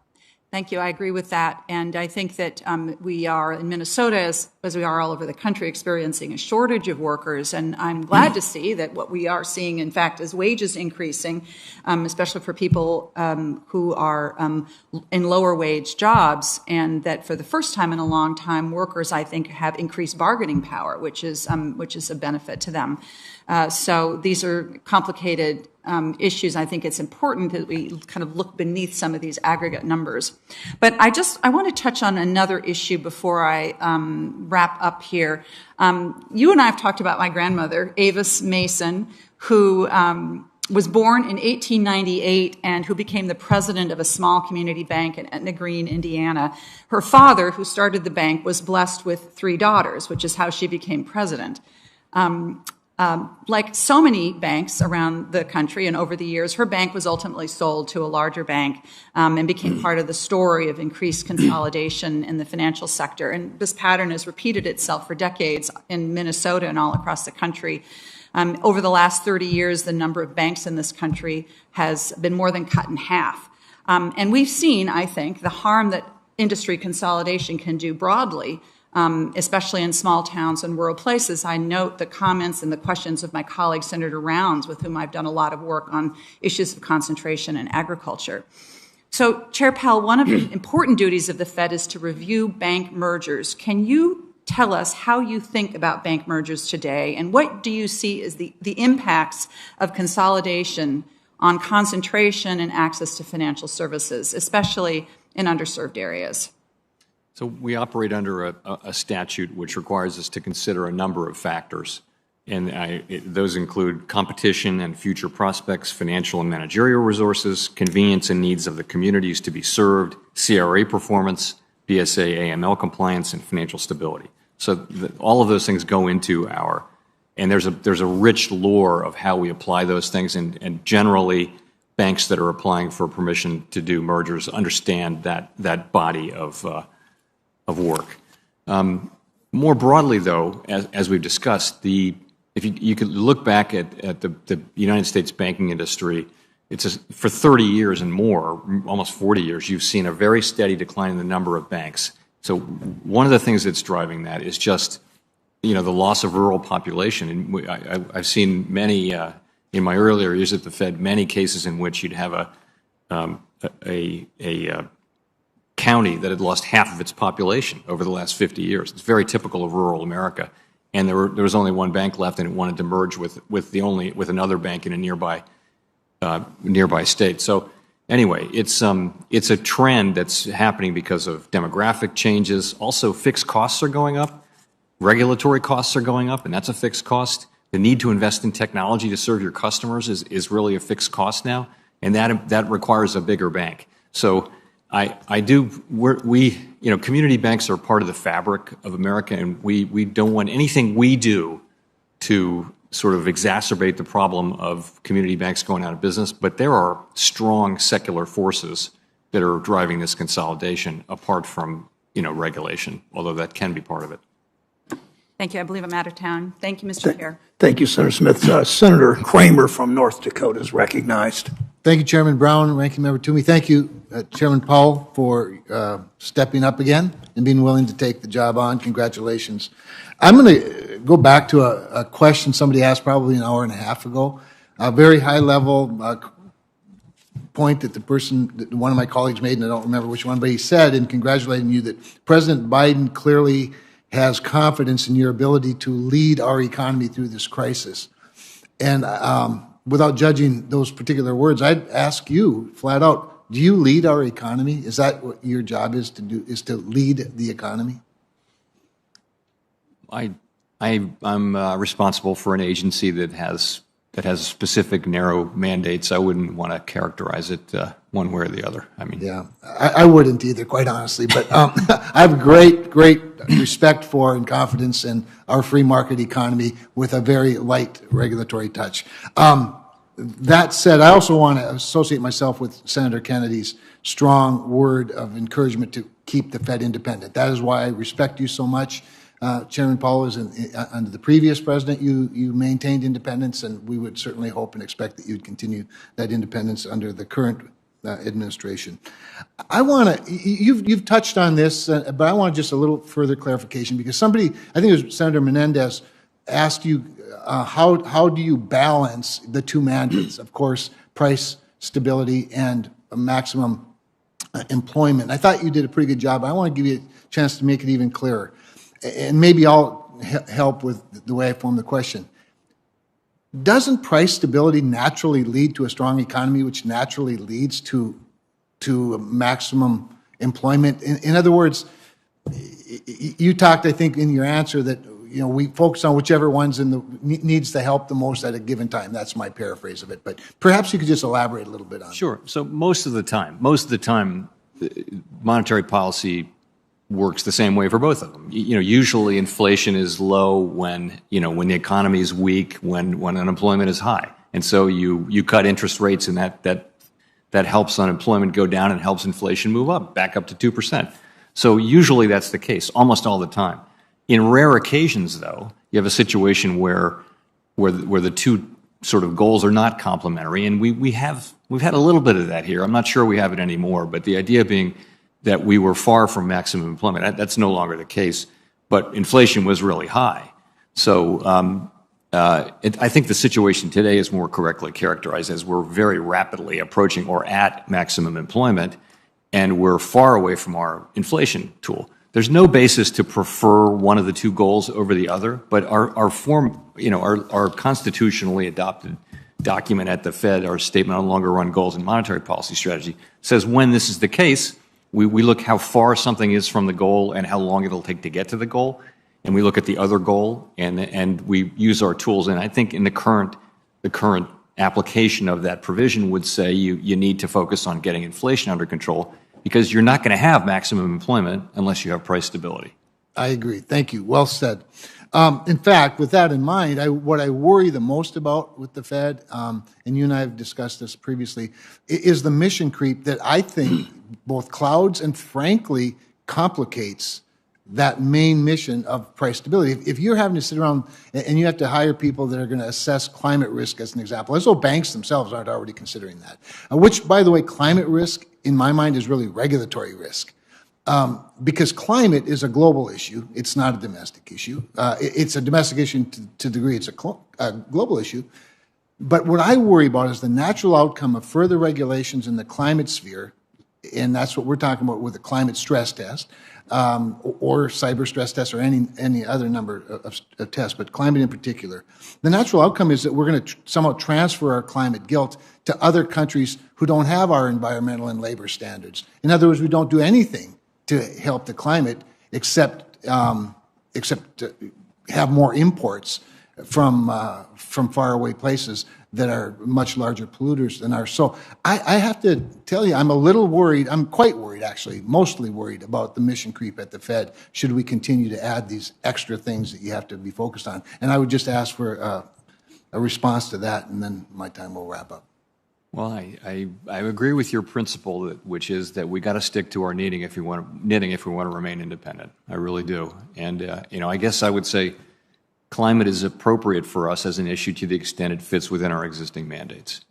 thank you. I agree with that. And I think that we are in Minnesota, as we are all over the country, experiencing a shortage of workers. And I'm glad to see that what we are seeing, in fact, is wages increasing, especially for people who are in lower wage jobs. And that for the first time in a long time, workers, I think, have increased bargaining power, which is a benefit to them. So these are complicated issues. I think it's important that we kind of look beneath some of these aggregate numbers. But I want to touch on another issue before I wrap up here. You and I have talked about my grandmother, Avis Mason, who was born in 1898 and who became the president of a small community bank in Etna Green, Indiana. Her father, who started the bank, was blessed with 3 daughters, which is how she became president. Like so many banks around the country and over the years, her bank was ultimately sold to a larger bank and became part of the story of increased consolidation in the financial sector. And this pattern has repeated itself for decades in Minnesota and all across the country. Over the last 30 years, the number of banks in this country has been more than cut in half. And we've seen, I think, the harm that industry consolidation can do broadly, especially in small towns and rural places. I note the comments and the questions of my colleague, Senator Rounds, with whom I've done a lot of work on issues of concentration in agriculture. So, Chair Powell, one of the important duties of the Fed is to review bank mergers. Can you tell us how you think about bank mergers today, and what do you see as the impacts of consolidation on concentration and access to financial services, especially in underserved areas? So we operate under a statute which requires us to consider a number of factors, and those include competition and future prospects, financial and managerial resources, convenience and needs of the communities to be served, CRA performance, BSA, AML compliance, and financial stability. So all of those things go into and there's a rich lore of how we apply those things, and generally banks that are applying for permission to do mergers understand that body of work. More broadly, though, as we've discussed, if you could look back at the United States banking industry, for 30 years and more, almost 40 years, you've seen a very steady decline in the number of banks. So one of the things that's driving that is just, the loss of rural population. And I've seen many, in my earlier years at the Fed, many cases in which you'd have a county that had lost half of its population over the last 50 years. It's very typical of rural America. And there was only one bank left, and it wanted to merge with another bank in a nearby nearby states. So anyway, it's a trend that's happening because of demographic changes. Also, fixed costs are going up. Regulatory costs are going up, and that's a fixed cost. The need to invest in technology to serve your customers is really a fixed cost now, and that requires a bigger bank. So community banks are part of the fabric of America, and we don't want anything we do to sort of exacerbate the problem of community banks going out of business. But there are strong secular forces that are driving this consolidation apart from, regulation, although that can be part of it. Thank you. I believe I'm out of town. Thank you, Mr. Chair. Thank you, Senator Smith. Senator Kramer from North Dakota is recognized. Thank you, Chairman Brown, Ranking Member Toomey. Thank you, Chairman Powell, for stepping up again and being willing to take the job on. Congratulations. I'm going to go back to a question somebody asked probably an hour and a half ago, a very high-level point that one of my colleagues made, and I don't remember which one, but he said, in congratulating you, that President Biden clearly has confidence in your ability to lead our economy through this crisis. And without judging those particular words, I'd ask you flat out, do you lead our economy? Is that what your job is to do, is to lead the economy? I'm responsible for an agency that has specific narrow mandates. I wouldn't want to characterize it one way or the other. Yeah, I wouldn't either, quite honestly. But I have great respect for and confidence in our free market economy with a very light regulatory touch. That said, I also want to associate myself with Senator Kennedy's strong word of encouragement to keep the Fed independent. That is why I respect you so much. Chairman Powell, under the previous president, you maintained independence, and we would certainly hope and expect that you'd continue that independence under the current administration. I want to, you've touched on this, but I want just a little further clarification, because somebody, I think it was Senator Menendez, asked you how do you balance the two mandates, of course, price stability and maximum employment. I thought you did a pretty good job. I want to give you a chance to make it even clearer. And maybe I'll help with the way I form the question. Doesn't price stability naturally lead to a strong economy, which naturally leads to maximum employment? In other words, you talked, I think, in your answer that we focus on whichever one's needs the help the most at a given time. That's my paraphrase of it. But perhaps you could just elaborate a little bit on it. Sure. So most of the time, monetary policy works the same way for both of them. Usually inflation is low when the economy is weak, when unemployment is high. And so you cut interest rates, and that helps unemployment go down and helps inflation move up, back up to 2%. So usually that's the case, almost all the time. In rare occasions, though, you have a situation where the two sort of goals are not complementary, and we've had a little bit of that here. I'm not sure we have it anymore, but the idea being that we were far from maximum employment. That's no longer the case, but inflation was really high. So I think the situation today is more correctly characterized as we're very rapidly approaching or at maximum employment, and we're far away from our inflation tool. There's no basis to prefer one of the two goals over the other, but our constitutionally adopted document at the Fed, our Statement on Longer Run Goals and Monetary Policy Strategy, says when this is the case, we look how far something is from the goal and how long it'll take to get to the goal, and we look at the other goal and we use our tools. And I think in the current application of that provision would say you need to focus on getting inflation under control, because you're not going to have maximum employment unless you have price stability. I agree. Thank you. Well said. In fact, with that in mind, what I worry the most about with the Fed, and you and I have discussed this previously, is the mission creep that I think both clouds and, frankly, complicates that main mission of price stability. If you're having to sit around and you have to hire people that are going to assess climate risk, as an example, as though banks themselves aren't already considering that, which, by the way, climate risk, in my mind, is really regulatory risk. Because climate is a global issue. It's not a domestic issue. It's a domestic issue to the degree it's a global issue. But what I worry about is the natural outcome of further regulations in the climate sphere, and that's what we're talking about with a climate stress test, or cyber stress test, or any other number of tests, but climate in particular. The natural outcome is that we're going to somehow transfer our climate guilt to other countries who don't have our environmental and labor standards. In other words, we don't do anything to help the climate except have more imports from faraway places that are much larger polluters than ours. So I have to tell you, I'm a little worried. I'm quite worried, actually, mostly worried about the mission creep at the Fed, should we continue to add these extra things that you have to be focused on. And I would just ask for a response to that, and then my time will wrap up. Well, I agree with your principle, which is that we got to stick to our knitting if we want to remain independent. I really do. And I guess I would say climate is appropriate for us as an issue to the extent it fits within our existing mandates,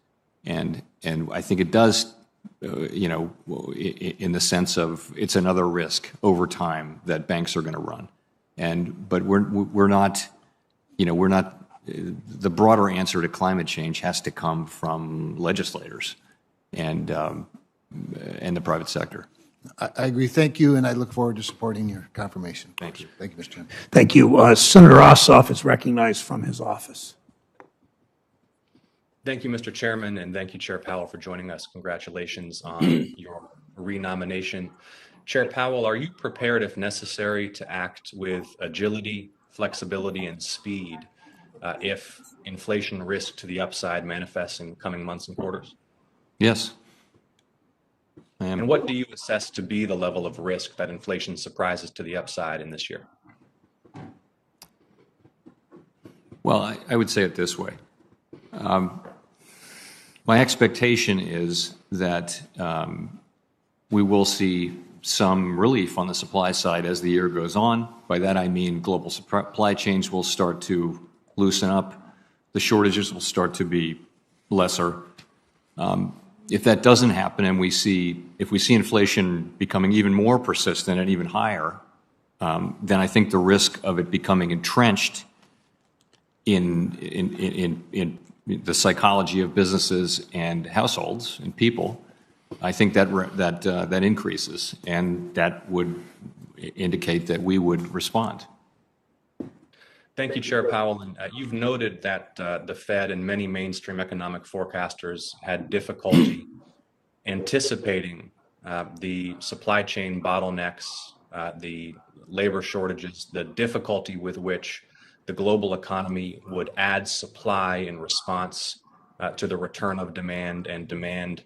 and I think it does. In the sense of it's another risk over time that banks are going to run, but we're not. The broader answer to climate change has to come from legislators and the private sector. I agree. Thank you, and I look forward to supporting your confirmation. Thank you. Thank you, Mr. Chairman. Thank you. Senator Ossoff is recognized from his office. Thank you, Mr. Chairman, and thank you, Chair Powell, for joining us. Congratulations on your renomination. Chair Powell, are you prepared, if necessary, to act with agility, flexibility, and speed if inflation risk to the upside manifests in coming months and quarters? Yes, I am. And what do you assess to be the level of risk that inflation surprises to the upside in this year? Well, I would say it this way. My expectation is that we will see some relief on the supply side as the year goes on. By that I mean global supply chains will start to loosen up. The shortages will start to be lesser. If that doesn't happen and if we see inflation becoming even more persistent and even higher, then I think the risk of it becoming entrenched in the psychology of businesses and households and people, I think that increases, and that would indicate that we would respond. Thank you, Chair Powell. And you've noted that the Fed and many mainstream economic forecasters had difficulty anticipating the supply chain bottlenecks, the labor shortages, the difficulty with which the global economy would add supply in response to the return of demand and demand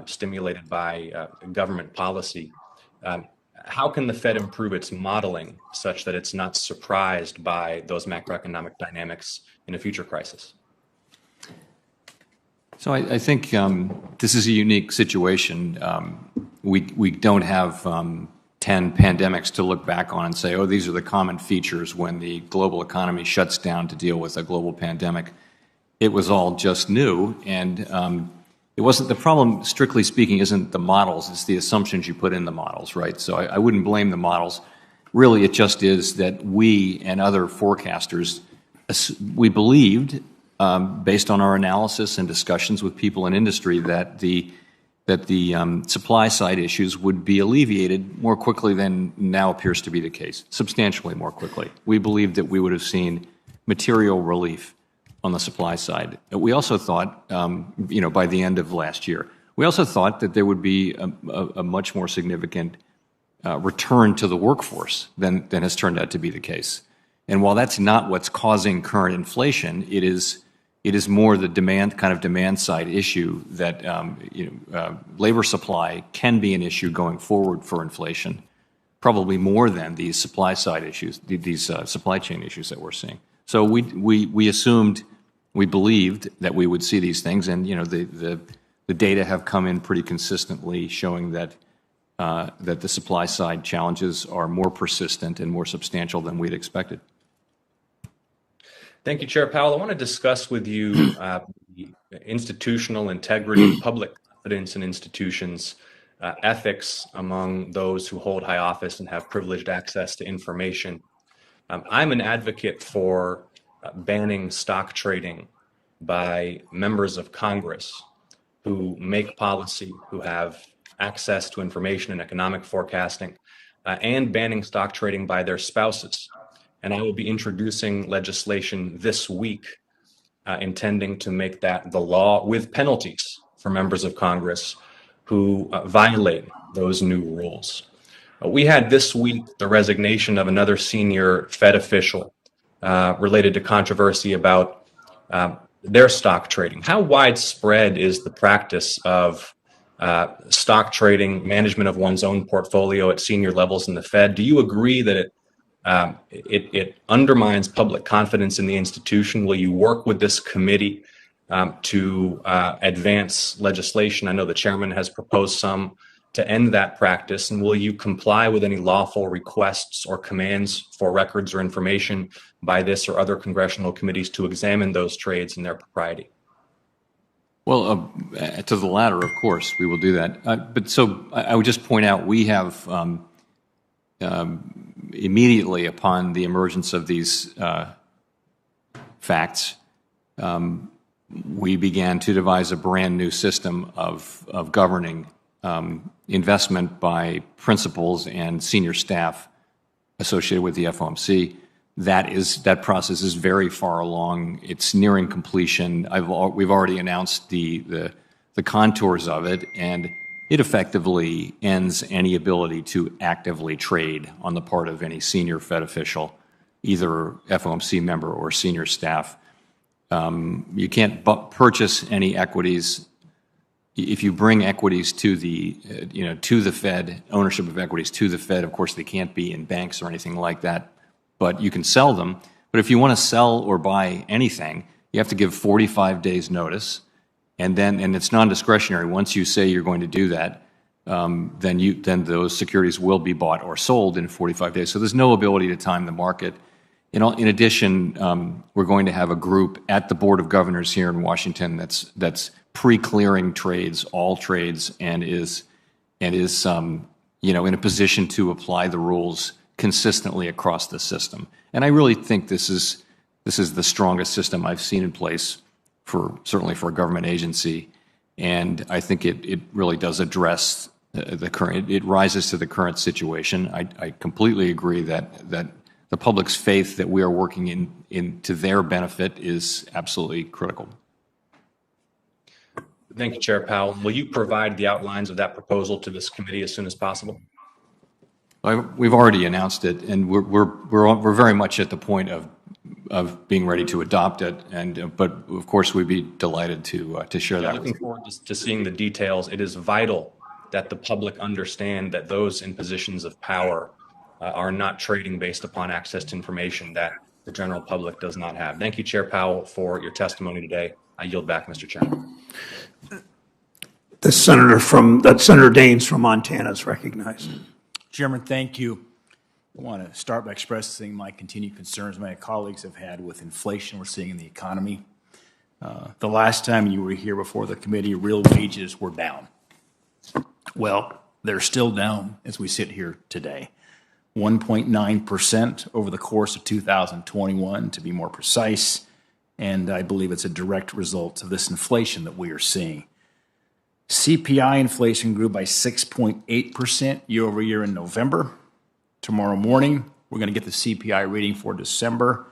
stimulated by government policy. How can the Fed improve its modeling such that it's not surprised by those macroeconomic dynamics in a future crisis? So I think this is a unique situation. We don't have 10 pandemics to look back on and say, oh, these are the common features when the global economy shuts down to deal with a global pandemic. It was all just new, and it wasn't the problem, strictly speaking, isn't the models, it's the assumptions you put in the models, right? So I wouldn't blame the models. Really, it just is that we and other forecasters, we believed, based on our analysis and discussions with people in industry, that the supply side issues would be alleviated more quickly than now appears to be the case, substantially more quickly. We believed that we would have seen material relief on the supply side. We also thought, by the end of last year, we also thought that there would be a much more significant return to the workforce than has turned out to be the case. And while that's not what's causing current inflation, it is more the demand side issue that labor supply can be an issue going forward for inflation, probably more than these supply side issues, these supply chain issues that we're seeing. So we assumed, we believed that we would see these things, and the data have come in pretty consistently showing that the supply side challenges are more persistent and more substantial than we'd expected. Thank you, Chair Powell. I want to discuss with you the institutional integrity, public confidence in institutions, ethics among those who hold high office and have privileged access to information. I'm an advocate for banning stock trading by members of Congress who make policy, who have access to information and economic forecasting, and banning stock trading by their spouses. And I will be introducing legislation this week intending to make that the law with penalties for members of Congress who violate those new rules. We had this week the resignation of another senior Fed official related to controversy about their stock trading. How widespread is the practice of stock trading, management of one's own portfolio at senior levels in the Fed? Do you agree that it undermines public confidence in the institution? Will you work with this committee to advance legislation? I know the chairman has proposed some to end that practice. And will you comply with any lawful requests or commands for records or information by this or other congressional committees to examine those trades and their propriety? Well, to the latter, of course, we will do that. But so I would just point out we have immediately upon the emergence of these facts, we began to devise a brand new system of governing investment by principals and senior staff associated with the FOMC. That process is very far along. It's nearing completion. We've already announced the contours of it, and it effectively ends any ability to actively trade on the part of any senior Fed official, either FOMC member or senior staff. You can't purchase any equities. If you bring equities to the Fed, ownership of equities to the Fed, of course they can't be in banks or anything like that, but you can sell them. But if you want to sell or buy anything, you have to give 45 days notice, and it's non-discretionary. Once you say you're going to do that, then those securities will be bought or sold in 45 days. So there's no ability to time the market. In addition, we're going to have a group at the Board of Governors here in Washington that's pre-clearing trades, all trades, and is in a position to apply the rules consistently across the system. And I really think this is the strongest system I've seen in place certainly for a government agency. And I think it really does address the current. It rises to the current situation. I completely agree that the public's faith that we are working to their benefit is absolutely critical. Thank you, Chair Powell. Will you provide the outlines of that proposal to this committee as soon as possible? We've already announced it, and we're very much at the point of being ready to adopt it. But of course, we'd be delighted to share that. Looking forward to seeing the details. It is vital that the public understand that those in positions of power are not trading based upon access to information that the general public does not have. Thank you, Chair Powell, for your testimony today. I yield back, Mr. Chairman. Senator Daines from Montana is recognized. Chairman, thank you. I want to start by expressing my continued concerns my colleagues have had with inflation we're seeing in the economy. The last time you were here before the committee, real wages were down. Well, they're still down as we sit here today. 1.9% over the course of 2021, to be more precise, and I believe it's a direct result of this inflation that we are seeing. CPI inflation grew by 6.8% year over year in November. Tomorrow morning, we're going to get the CPI reading for December.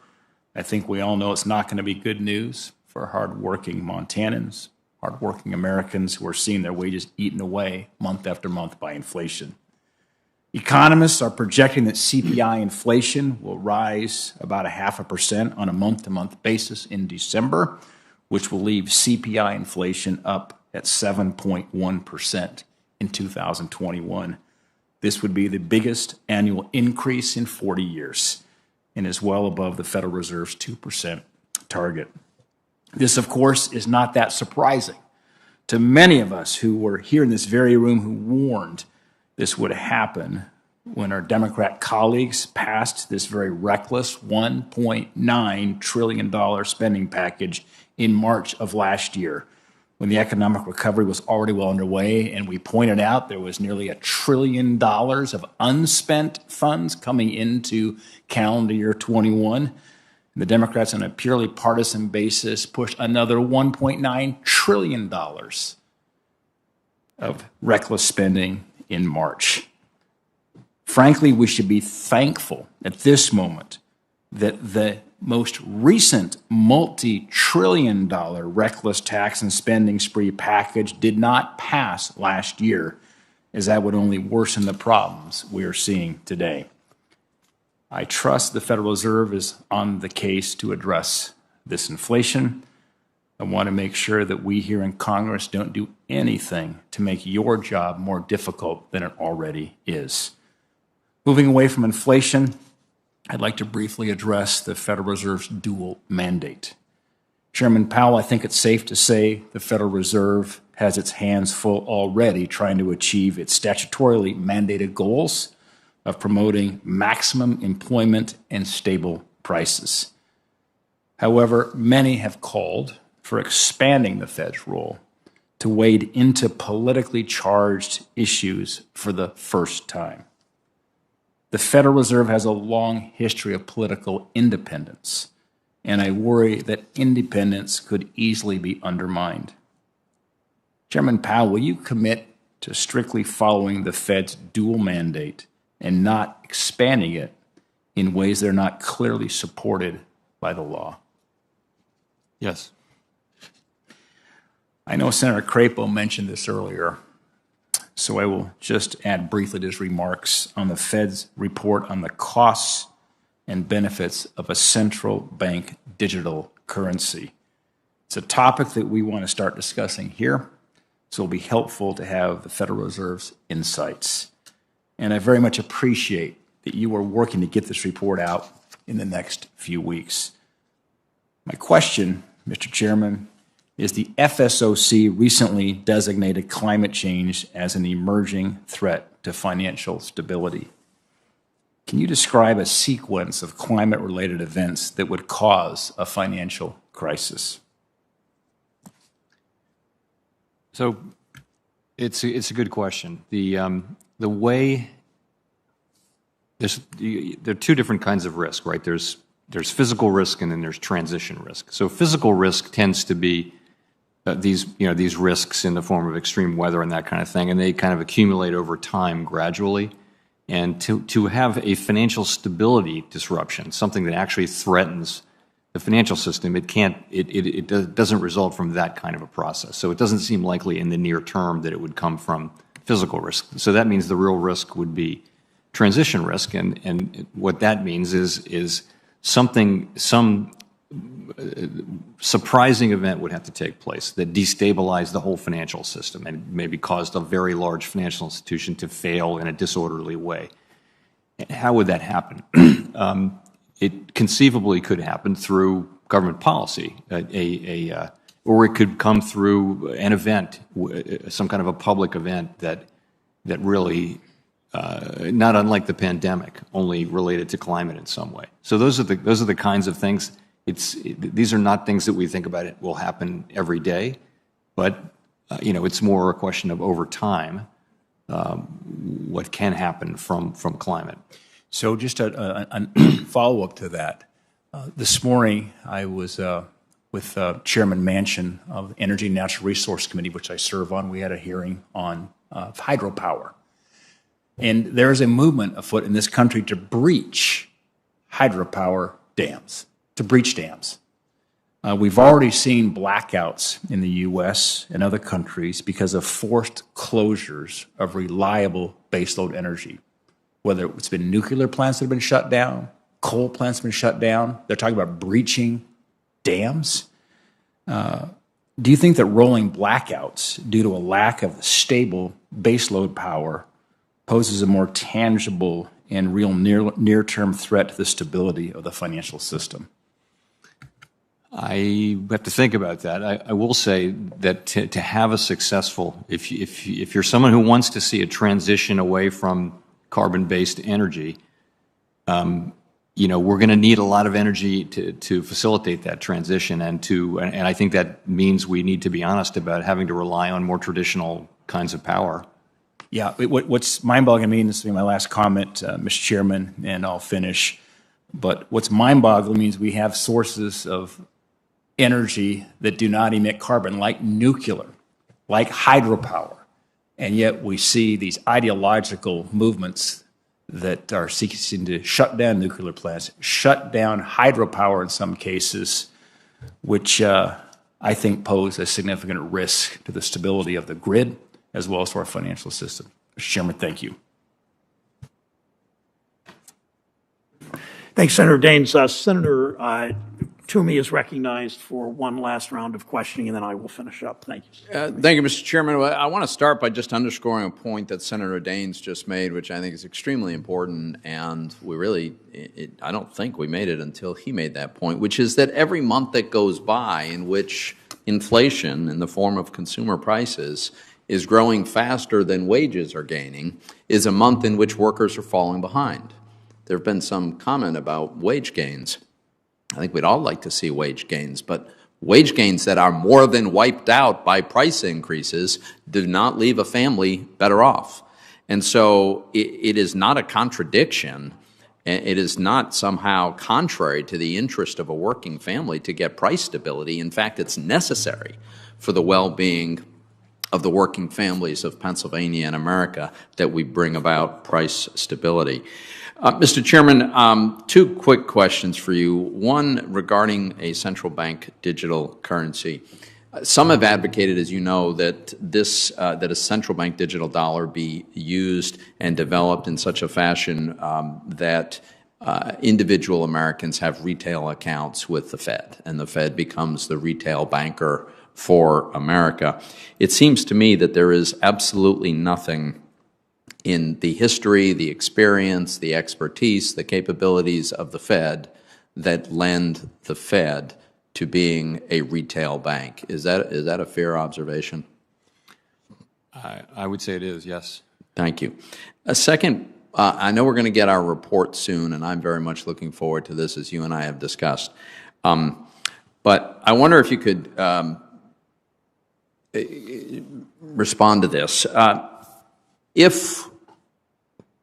I think we all know it's not going to be good news for hardworking Montanans, hardworking Americans who are seeing their wages eaten away month after month by inflation. Economists are projecting that CPI inflation will rise about 0.5% on a month-to-month basis in December, which will leave CPI inflation up at 7.1% in 2021. This would be the biggest annual increase in 40 years and is well above the Federal Reserve's 2% target. This, of course, is not that surprising to many of us who were here in this very room who warned this would happen when our Democrat colleagues passed this very reckless $1.9 trillion spending package in March of last year, when the economic recovery was already well underway, and we pointed out there was nearly $1 trillion of unspent funds coming into calendar year 21. The Democrats, on a purely partisan basis, pushed another $1.9 trillion of reckless spending in March. Frankly, we should be thankful at this moment that the most recent multi-trillion-dollar reckless tax and spending spree package did not pass last year, as that would only worsen the problems we are seeing today. I trust the Federal Reserve is on the case to address this inflation. I want to make sure that we here in Congress don't do anything to make your job more difficult than it already is. Moving away from inflation, I'd like to briefly address the Federal Reserve's dual mandate. Chairman Powell, I think it's safe to say the Federal Reserve has its hands full already trying to achieve its statutorily mandated goals of promoting maximum employment and stable prices. However, many have called for expanding the Fed's role to wade into politically charged issues for the first time. The Federal Reserve has a long history of political independence, and I worry that independence could easily be undermined. Chairman Powell, will you commit to strictly following the Fed's dual mandate and not expanding it in ways that are not clearly supported by the law? Yes. I know Senator Crapo mentioned this earlier, so I will just add briefly to his remarks on the Fed's report on the costs and benefits of a central bank digital currency. It's a topic that we want to start discussing here, so it'll be helpful to have the Federal Reserve's insights. And I very much appreciate that you are working to get this report out in the next few weeks. My question, Mr. Chairman, is the FSOC recently designated climate change as an emerging threat to financial stability. Can you describe a sequence of climate-related events that would cause a financial crisis? So it's a good question. The way there are two different kinds of risk, right? There's physical risk and then there's transition risk. So physical risk tends to be these risks in the form of extreme weather and that kind of thing, and they kind of accumulate over time gradually. And to have a financial stability disruption, something that actually threatens the financial system, it doesn't result from that kind of a process. So it doesn't seem likely in the near term that it would come from physical risk. So that means the real risk would be transition risk, and what that means is some surprising event would have to take place that destabilized the whole financial system and maybe caused a very large financial institution to fail in a disorderly way. How would that happen? It conceivably could happen through government policy, or it could come through an event, some kind of a public event that really, not unlike the pandemic, only related to climate in some way. So those are the kinds of things. These are not things that we think about it will happen every day, but it's more a question of over time what can happen from climate. So just a follow-up to that. This morning I was with Chairman Manchin of the Energy and Natural Resource Committee, which I serve on. We had a hearing on hydropower. And there's a movement afoot in this country to breach hydropower dams, to breach dams. We've already seen blackouts in the U.S. and other countries because of forced closures of reliable baseload energy, whether it's been nuclear plants that have been shut down, coal plants have been shut down. They're talking about breaching dams. Do you think that rolling blackouts due to a lack of stable baseload power poses a more tangible and real near-term threat to the stability of the financial system? I have to think about that. I will say that to have a successful, if you're someone who wants to see a transition away from carbon-based energy, we're going to need a lot of energy to facilitate that transition, and I think that means we need to be honest about having to rely on more traditional kinds of power. Yeah, what's mind-boggling to me, and this will be my last comment, Mr. Chairman, and I'll finish, but what's mind-boggling means we have sources of energy that do not emit carbon, like nuclear, like hydropower, and yet we see these ideological movements that are seeking to shut down nuclear plants, shut down hydropower in some cases, which I think pose a significant risk to the stability of the grid as well as to our financial system. Mr. Chairman, thank you. Thanks, Senator Daines. Senator Toomey is recognized for one last round of questioning, and then I will finish up. Thank you. Thank you, Mr. Chairman. I want to start by just underscoring a point that Senator Daines just made, which I think is extremely important, and we really, I don't think we made it until he made that point, which is that every month that goes by in which inflation in the form of consumer prices is growing faster than wages are gaining is a month in which workers are falling behind. There have been some comment about wage gains. I think we'd all like to see wage gains, but wage gains that are more than wiped out by price increases do not leave a family better off. And so it is not a contradiction. It is not somehow contrary to the interest of a working family to get price stability. In fact, it's necessary for the well-being of the working families of Pennsylvania and America that we bring about price stability. Mr. Chairman, two quick questions for you. One regarding a central bank digital currency. Some have advocated, as you know, that that a central bank digital dollar be used and developed in such a fashion that individual Americans have retail accounts with the Fed, and the Fed becomes the retail banker for America. It seems to me that there is absolutely nothing in the history, the experience, the expertise, the capabilities of the Fed that lend the Fed to being a retail bank. Is that a fair observation? I would say it is, yes. Thank you. A second, I know we're going to get our report soon, and I'm very much looking forward to this, as you and I have discussed. But I wonder if you could respond to this. If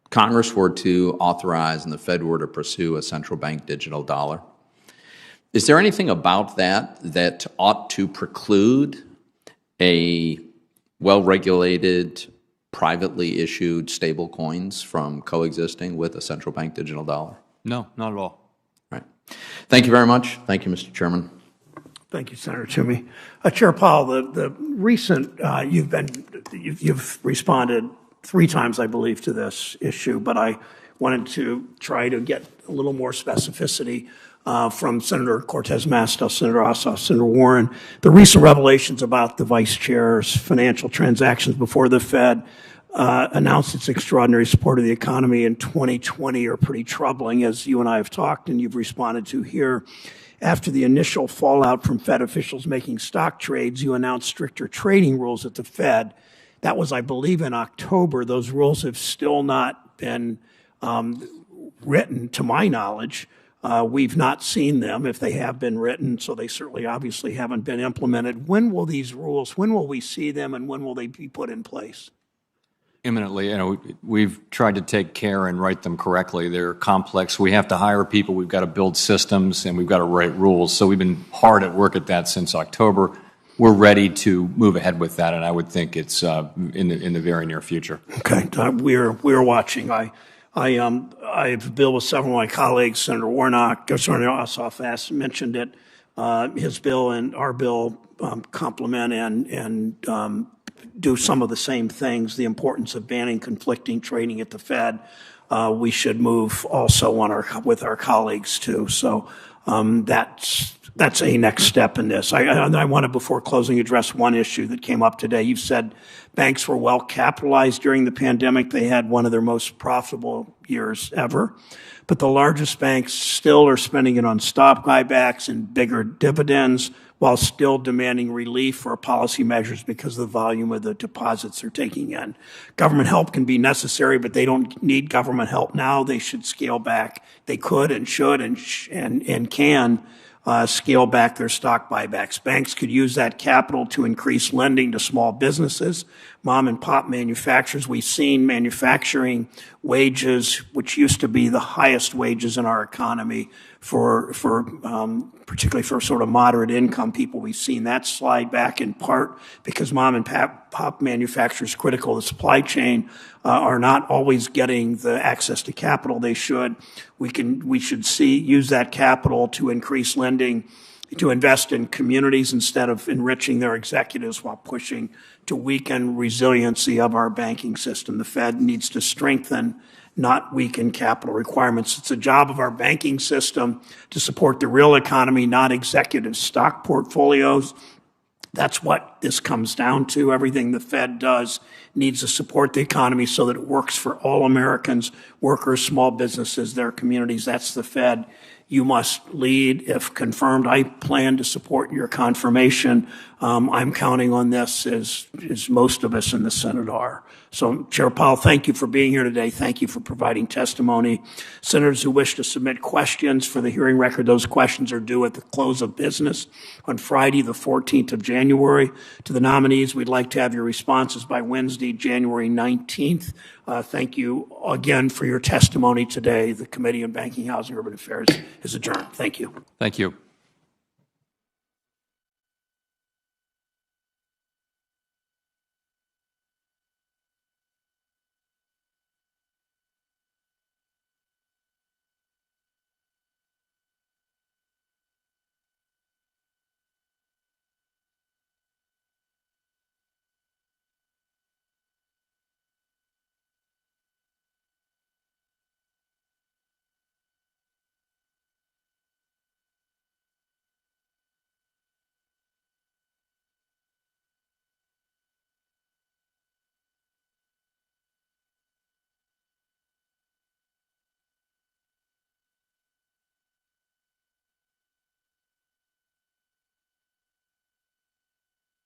Congress were to authorize and the Fed were to pursue a central bank digital dollar, is there anything about that ought to preclude a well-regulated, privately issued stable coins from coexisting with a central bank digital dollar? No, not at all. Right. Thank you very much. Thank you, Mr. Chairman. Thank you, Senator Toomey. Chair Powell, the recent you've responded 3 times, I believe, to this issue, but I wanted to try to get a little more specificity from Senator Cortez Masto, Senator Ossoff, Senator Warren. The recent revelations about the Vice Chair's financial transactions before the Fed announced its extraordinary support of the economy in 2020 are pretty troubling, as you and I have talked and you've responded to here. After the initial fallout from Fed officials making stock trades, you announced stricter trading rules at the Fed. That was, I believe, in October. Those rules have still not been written, to my knowledge. We've not seen them, if they have been written, so they certainly obviously haven't been implemented. When will these rules, when will we see them, and when will they be put in place? Imminently. We've tried to take care and write them correctly. They're complex. We have to hire people. We've got to build systems, and we've got to write rules. So we've been hard at work at that since October. We're ready to move ahead with that, and I would think it's in the very near future. Okay, we're watching. I have a bill with several of my colleagues. Senator Warnock, Senator Ossoff mentioned it. His bill and our bill complement and do some of the same things. The importance of banning conflicting trading at the Fed. We should move also with our colleagues too. So that's a next step in this. I want to, before closing, address one issue that came up today. You've said banks were well capitalized during the pandemic. They had one of their most profitable years ever. But the largest banks still are spending it on stock buybacks and bigger dividends while still demanding relief for policy measures because of the volume of the deposits they're taking in. Government help can be necessary, but they don't need government help now. They should scale back. They could and should and can scale back their stock buybacks. Banks could use that capital to increase lending to small businesses, mom and pop manufacturers. We've seen manufacturing wages, which used to be the highest wages in our economy particularly for sort of moderate income people. We've seen that slide back in part because mom and pop manufacturers critical to the supply chain are not always getting the access to capital they should. We should use that capital to increase lending, to invest in communities instead of enriching their executives while pushing to weaken resiliency of our banking system. The Fed needs to strengthen, not weaken capital requirements. It's a job of our banking system to support the real economy, not executive stock portfolios. That's what this comes down to. Everything the Fed does needs to support the economy so that it works for all Americans, workers, small businesses, their communities. That's the Fed you must lead. If confirmed, I plan to support your confirmation. I'm counting on this as most of us in the Senate are. So, Chair Powell, thank you for being here today. Thank you for providing testimony. Senators who wish to submit questions for the hearing record, those questions are due at the close of business on Friday, the 14th of January. To the nominees, we'd like to have your responses by Wednesday, January 19th. Thank you again for your testimony today. The Committee on Banking, Housing, and Urban Affairs is adjourned. Thank you. Thank you.